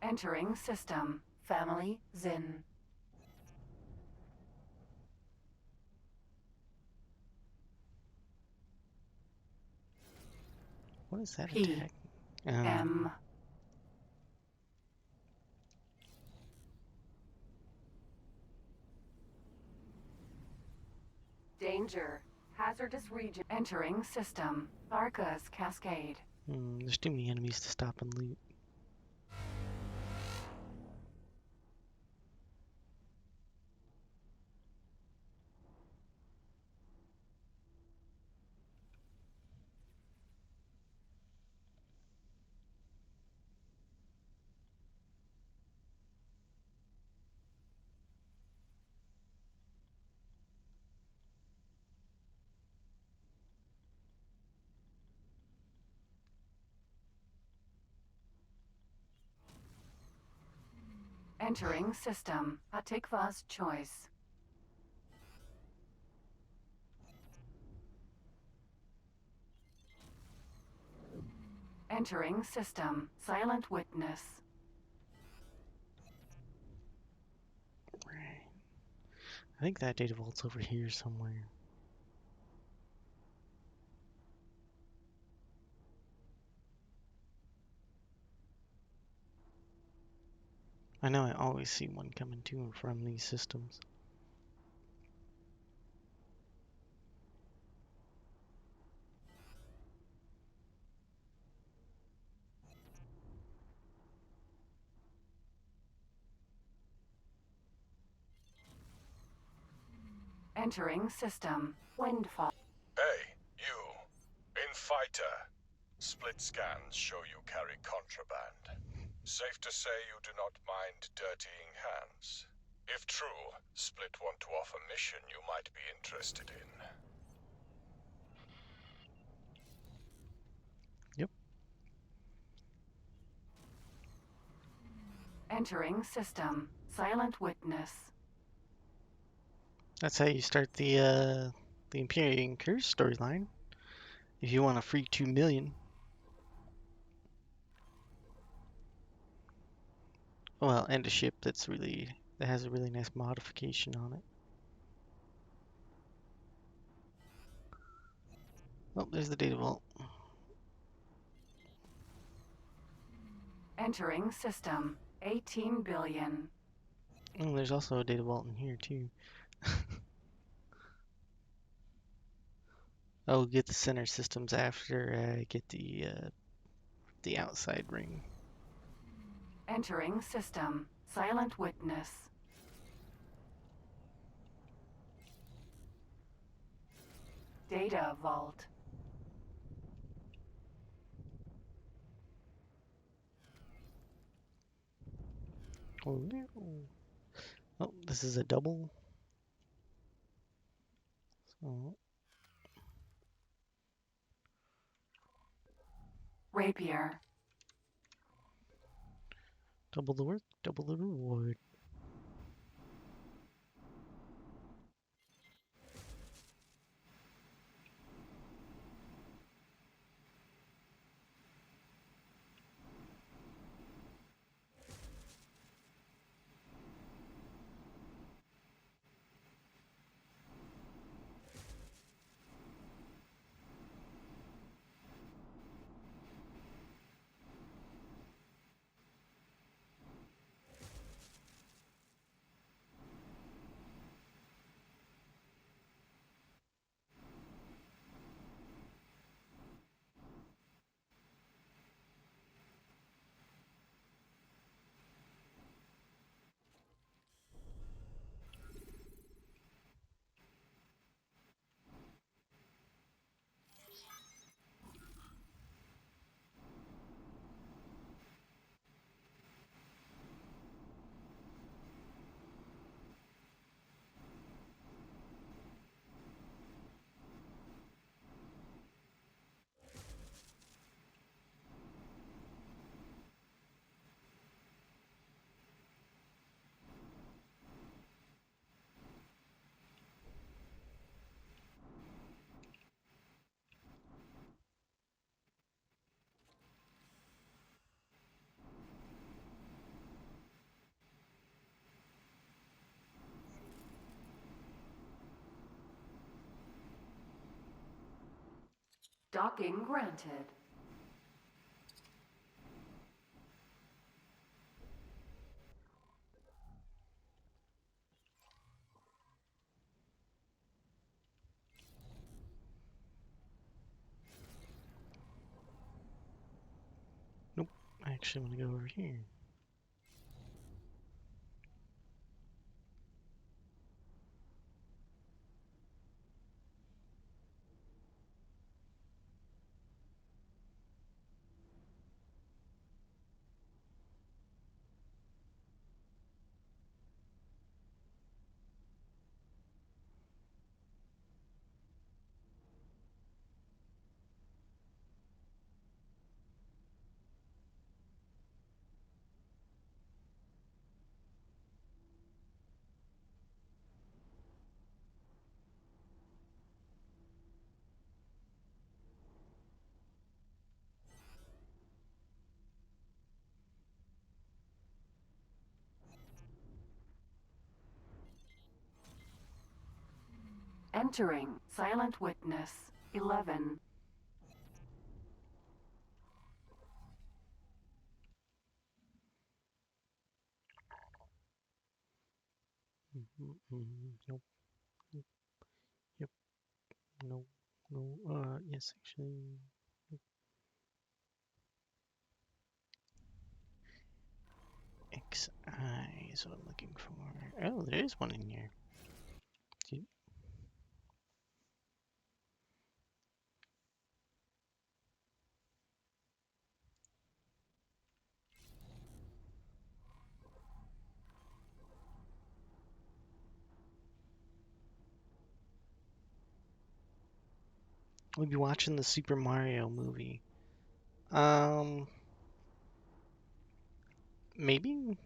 Entering system. Family Zin. What is that P. attack? M. Danger. Hazardous region. Entering system. Barca's Cascade. There's too many enemies to stop and loot. Entering system. Atikva's choice. Entering system. Silent witness. Right. I think that data vault's over here somewhere. I know I always see one coming to and from these systems. Entering system. Windfall. Hey, you. In fighter. Split scans show you carry contraband. Safe to say you do not mind dirtying hands. If true, Split want to offer mission you might be interested in. Yep. Entering system. Silent witness. That's how you start the Empyrean Curse storyline. If you want a free 2 million. Well, and a ship that has a really nice modification on it. Oh, there's the data vault. Entering system. 18 billion. Oh, there's also a data vault in here too. I'll get the center systems after I get the outside ring. Entering system. Silent witness. Data vault. Oh, no. Oh, this is a double. So, Rapier. double the work, double the reward. Docking granted. Nope, I actually want to go over here. Entering Silent Witness 11. Nope. Yep. No. No. Yes, actually. XI is what I'm looking for. Oh, there is one in here. See? We'll be watching the Super Mario movie. Maybe?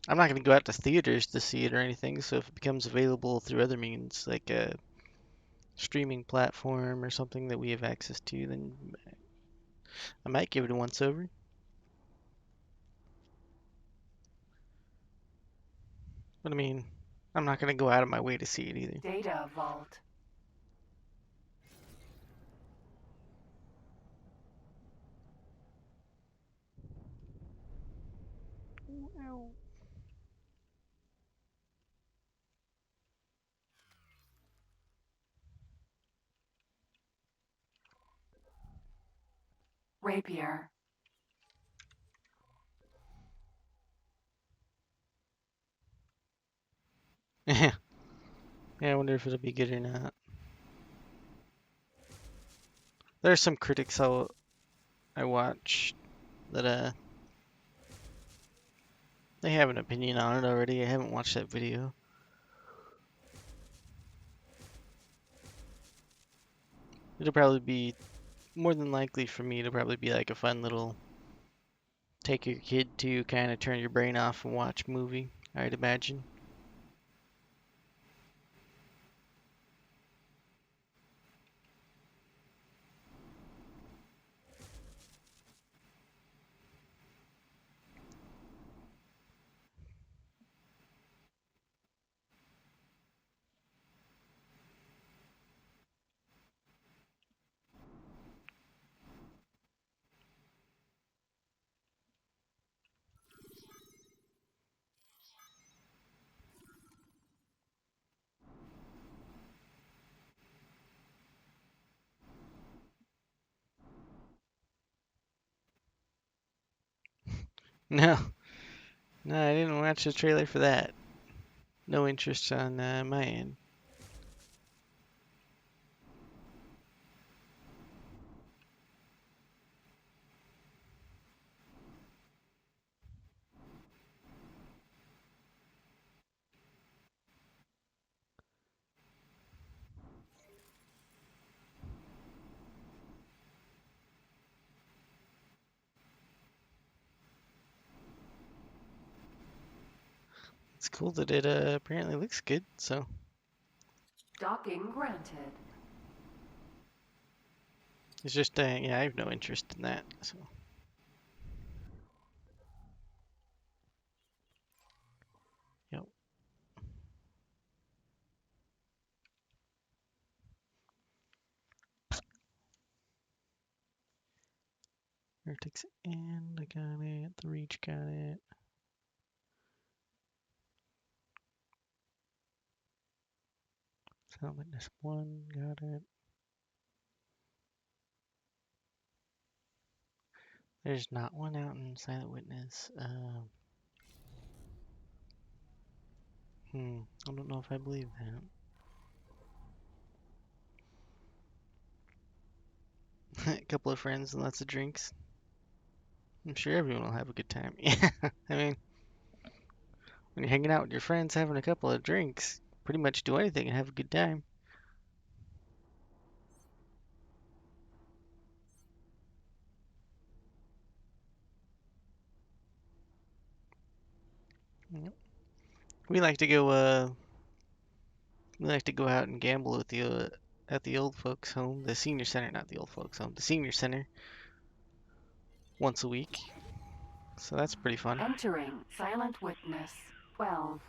I'm not going to go out to theaters to see it or anything, so if it becomes available through other means, like a streaming platform or something that we have access to, then I might give it a once over. But I mean, I'm not going to go out of my way to see it either. Data Vault. Rapier. Yeah, I wonder if it'll be good or not. There are some critics I watch that they have an opinion on it already. I haven't watched that video. It'll probably be more than likely for me to probably be like a fun little take your kid to kind of turn your brain off and watch movie, I'd imagine. No, no, I didn't watch the trailer for that. No interest on my end. It's cool that it apparently looks good, so. Docking granted. It's just, yeah, I have no interest in that, so. Yep. Vertex end, I got it. The reach got it. Silent Witness 1, got it. There's not one out in Silent Witness. I don't know if I believe that. A couple of friends and lots of drinks. I'm sure everyone will have a good time. Yeah, I mean, when you're hanging out with your friends, having a couple of drinks, pretty much do anything and have a good time. Yep. We like to go. We like to go out and gamble at the old folks' home, the senior center, not the old folks' home, the senior center, once a week. So that's pretty fun. Entering Silent Witness 12.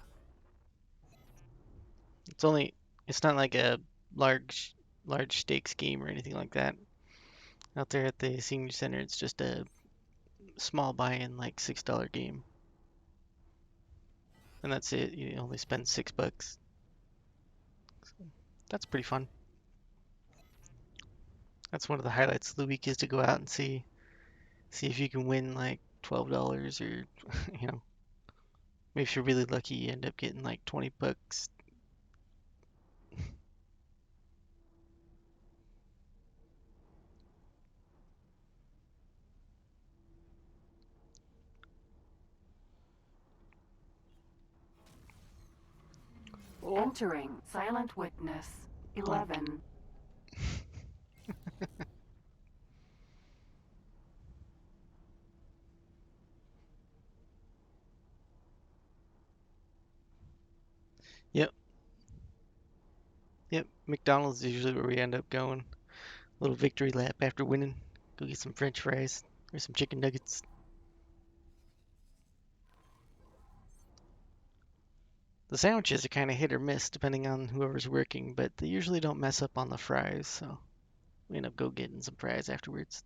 It's not like a large stakes game or anything like that. Out there at the senior center, it's just a small buy-in, like $6 game, and that's it. You only spend $6. So that's pretty fun. That's one of the highlights of the week, is to go out and see if you can win like $12, or you know, maybe if you're really lucky, you end up getting like $20. Oh, Entering Silent Witness. 11. yep, yep. McDonald's is usually where we end up going. A little victory lap after winning. Go get some French fries or some chicken nuggets. The sandwiches are kind of hit or miss depending on whoever's working, but they usually don't mess up on the fries, so we end up go getting some fries afterwards.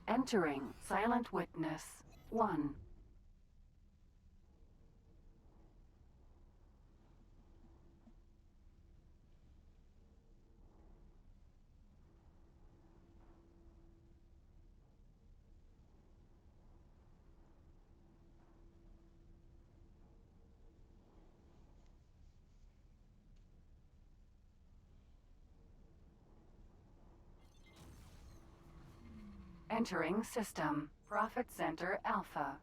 Entering Silent Witness. 1. Entering system. Profit Center Alpha.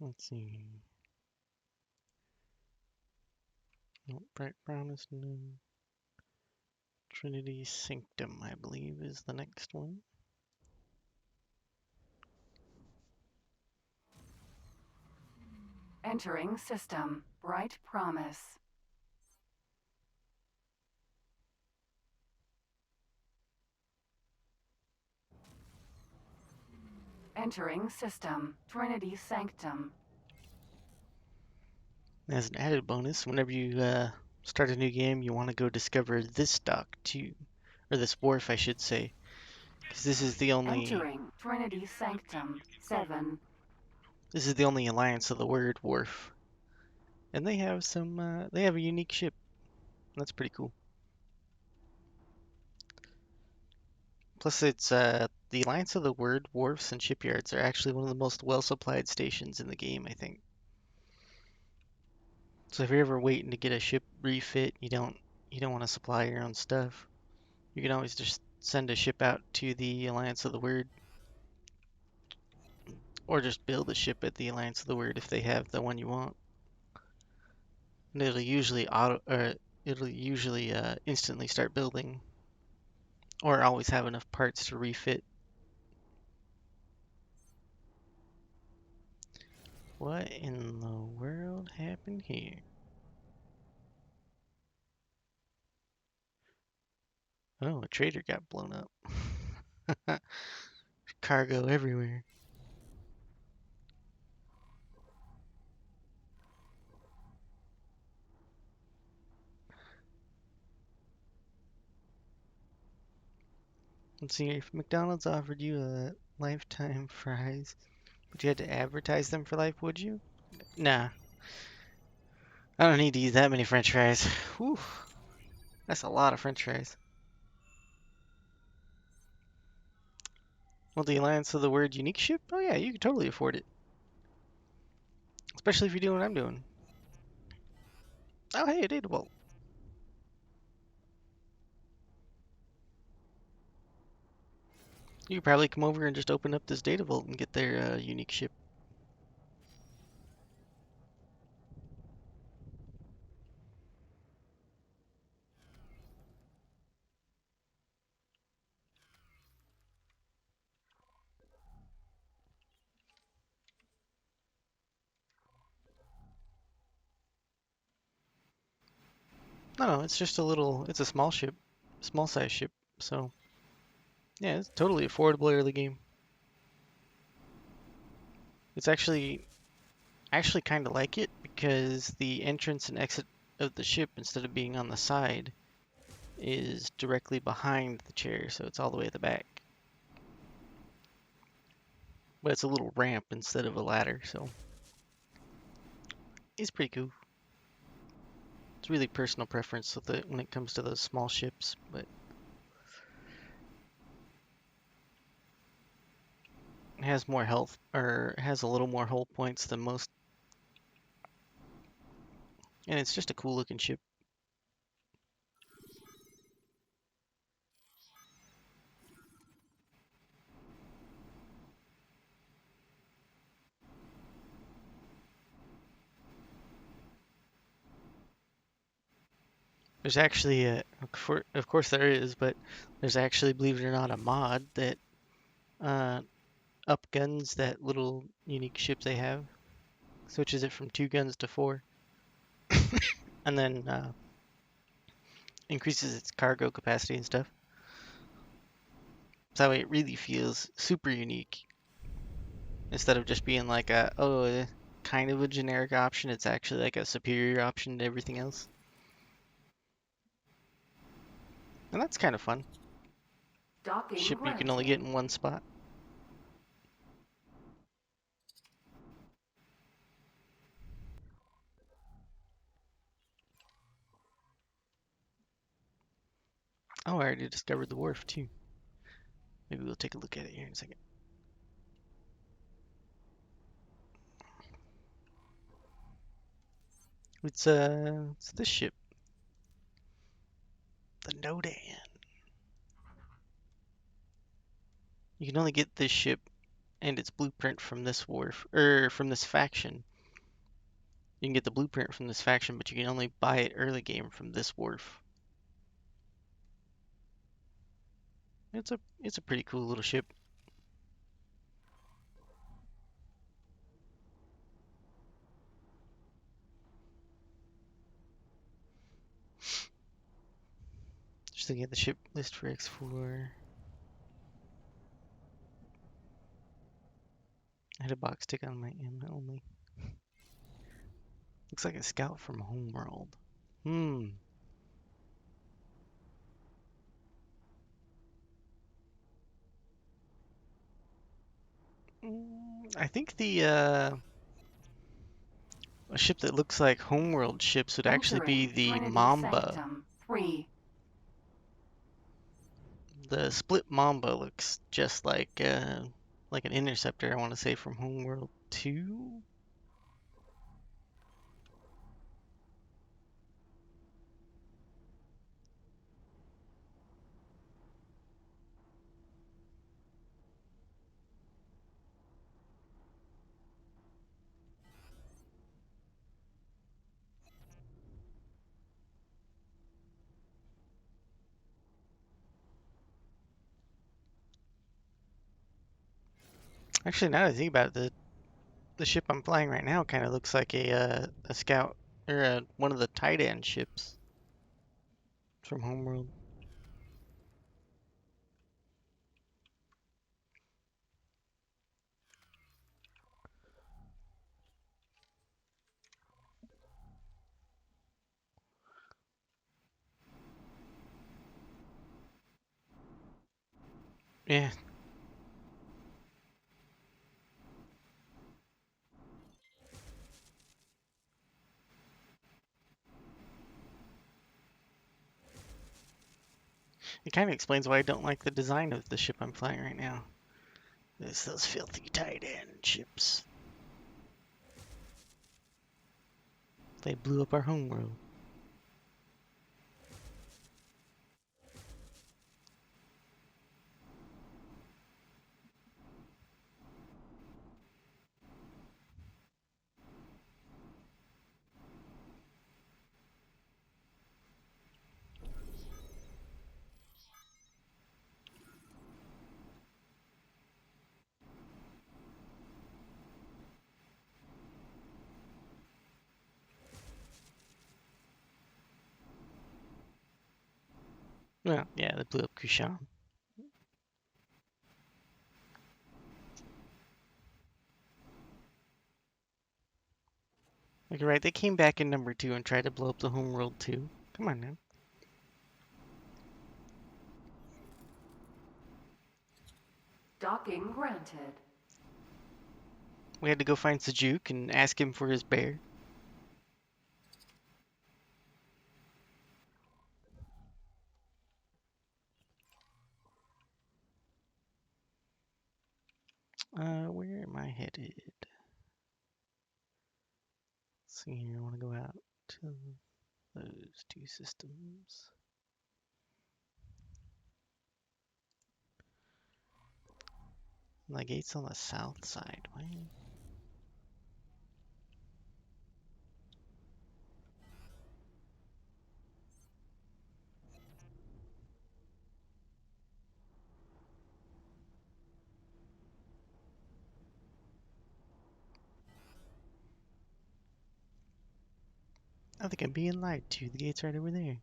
Let's see. Oh, Bright Brown is new. Trinity Sanctum, I believe, is the next one. Entering system. Bright Promise. Entering system. Trinity Sanctum. As an added bonus, whenever you start a new game, you want to go discover this dock too, or this wharf, I should say, because this is the only Entering Trinity Sanctum. 7. Alliance of the Word wharf, and they have they have a unique ship. That's pretty cool. Plus, it's the Alliance of the Word wharfs and shipyards are actually one of the most well-supplied stations in the game, I think. So if you're ever waiting to get a ship refit, you don't want to supply your own stuff, you can always just send a ship out to the Alliance of the Word, or just build a ship at the Alliance of the Word if they have the one you want. And it'll usually instantly start building, or always have enough parts to refit. What in the world happened here? Oh, a trader got blown up. Cargo everywhere. Let's see, if McDonald's offered you a lifetime fries, but you had to advertise them for life, would you? Nah. I don't need to eat that many French fries. Whew. That's a lot of French fries. Well, the Alliance of the Word unique ship? Oh yeah, you could totally afford it. Especially if you're doing what I'm doing. Oh hey, a data vault. You could probably come over and just open up this data vault and get their unique ship. No, it's just a little. It's a small ship, small size ship. So yeah, it's totally affordable early game. It's actually I actually kind of like it because the entrance and exit of the ship, instead of being on the side, is directly behind the chair, so it's all the way at the back. But it's a little ramp instead of a ladder, so it's pretty cool. It's really personal preference with it when it comes to those small ships, but it has more health, or it has a little more hull points than most, and it's just a cool looking ship. There's actually of course there is, but there's actually, believe it or not, a mod that uh, upguns that little unique ship they have, switches it from 2 guns to 4, and then increases its cargo capacity and stuff. So that way it really feels super unique. Instead of just being like kind of a generic option, it's actually like a superior option to everything else. And that's kind of fun. Docking Ship you can granted. only get in one spot. Oh, I already discovered the wharf too. Maybe we'll take a look at it here in a second. It's this ship, the Nodan. You can only get this ship and its blueprint from this wharf, or from this faction. You can get the blueprint from this faction, but you can only buy it early game from this wharf. It's a pretty cool little ship. Just looking at the ship list for X4. I had a box tick on my M only. Looks like a scout from Homeworld. I think the a ship that looks like Homeworld ships would actually be Entering the Trinity Mamba. Sanctum 3. The split Mamba looks just like an interceptor, I want to say, from Homeworld 2. Actually, now that I think about it, the ship I'm flying right now kind of looks like a scout, or one of the Titan ships from Homeworld. Yeah, it kind of explains why I don't like the design of the ship I'm flying right now. It's those filthy Titan ships. They blew up our homeworld. Well, yeah, they blew up Kushan. Like, right, they came back in number 2 and tried to blow up the homeworld too. Come on now. Docking granted. We had to go find Sejuk and ask him for his bear. Where am I headed? Let's see here, I want to go out to those 2 systems. The gate's on the south side. Why? I think I'm being lied to. The gate's right over there.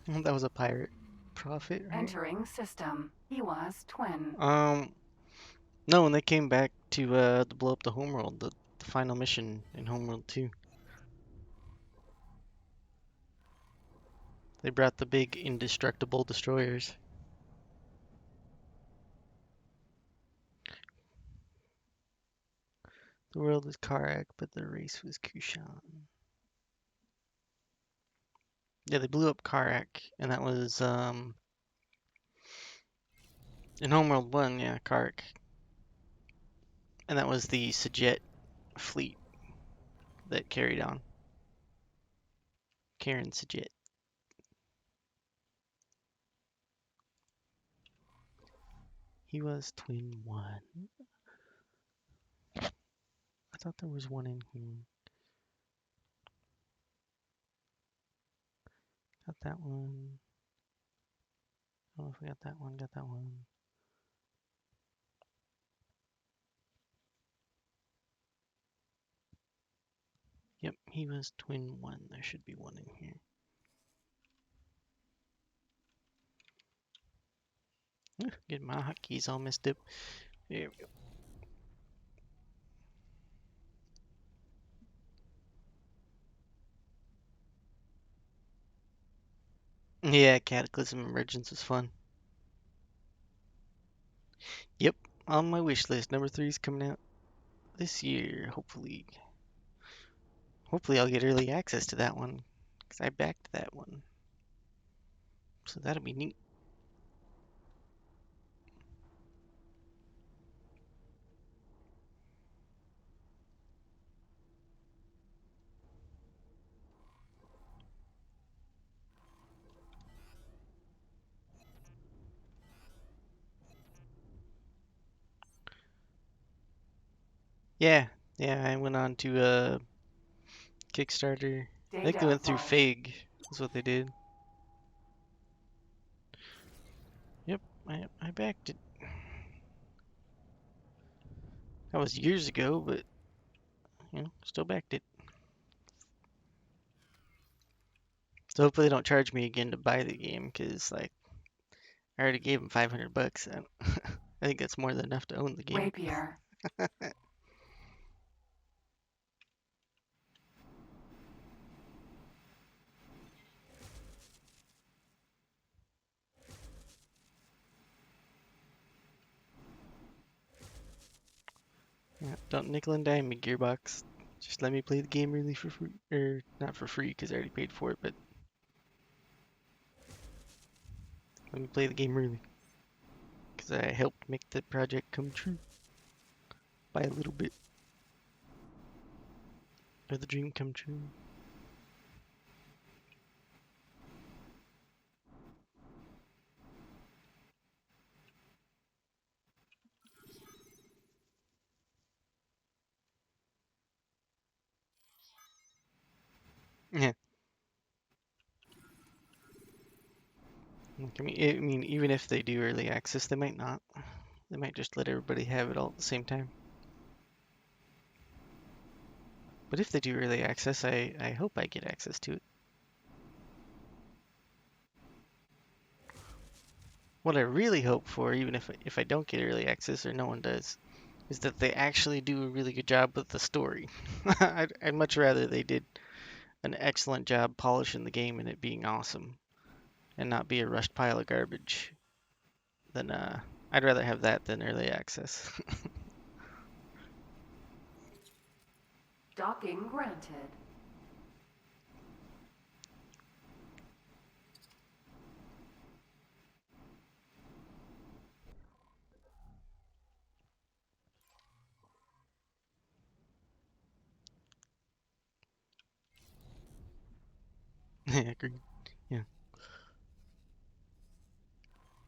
That was a pirate prophet, right? Entering system. Ewas twin. No, when they came back to blow up the homeworld, the final mission in Homeworld 2. They brought the big indestructible destroyers. The world was Karak, but the race was Kushan. Yeah, they blew up Karak, and that was in Homeworld 1, yeah, Karak. And that was the Sajet fleet that carried on. Karen Sajet. He was twin 1. I thought there was one in here. Got that one. I don't know if we got that one. Got that one. Yep, he was twin 1. There should be one in here. Get my hotkeys all messed up. There we go. Yeah, Cataclysm Emergence was fun. Yep, on my wish list. Number 3 is coming out this year, hopefully. Hopefully I'll get early access to that one, because I backed that one. So that'll be neat. Yeah, I went on to Kickstarter. I think they Data went through vault. Fig, is what they did. Yep, I backed it. That was years ago, but, still backed it. So hopefully they don't charge me again to buy the game, because, like, I already gave them 500 bucks. And I think that's more than enough to own the game. Rapier. Yeah, don't nickel and dime me, Gearbox. Just let me play the game really for free. Or, not for free, because I already paid for it, but let me play the game really. Because I helped make the project come true. By a little bit. Or the dream come true. Like, I mean, even if they do early access, they might not. They might just let everybody have it all at the same time. But if they do early access, I hope I get access to it. What I really hope for, even if I don't get early access or no one does, is that they actually do a really good job with the story. I'd much rather they did an excellent job polishing the game and it being awesome, and not be a rushed pile of garbage. Then I'd rather have that than early access. Docking granted. Yeah, agreed. Yeah.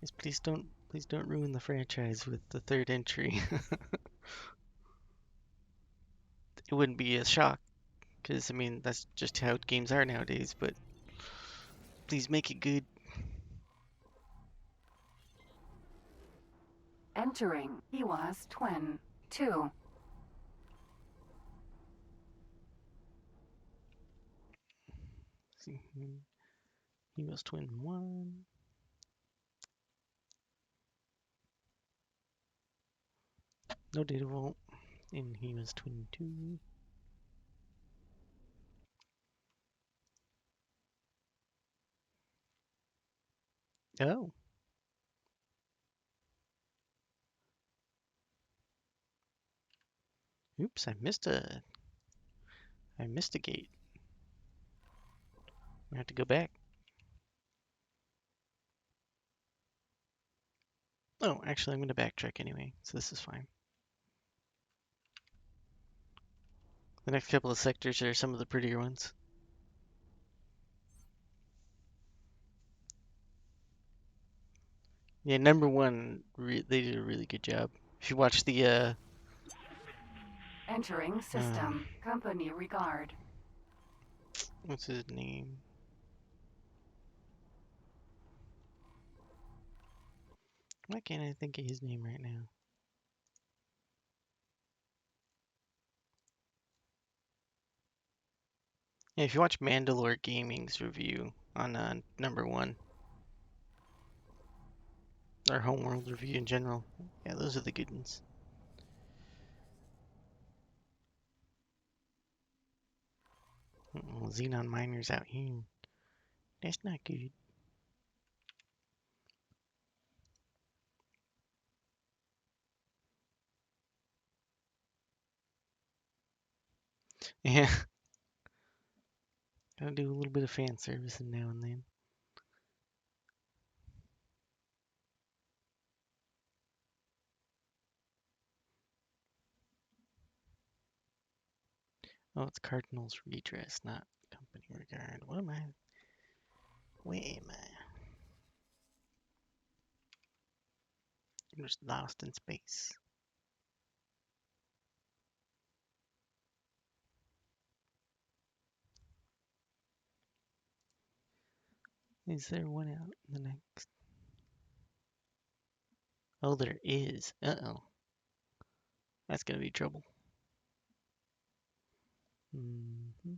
Yes, please don't ruin the franchise with the third entry. It wouldn't be a shock, because I mean that's just how games are nowadays. But please make it good. Entering. He was twin. 2. See, he was twin 1. No data vault, and he was twin 2. Oh. Oops, I missed a gate. I have to go back. Oh, actually, I'm going to backtrack anyway, so this is fine. The next couple of sectors are some of the prettier ones. Yeah, number 1, they did a really good job. If you watch the Entering system. Company regard. what's his name? Why can't I think of his name right now? Yeah, if you watch Mandalore Gaming's review on number 1, or Homeworld review in general, yeah, those are the good ones. Xenon miners out here. That's not good. Yeah. Gotta do a little bit of fan servicing now and then. Oh, it's Cardinals Redress, not Company Regard. What am I? Where am I? I'm just lost in space. Is there one out in the next? Oh, there is. Uh-oh. That's gonna be trouble. Mm-hmm.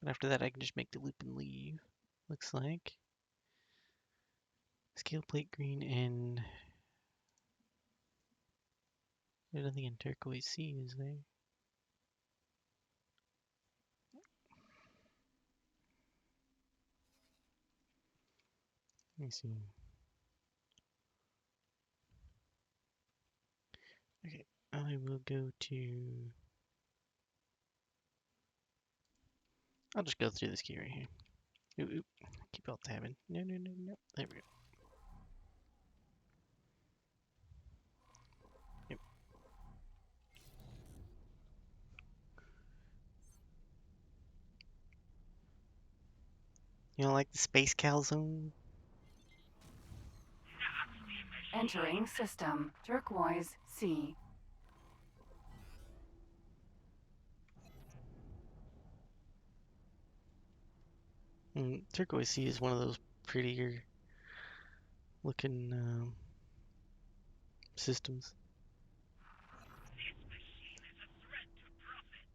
But after that, I can just make the loop and leave. Looks like. Scale plate green and there's nothing in turquoise sea, is there? Let me see. Okay, I will go to. I'll just go through this key right here. Oop, oop. Keep alt tabbing. No, no, no, no. There we go. Yep. You don't like the space calzone? Entering system. Turquoise C. Turquoise Sea is one of those prettier looking systems. This machine is a threat to profits.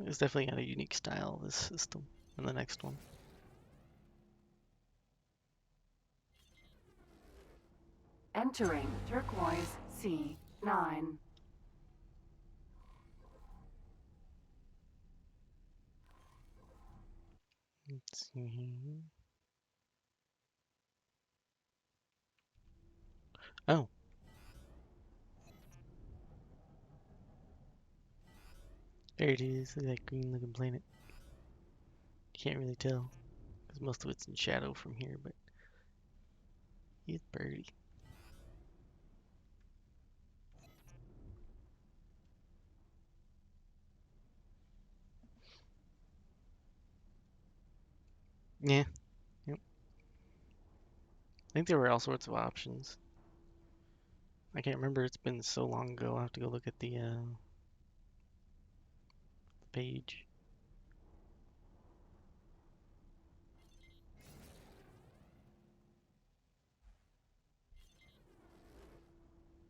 It's definitely got a unique style, this system, and the next one. Entering Turquoise Sea 9. Let's see here. Oh. There it is, look at that green looking planet. Can't really tell, because most of it's in shadow from here, but it's pretty. Yeah, yep. I think there were all sorts of options. I can't remember, it's been so long ago, I'll have to go look at the page.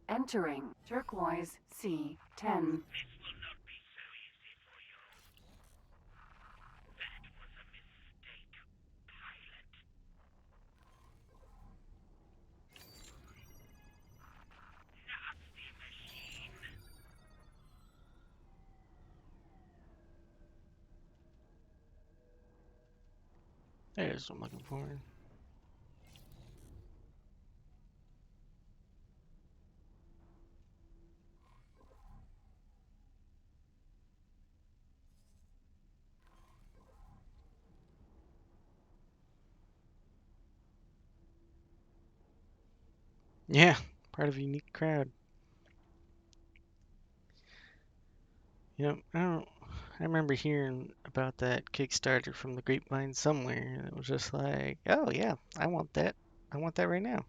Entering Turquoise Sea 10. This will not be so easy for you. That was a mistake, pilot. Nasty machine. There's what I'm looking for. Yeah, part of a unique crowd. You know, I remember hearing about that Kickstarter from the grapevine somewhere, and it was just like, oh yeah, I want that. I want that right now.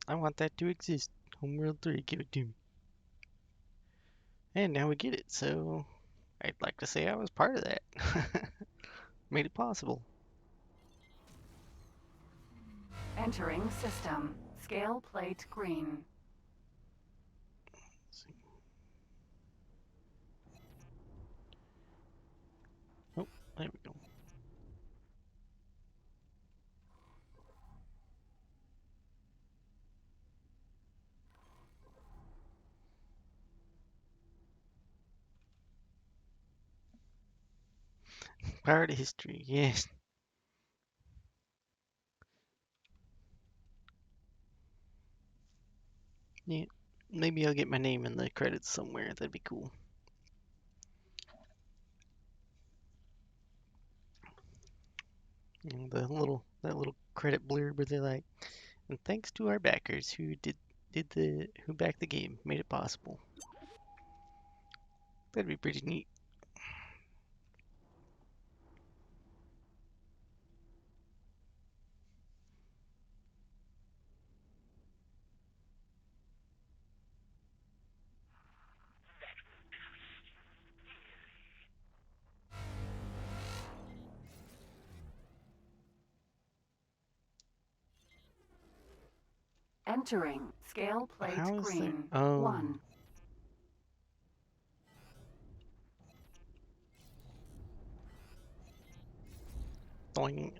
I want that to exist. Homeworld 3, give it to me. And now we get it, so I'd like to say I was part of that. Made it possible. Entering system. Scale plate green. Oh, there we go. Part of history, yes. Yeah, maybe I'll get my name in the credits somewhere. That'd be cool. You know, that little credit blurb where they're like, and thanks to our backers who backed the game, made it possible. That'd be pretty neat. Entering scale plate How is there? green. Oh, 1.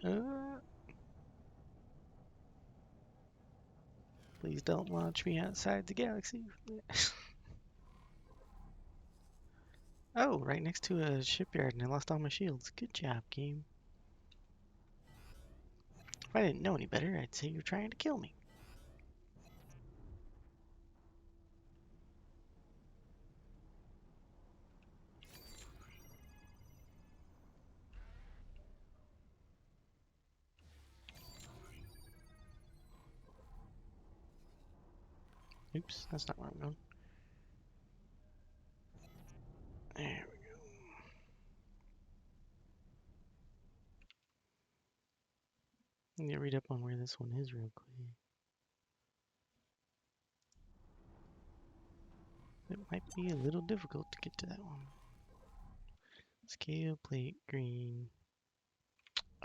doing. Please don't launch me outside the galaxy. Oh, right next to a shipyard, and I lost all my shields. Good job, game. If I didn't know any better, I'd say you're trying to kill me. Oops, that's not where I'm going. There we go. Let me read up on where this one is real quick. Might be a little difficult to get to that one. Scale plate green.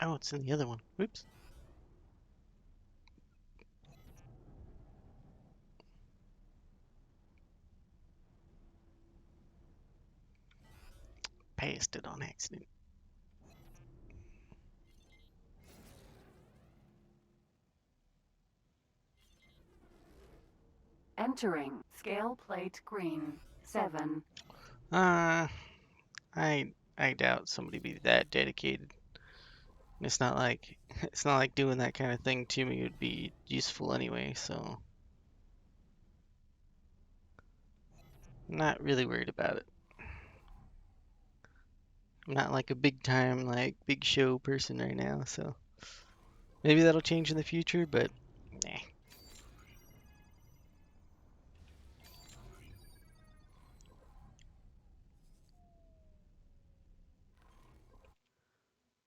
Oh, it's in the other one. Whoops. Passed it on accident. Entering scale plate green 7. I doubt somebody be that dedicated. It's not like doing that kind of thing to me would be useful anyway, so I'm not really worried about it. I'm not like a big time big show person right now, so maybe that'll change in the future, but nah.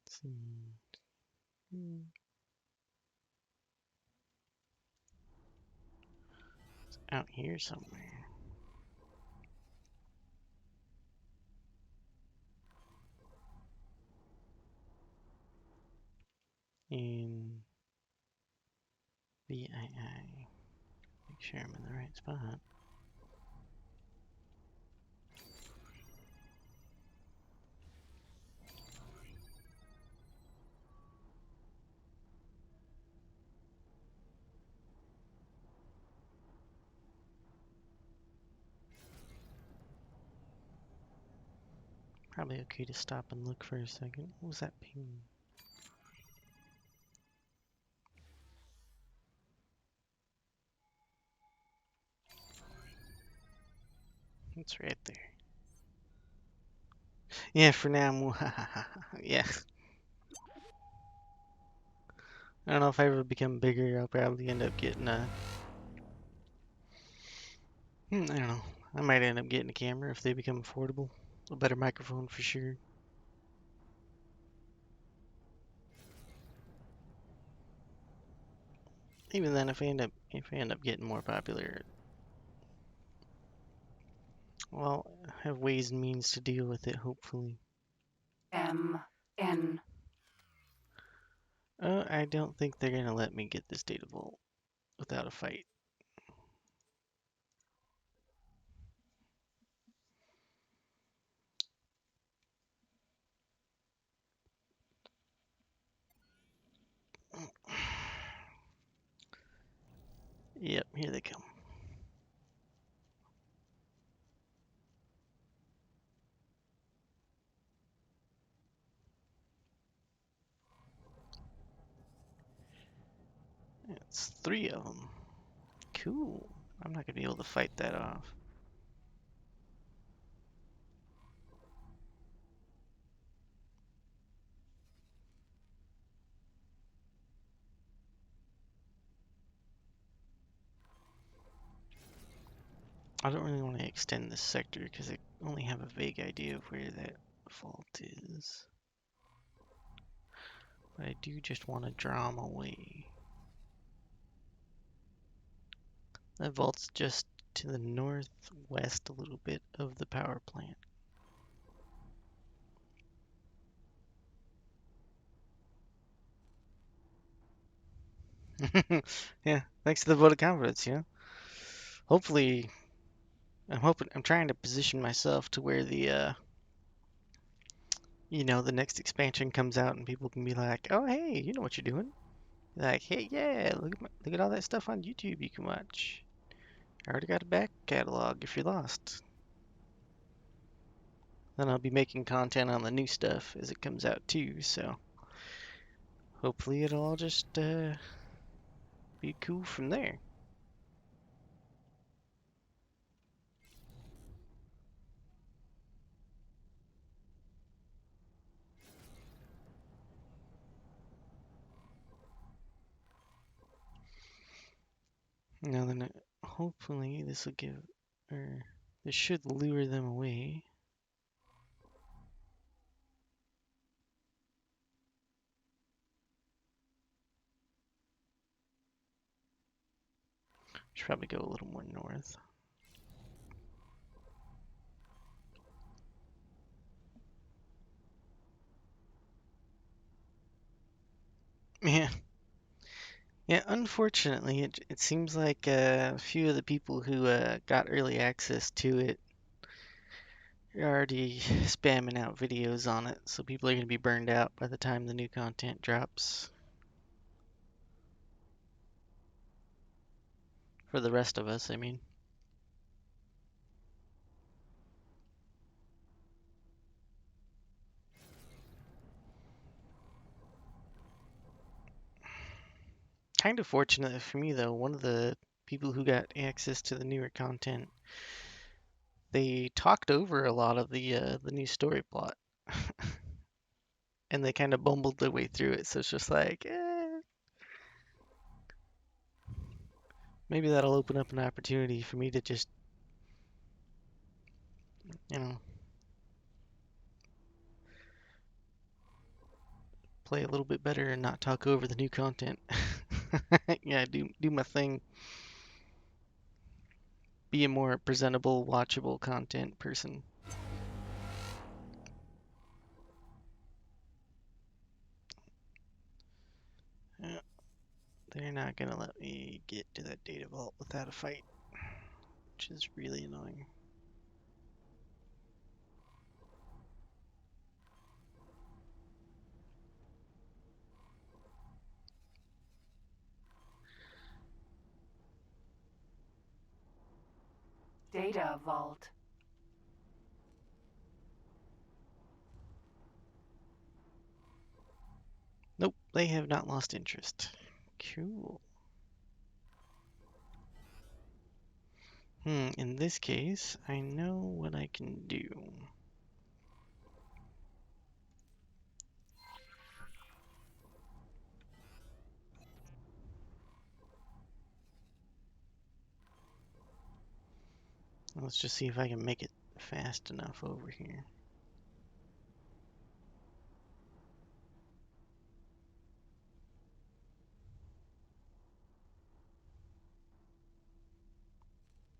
Let's see. It's out here somewhere. In VII. Make sure I'm in the right spot. Probably okay to stop and look for a second. What was that ping? It's right there. Yeah, for now, yeah. I don't know if I ever become bigger, I'll probably end up getting a... I don't know. I might end up getting a camera if they become affordable. A better microphone for sure. Even then, if I end up getting more popular, well, I have ways and means to deal with it, hopefully. MN. I don't think they're gonna let me get this data vault without a fight. Yep, here they come. It's 3 of them. Cool. I'm not gonna be able to fight that off. I don't really want to extend this sector because I only have a vague idea of where that fault is. But I do just want to draw them away. That vault's just to the northwest a little bit of the power plant. Yeah, thanks to the vote of confidence, you know. Hopefully, I'm trying to position myself to where the the next expansion comes out and people can be like, "Oh, hey, you know what you're doing?" Like, "Hey, yeah, look at all that stuff on YouTube you can watch. I already got a back catalog if you're lost." Then I'll be making content on the new stuff as it comes out too, so hopefully it'll all just be cool from there. Now then, hopefully this will give, or this should lure them away. Should probably go a little more north. Yeah. Yeah, unfortunately, it seems like a few of the people who got early access to it are already spamming out videos on it, so people are going to be burned out by the time the new content drops. For the rest of us, I mean. Kind of fortunate for me, though, one of the people who got access to the newer content, they talked over a lot of the new story plot. And they kind of bumbled their way through it, so it's just like, maybe that'll open up an opportunity for me to just, you know, play a little bit better and not talk over the new content. Yeah, do my thing. Be a more presentable, watchable content person. They're not gonna let me get to that data vault without a fight, which is really annoying. Data vault. Nope, they have not lost interest. Cool. In this case, I know what I can do. Let's just see if I can make it fast enough over here.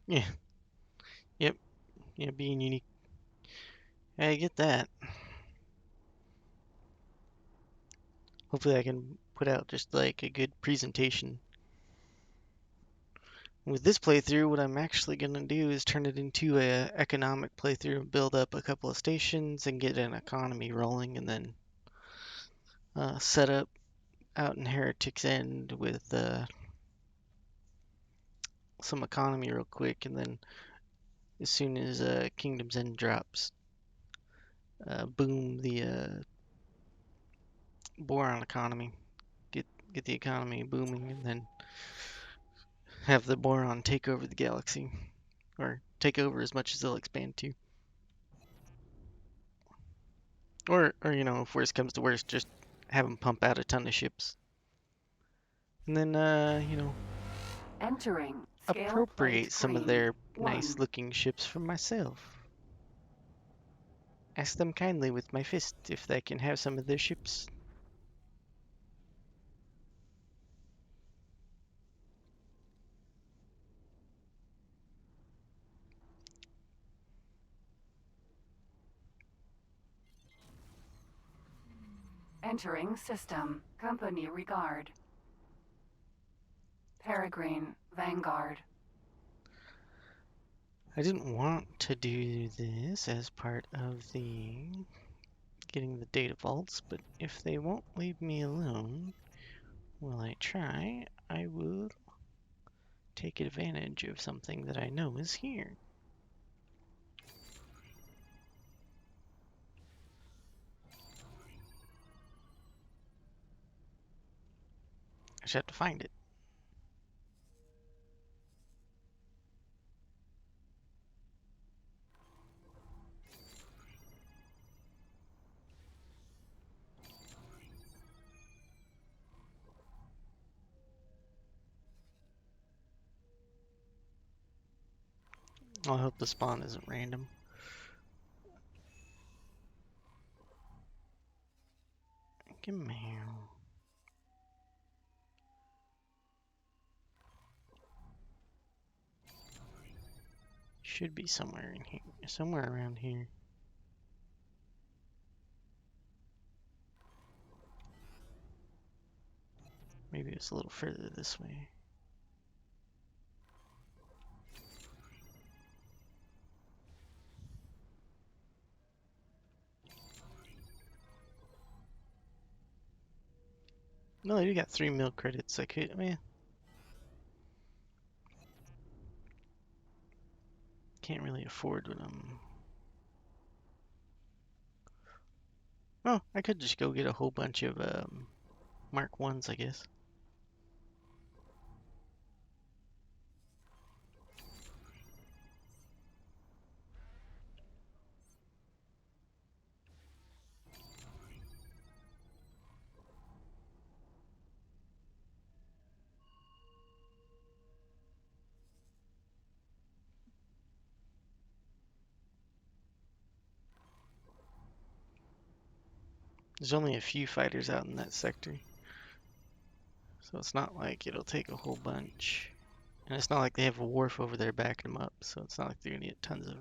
Yeah, yep, yeah, being unique. I get that. Hopefully I can put out just like a good presentation. With this playthrough, what I'm actually going to do is turn it into a economic playthrough, build up a couple of stations and get an economy rolling, and then set up out in Heretic's End with some economy real quick, and then as soon as Kingdom's End drops, boom the boron economy, get the economy booming, and then have the boron take over the galaxy, or take over as much as they'll expand to. Or you know, if worst comes to worst, just have them pump out a ton of ships. And then, you know, Entering scale plate appropriate some of green. their 1. nice looking ships for myself. Ask them kindly with my fist if they can have some of their ships. Entering system. Company regard. Peregrine Vanguard. I didn't want to do this as part of the getting the data vaults, but if they won't leave me alone while I try, I will take advantage of something that I know is here. I just have to find it. I hope the spawn isn't random. Come here. Should be somewhere in here, somewhere around here. Maybe it's a little further this way. No, I do got 3 mil credits. I could, can't really afford what I'm. Oh, I could just go get a whole bunch of Mark 1s, I guess. There's only a few fighters out in that sector, so it's not like it'll take a whole bunch. And it's not like they have a wharf over there backing them up, so it's not like they're gonna get tons of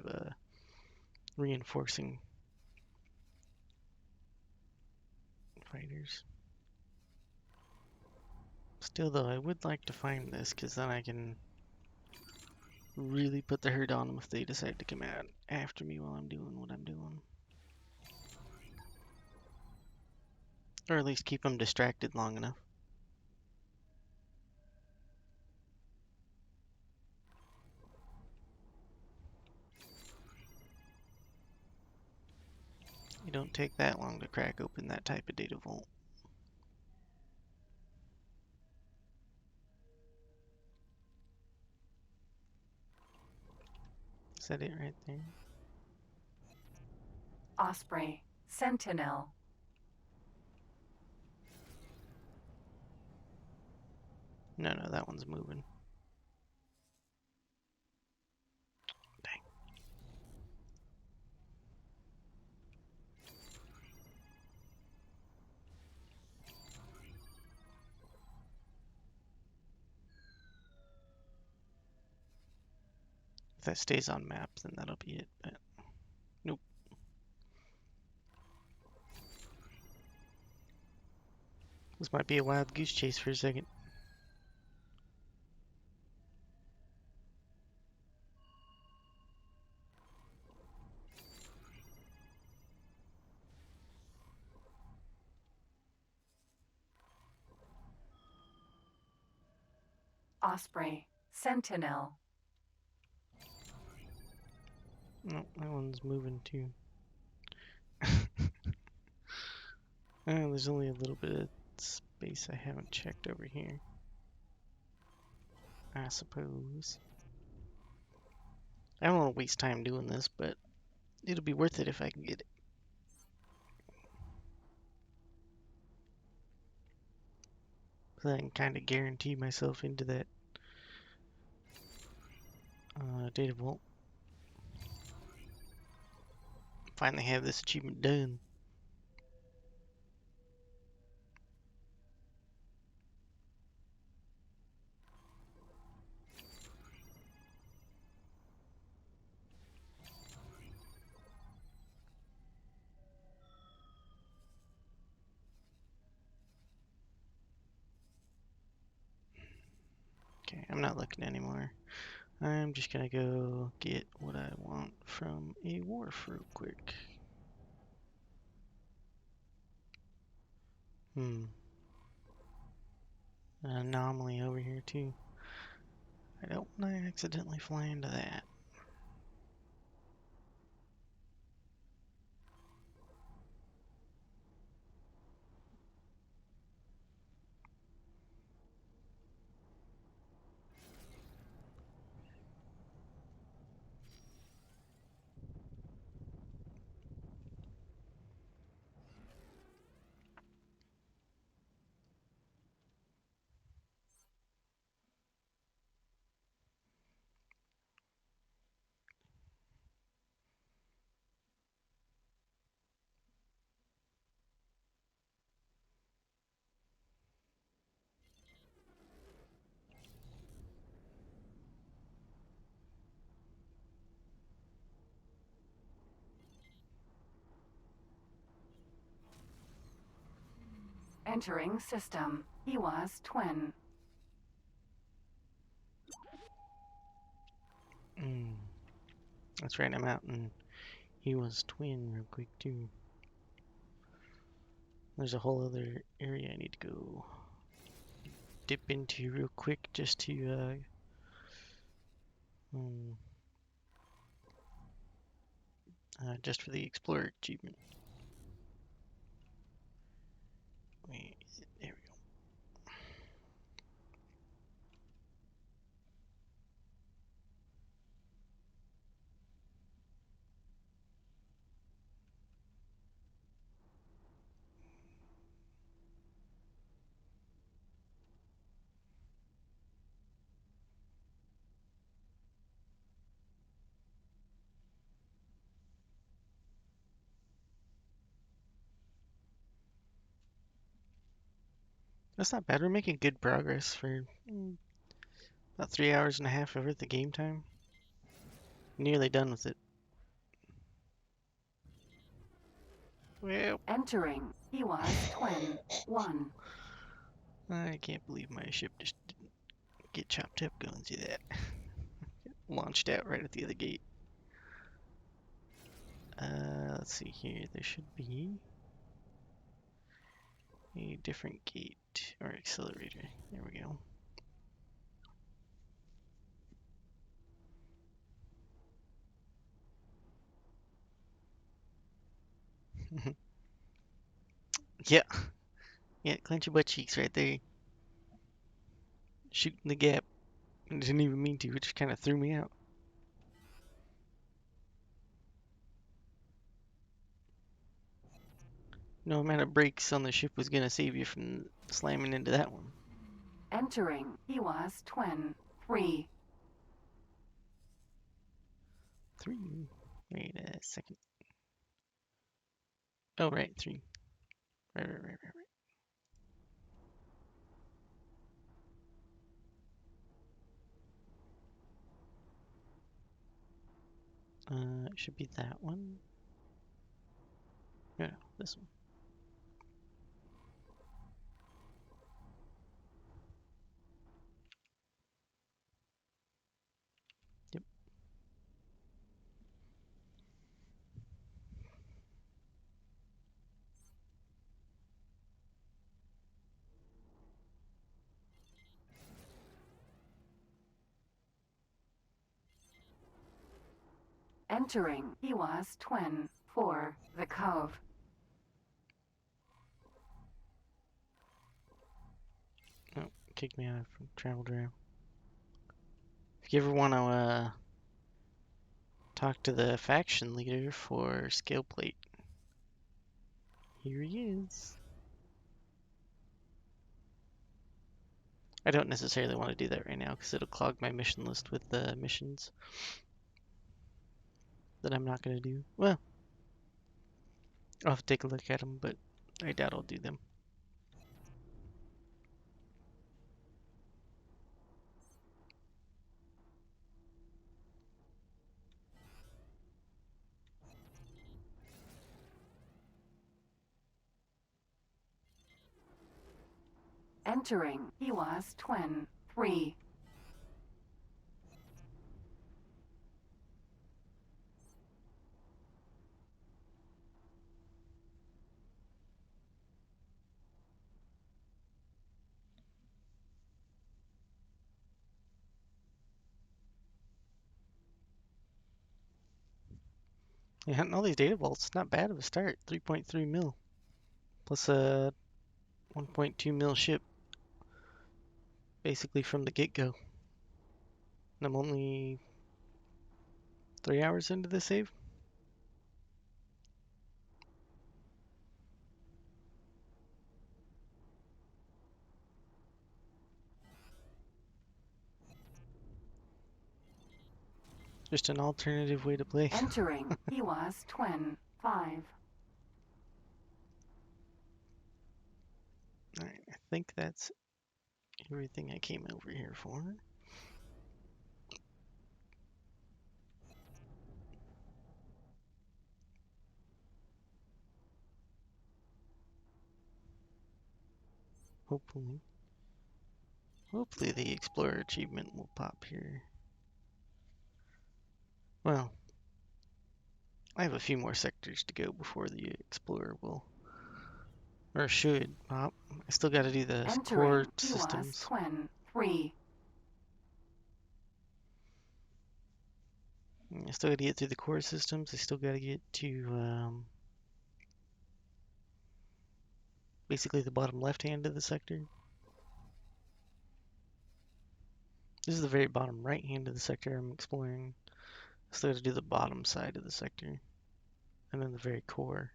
reinforcing fighters. Still, though, I would like to find this, because then I can really put the hurt on them if they decide to come out after me while I'm doing what I'm doing. Or at least keep them distracted long enough. It don't take that long to crack open that type of data vault. Is that it right there? Osprey, Sentinel. No, that one's moving. Dang. If that stays on map, then that'll be it, but nope. This might be a wild goose chase for a second. Osprey, Sentinel. Nope, that one's moving too. Oh, there's only a little bit of space I haven't checked over here, I suppose. I don't want to waste time doing this, but it'll be worth it if I can get it. So I can kind of guarantee myself into that data vault. Finally have this achievement done. Okay, I'm not looking anymore. I'm just gonna go get what I want from a wharf real quick. An anomaly over here too. I don't want to accidentally fly into that. Entering system. EWAS twin. That's right, I'm out, and he was twin real quick too. There's a whole other area I need to go dip into real quick just to just for the Explorer achievement. Wait, there we go. That's not bad. We're making good progress for about 3 hours and a half of the game time. Nearly done with it. Well, Entering. EWAS twin. 1. I can't believe my ship just didn't get chopped up going through that. Launched out right at the other gate. Let's see here. There should be a different gate or accelerator. There we go. Yeah. Yeah, clench your butt cheeks right there. Shooting the gap. I didn't even mean to, it just kind of threw me out. No amount of brakes on the ship was gonna save you from slamming into that one. Entering. EWAS twin. 3. 3. Wait a second. Oh, right, 3. Right. It should be that one. No, this one. Yep. Entering. EWAS twin. 4. The Cove. Oh, kicked me out from travel drive. If you ever want to talk to the faction leader for scale plate, here he is. I don't necessarily want to do that right now because it'll clog my mission list with the missions that I'm not going to do. Well, I'll have to take a look at them, but I doubt I'll do them. Entering. EWAS twin. 3. Yeah, hunting all these data vaults, not bad of a start. 3.3 mil. Plus a 1.2 mil ship. Basically from the get-go. And I'm only 3 hours into the save. Just an alternative way to play. Entering. EWAS twin. 5. Alright, I think that's everything I came over here for. Hopefully the Explorer achievement will pop here. Well, I have a few more sectors to go before the Explorer will, or should pop. I still got to do the core systems. Twin 3. I still got to get through the core systems. I still got to get to basically the bottom left hand of the sector. This is the very bottom right hand of the sector I'm exploring. I still got to do the bottom side of the sector, and then the very core.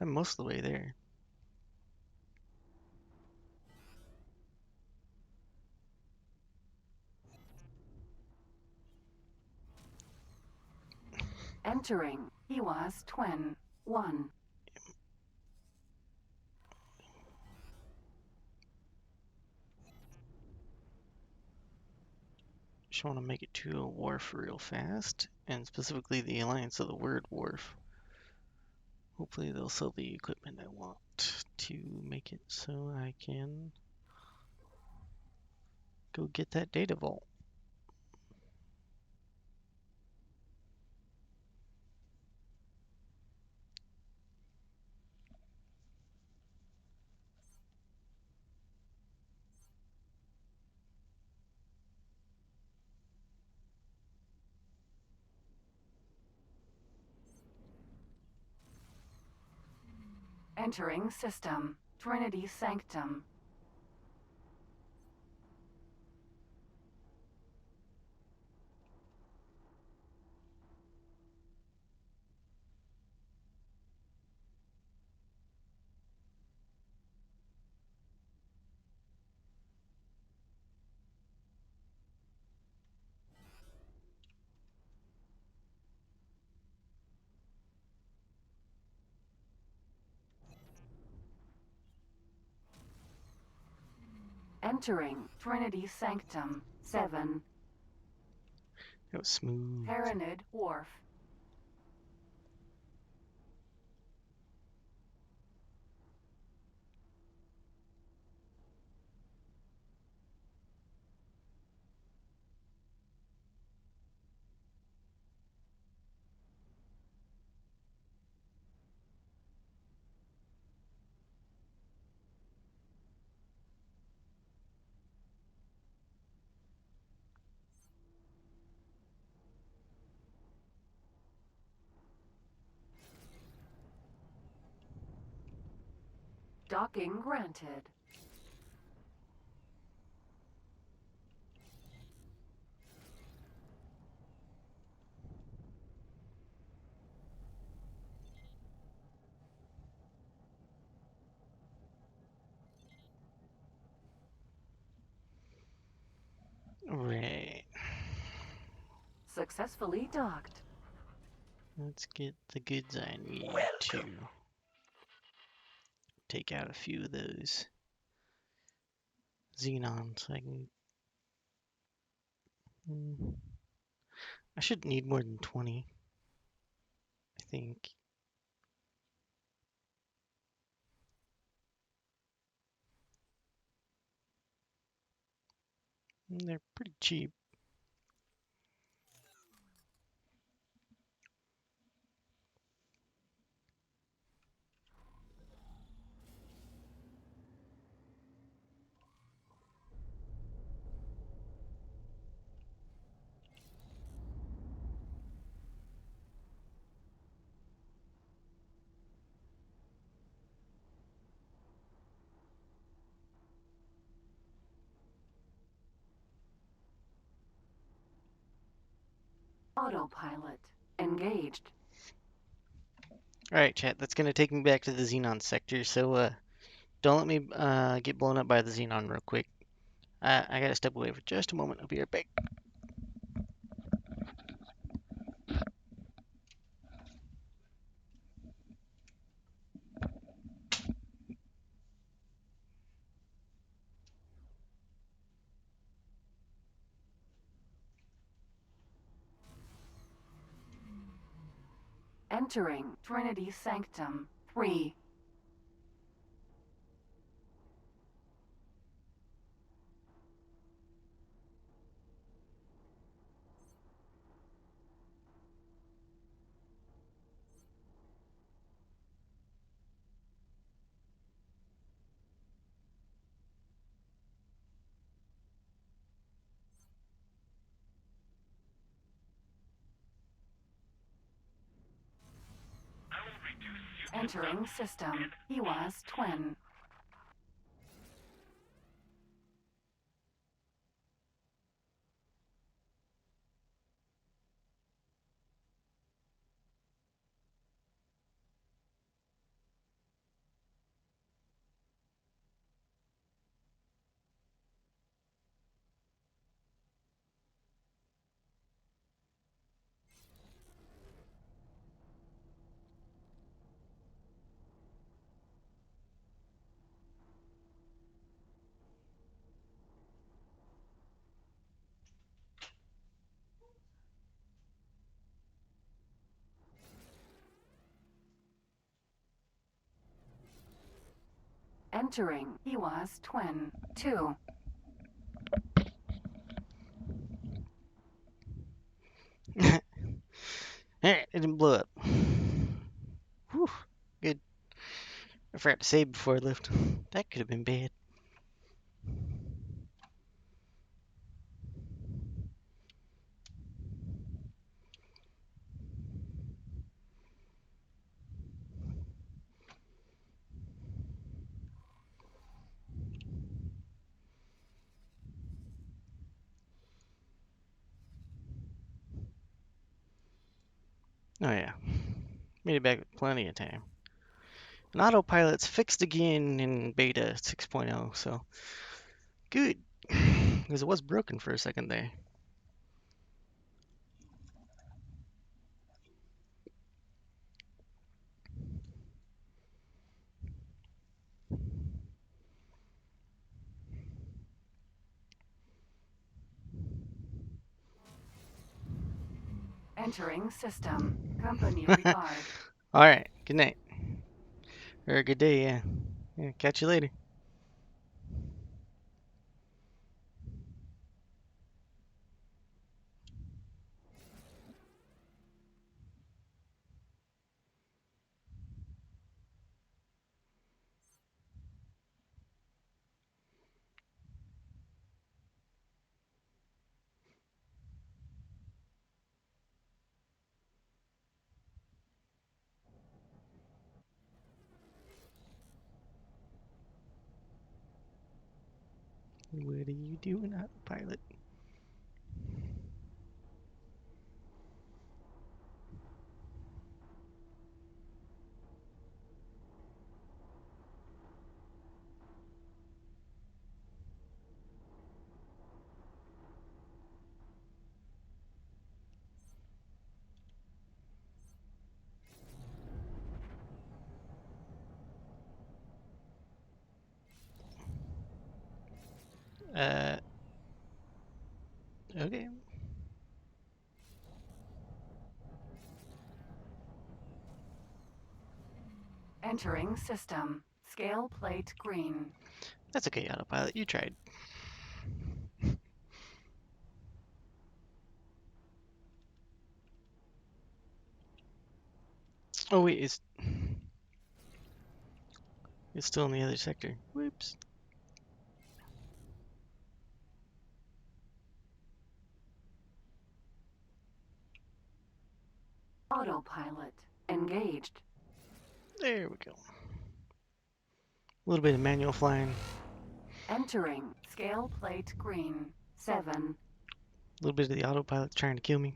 I'm most of the way there. Entering EWAS Twin 1. Just want to make it to a wharf real fast, and specifically the Alliance of the Word Wharf. Hopefully they'll sell the equipment I want to make it so I can go get that data vault. Entering system Trinity Sanctum. Entering Trinity Sanctum 7. That was smooth. Paranid Wharf. Docking granted. Right. Successfully docked. Let's get the goods I need to take out a few of those xenon so I can. I should need more than 20, I think. They're pretty cheap. Autopilot engaged. Alright, chat, that's gonna take me back to the xenon sector, so don't let me get blown up by the xenon real quick. I gotta step away for just a moment. I'll be right back. Entering Trinity Sanctum 3. I will reduce you Entering system. Hewas Twin. Entering Hewas Twin 2. Alright, it didn't blow up. Whew, good. I forgot to save before I left. That could have been bad. Oh yeah, made it back with plenty of time. And autopilot's fixed again in beta 6.0, so good. Because it was broken for a second there. Entering system. Company regard. Alright, good night. Or good day, yeah. Yeah, catch you later. What are you doing, autopilot? Uh, okay. Entering system. Scale plate green. That's okay, autopilot, you tried. Oh wait, it's still in the other sector. Whoops. Autopilot. Engaged. There we go. A little bit of manual flying. Entering scale plate green 7. A little bit of the autopilot trying to kill me.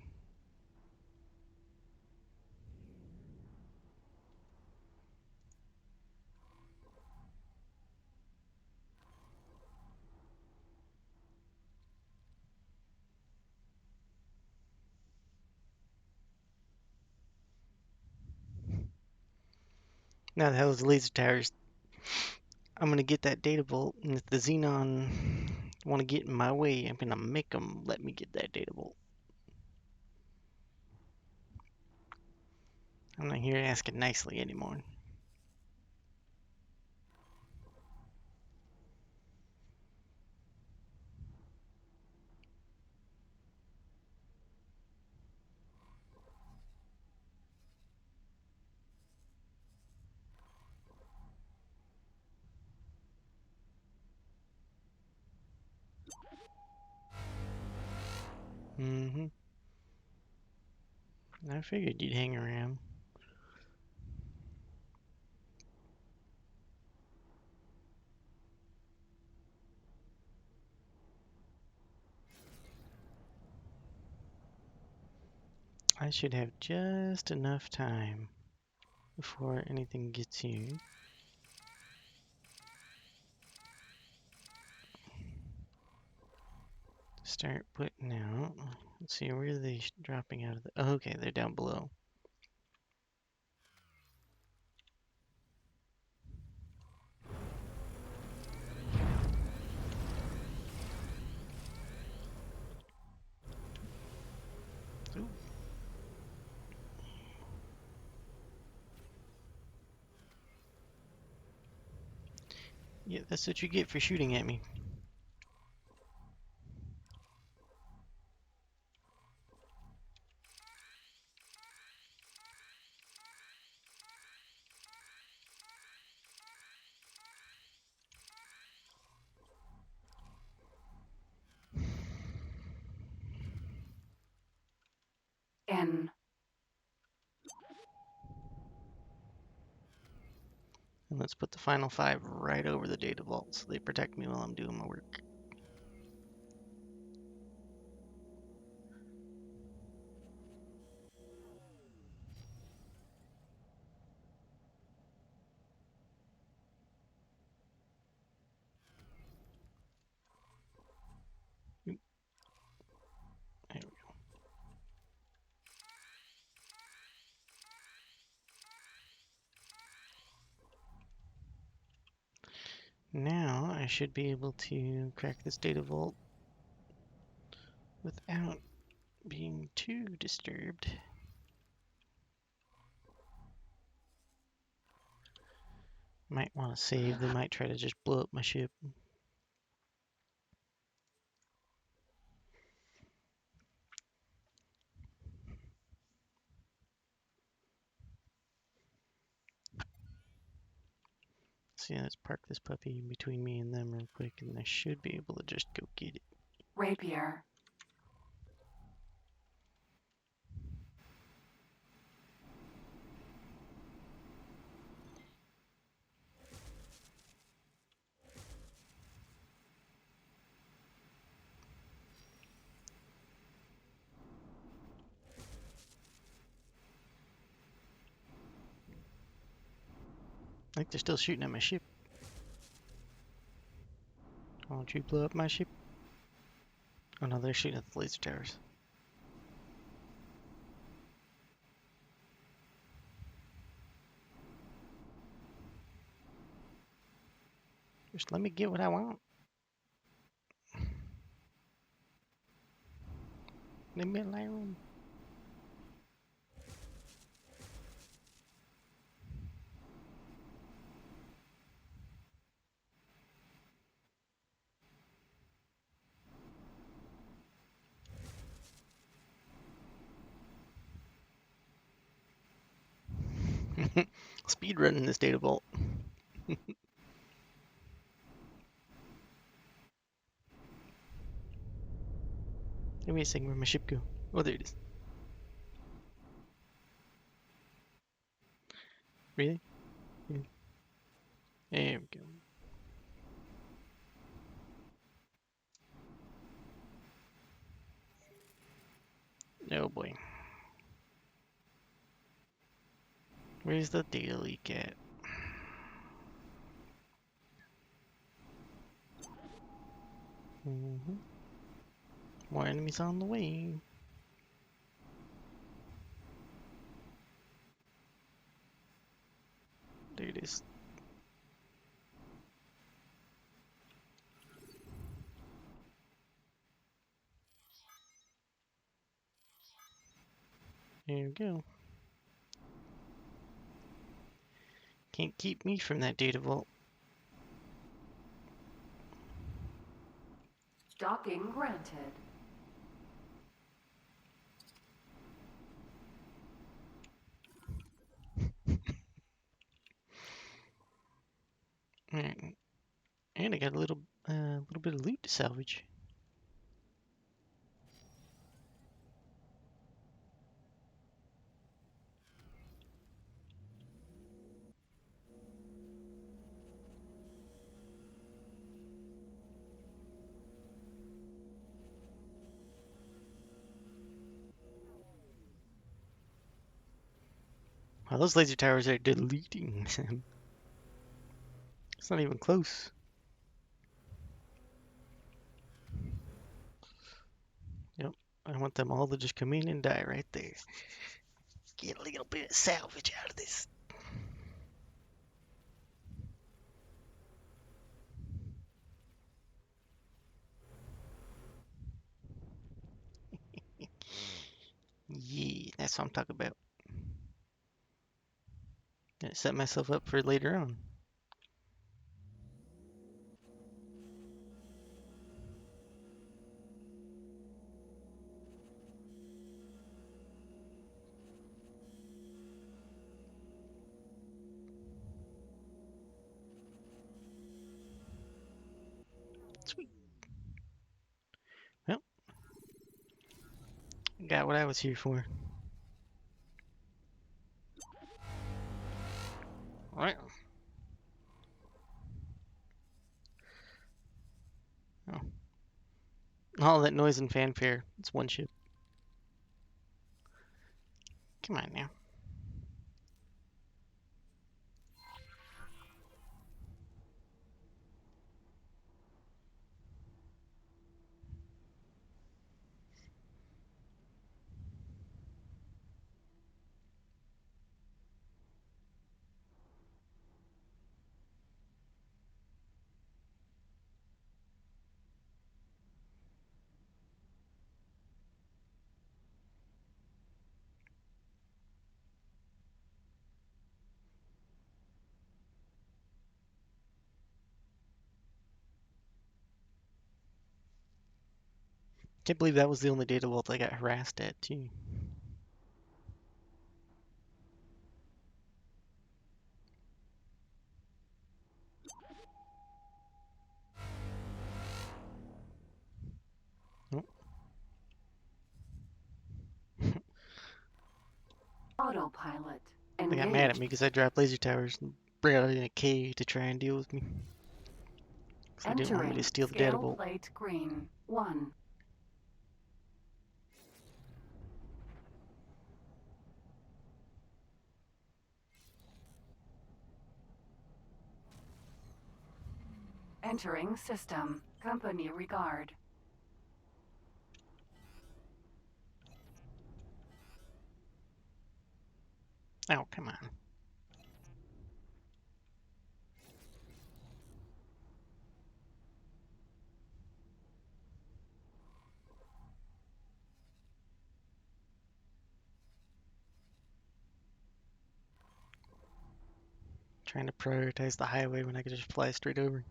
Now the hell is the laser towers? I'm gonna get that data bolt, and if the Xenon want to get in my way, I'm gonna make them let me get that data bolt. I'm not here asking nicely anymore. Mm-hmm. I figured you'd hang around. I should have just enough time before anything gets here. Start putting out. Let's see, where are they dropping out of the... Oh, okay, they're down below. Ooh. Yeah, that's what you get for shooting at me. N. And let's put the final 5 right over the data vault so they protect me while I'm doing my work. Oop. There we go. Now I should be able to crack this data vault without being too disturbed. Might want to save. They might try to just blow up my ship. So yeah, let's park this puppy in between me and them real quick, and I should be able to just go get it. Rapier. I think they're still shooting at my ship. Why don't you blow up my ship? Oh no, they're shooting at the laser towers. Just let me get what I want. Leave me alone. Speed running this data vault. Hey, wait a second, where'd my ship go? Oh, there it is. Really? Really? There we go. Oh boy. Where's the data leak at? More enemies on the way. There it is. There we go. Can't keep me from that data vault. Docking granted. Alright. And I got a little bit of loot to salvage. Wow, those laser towers are deleting them. It's not even close. Yep. I want them all to just come in and die right there. Get a little bit of salvage out of this. Yeah, that's what I'm talking about. Gonna set myself up for later on. Sweet. Well, got what I was here for. Alright. Oh. All that noise and fanfare. It's one ship. Come on now. Can't believe that was the only data vault I got harassed at, too. Nope. Autopilot. They got mad at me Engaged. because I dropped laser towers and brought out in a cave to try and deal with me. Because they didn't want me to Entering. steal the data Scale vault. plate green. 1. Entering system. Company regard. Oh, come on. Trying to prioritize the highway when I could just fly straight over.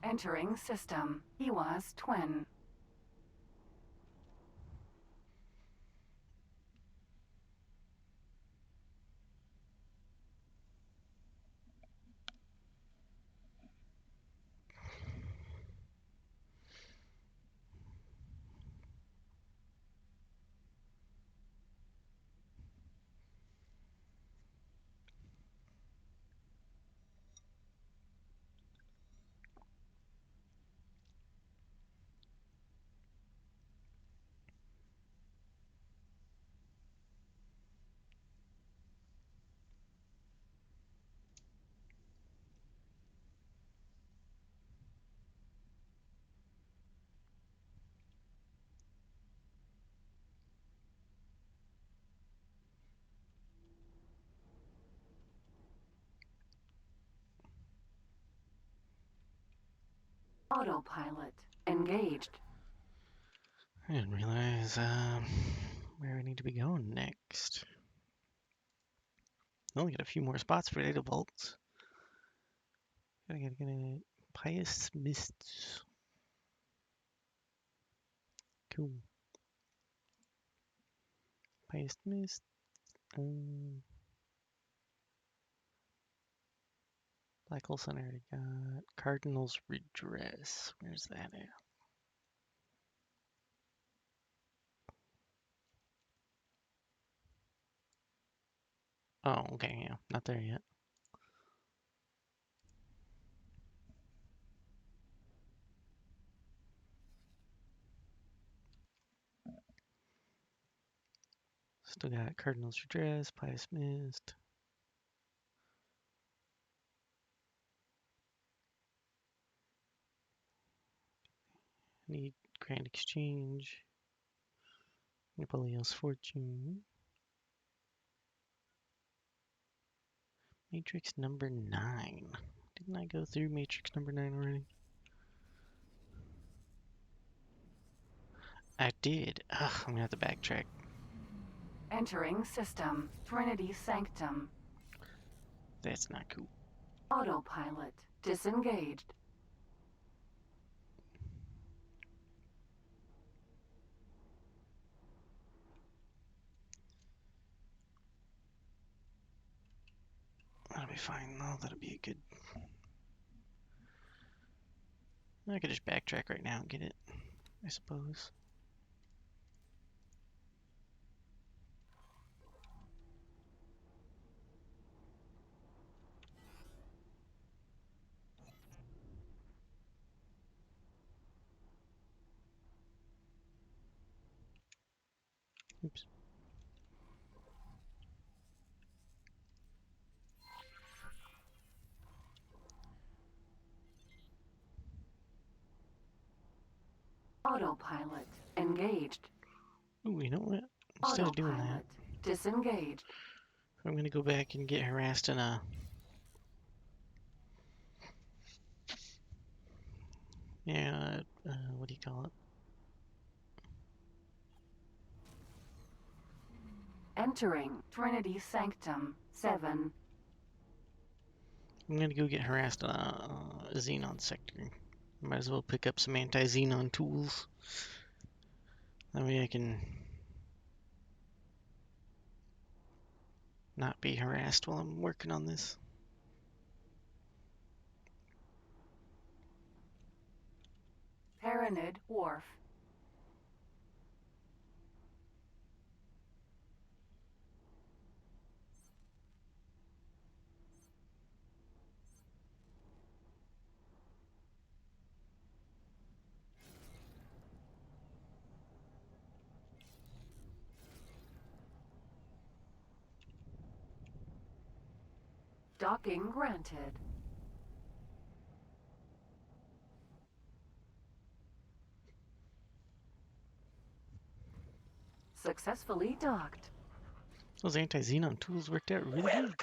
Entering system. He was twin. Autopilot engaged. I didn't realize where I need to be going next. I only got a few more spots for data vaults. Gotta Pious Mists. Cool. Pious Mist. Black Hole Sun I already got. Cardinal's Redress. Where's that at? Oh, okay, yeah. Not there yet. Still got Cardinal's Redress, Pious Mist. Need Grand Exchange. Napoleon's Fortune. Matrix number 9. Didn't I go through Matrix number 9 already? I did. Ugh, I'm gonna have to backtrack. Entering system. Trinity Sanctum. That's not cool. Autopilot disengaged. That'll be fine though. That'll be a good. I could just backtrack right now and get it, I suppose. Oops. Autopilot engaged. Ooh, you know what? Instead of doing that, Autopilot disengaged. I'm gonna go back and get harassed in a. Yeah, what do you call it? Entering Trinity Sanctum 7. I'm gonna go get harassed in a Xenon sector. Might as well pick up some anti-Xenon tools. That way I can not be harassed while I'm working on this. Paranid Wharf. Docking granted. Successfully docked. Those anti-Xenon tools worked out really good.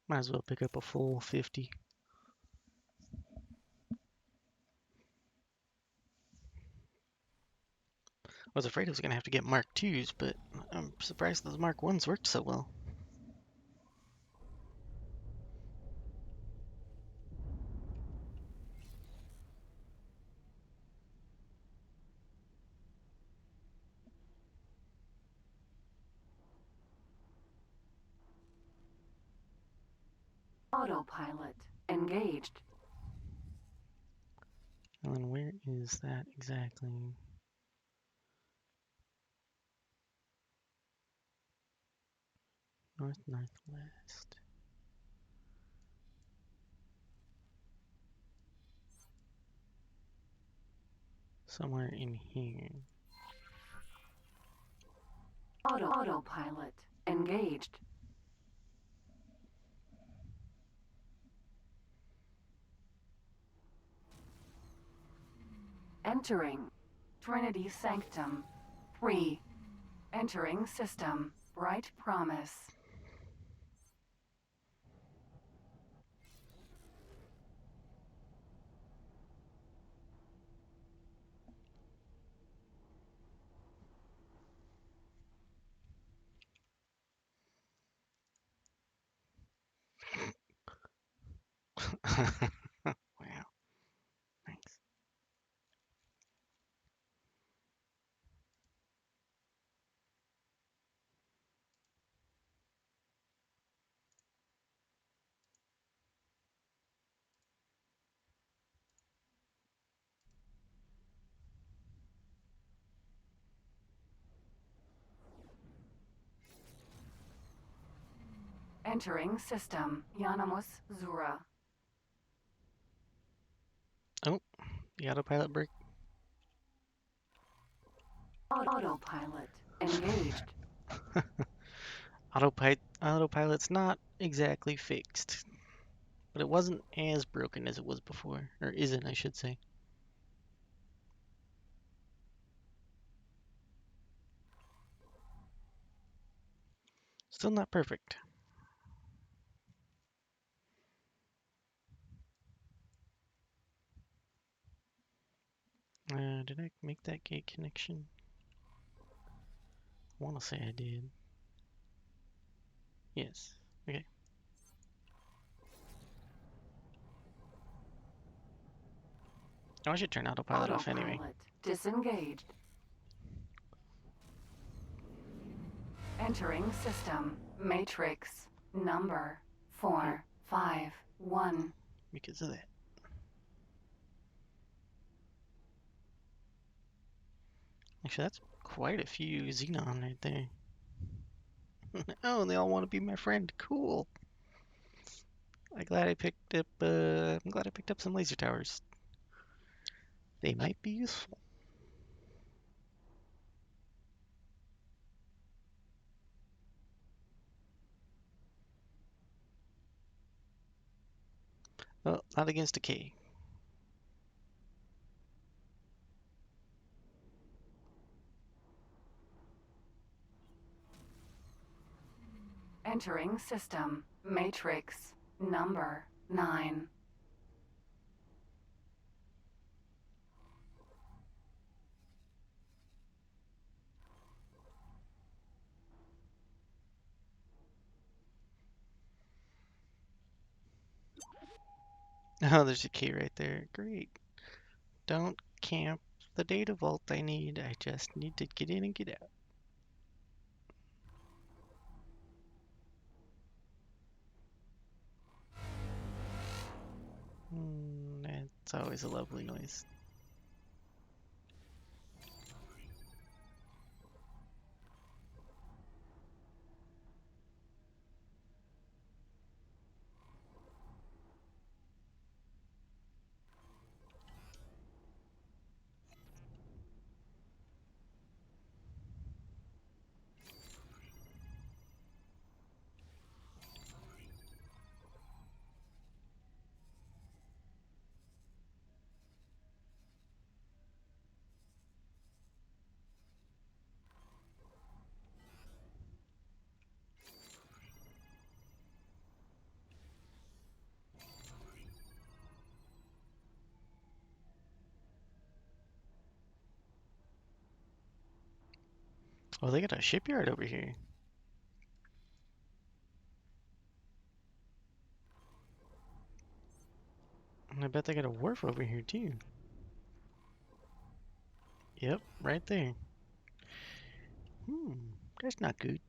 Might as well pick up a full 50. I was afraid I was going to have to get Mark IIs, but I'm surprised those Mark 1s worked so well. Autopilot engaged. And then where is that exactly? Northwest. Somewhere in here. Autopilot engaged. Entering Trinity Sanctum 3. Entering system. Bright Promise. Wow, nice. Entering system. Yanamus Zura. Oh, the autopilot break. Autopilot engaged. Autopilot's not exactly fixed, but it wasn't as broken as it was before, or isn't, I should say. Still not perfect. Did I make that gate connection? I want to say I did. Yes. Okay. Oh, I should turn autopilot off anyway. Autopilot disengaged. Entering system. Matrix number 451. Because of that. Actually, that's quite a few Xenon right there. Oh, and they all want to be my friend. Cool. I'm glad I picked up some laser towers. They might be useful. Oh, not against a K. Entering system. Matrix number 9. Oh, there's a K right there. Great. Don't camp the data vault I need. I just need to get in and get out. That's always a lovely noise. Oh, they got a shipyard over here. And I bet they got a wharf over here too. Yep, right there. That's not good.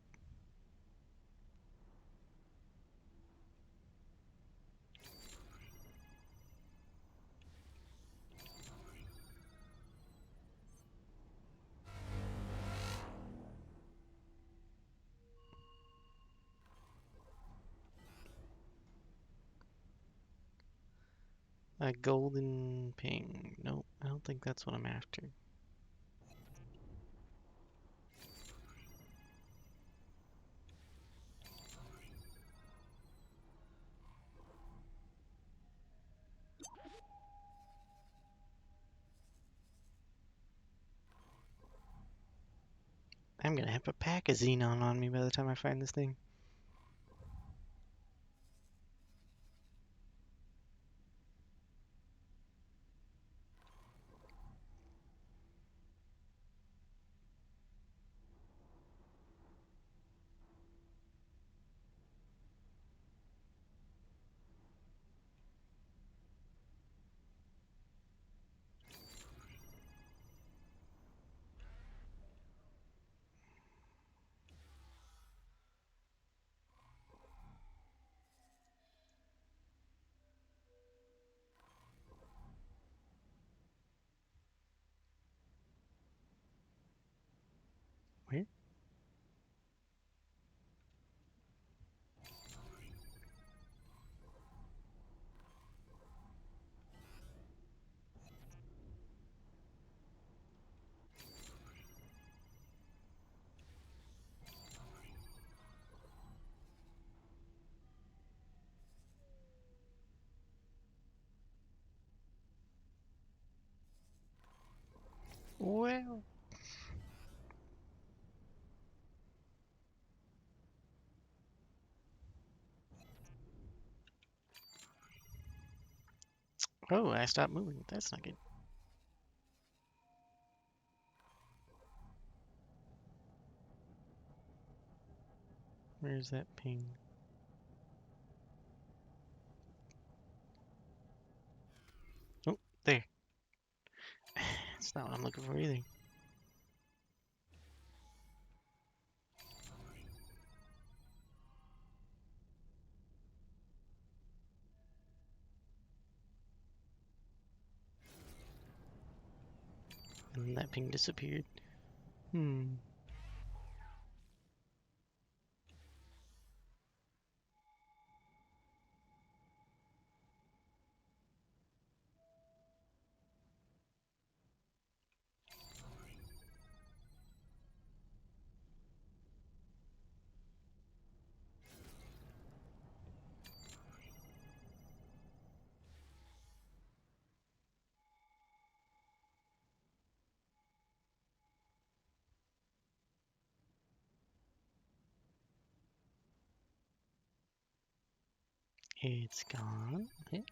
A golden ping. Nope, I don't think that's what I'm after. I'm gonna have a pack of xenon on me by the time I find this thing. Oh, I stopped moving. That's not good. Where's that ping? Oh, there. That's not what I'm looking for either. And that ping disappeared. Hmm. It's gone. Okay.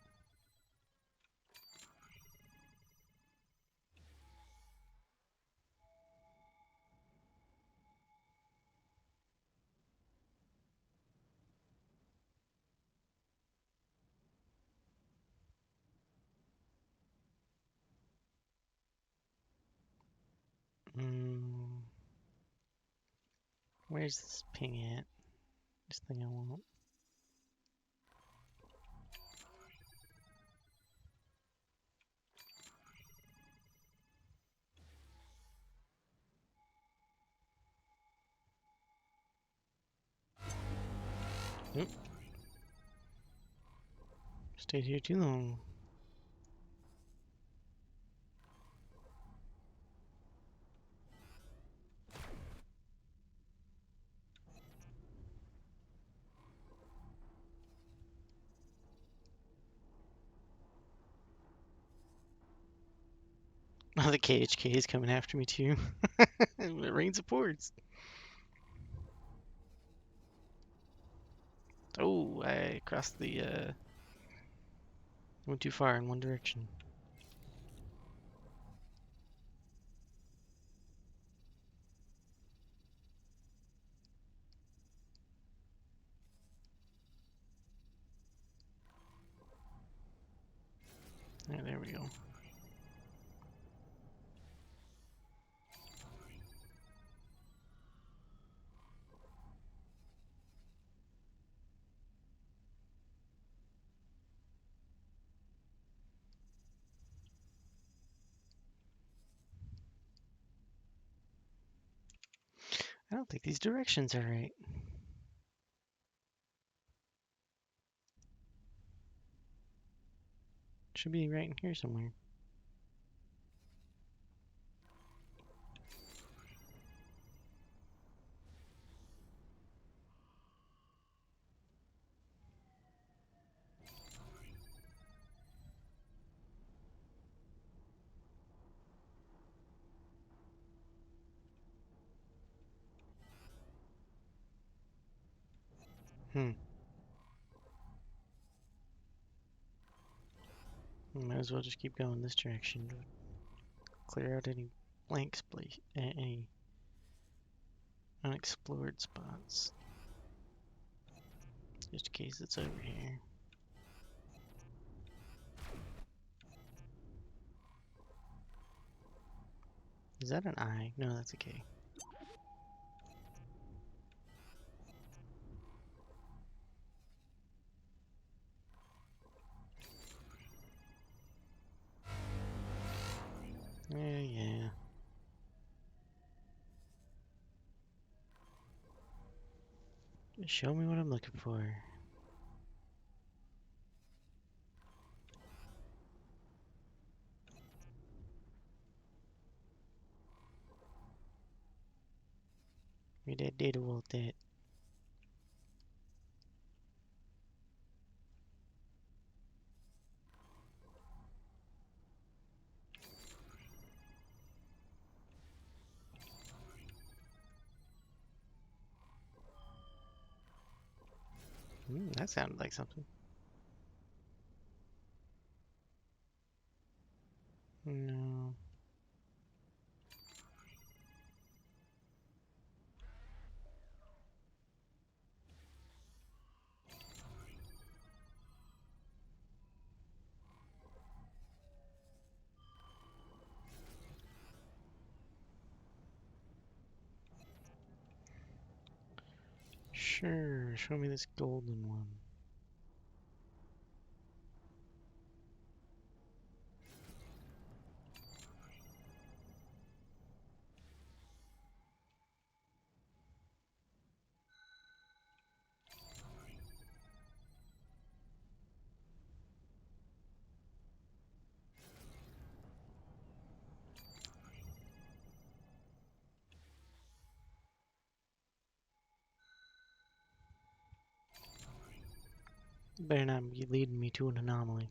Hmm. Where's this ping at? This thing I want. Nope. Stayed here too long. Oh, the KHK is coming after me too. It rains supports. Oh, I crossed the, went too far in one direction. Yeah, there we go. I don't think these directions are right. Should be right in here somewhere. Hmm. Might as well just keep going this direction to clear out any blank space, any unexplored spots. Just in case it's over here. Is that an I? No, that's a K. Yeah. Just show me what I'm looking for. Where that data vault at? That sounded like something. No. Sure, show me this golden one. Better not be leading me to an anomaly.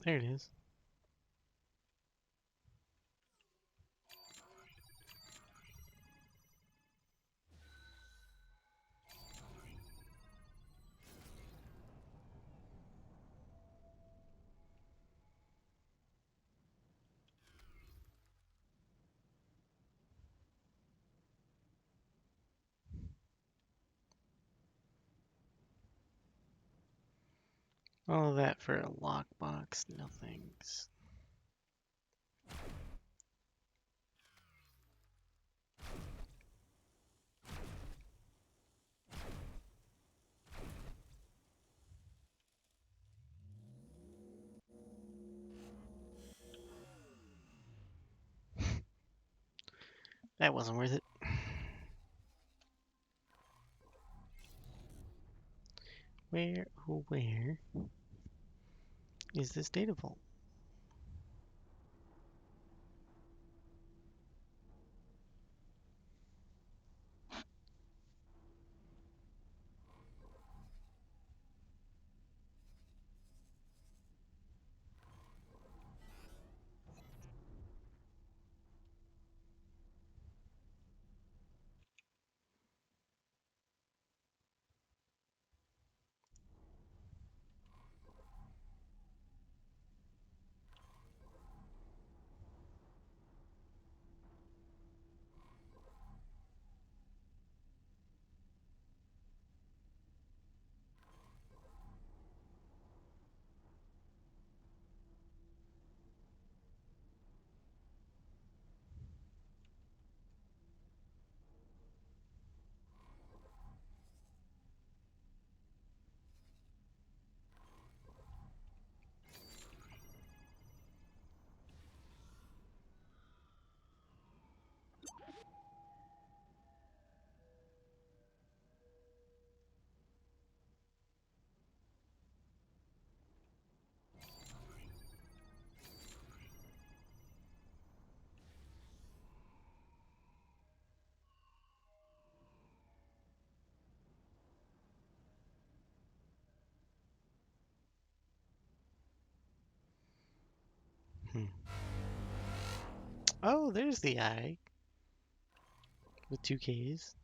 There it is. All that for a lockbox, no thanks. That wasn't worth it. Where, oh where is this data vault? Oh, there's the eye with 2Ks.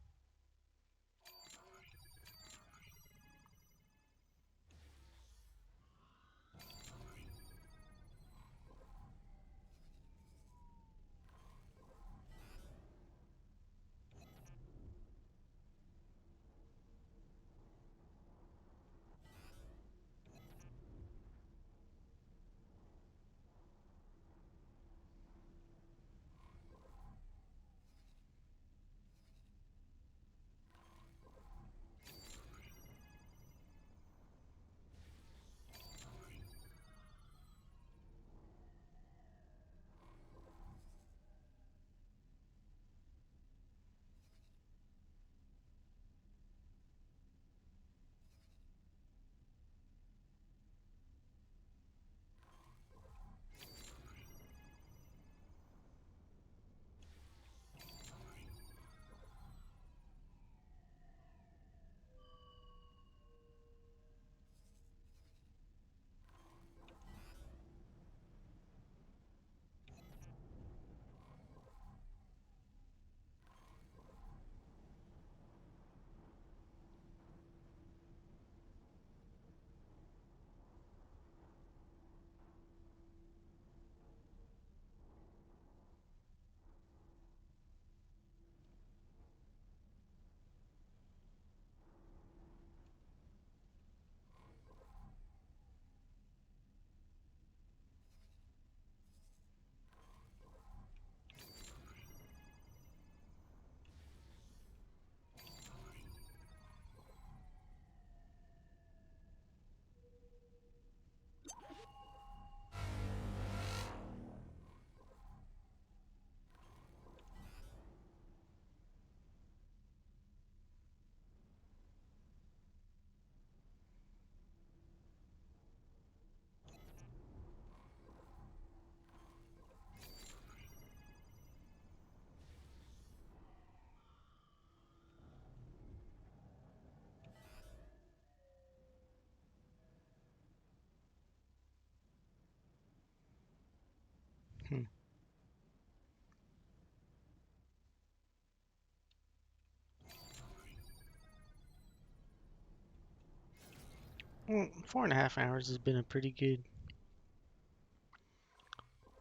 4.5 hours has been a pretty good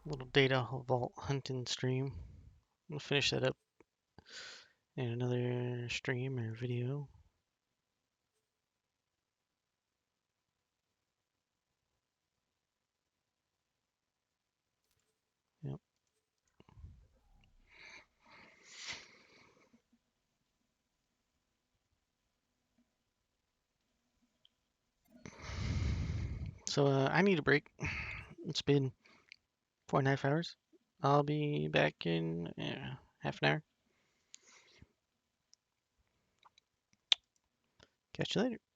little data vault hunting stream. We'll finish that up in another stream or video. Yep. So I need a break. It's been 4.5 hours. I'll be back in half an hour. Catch you later.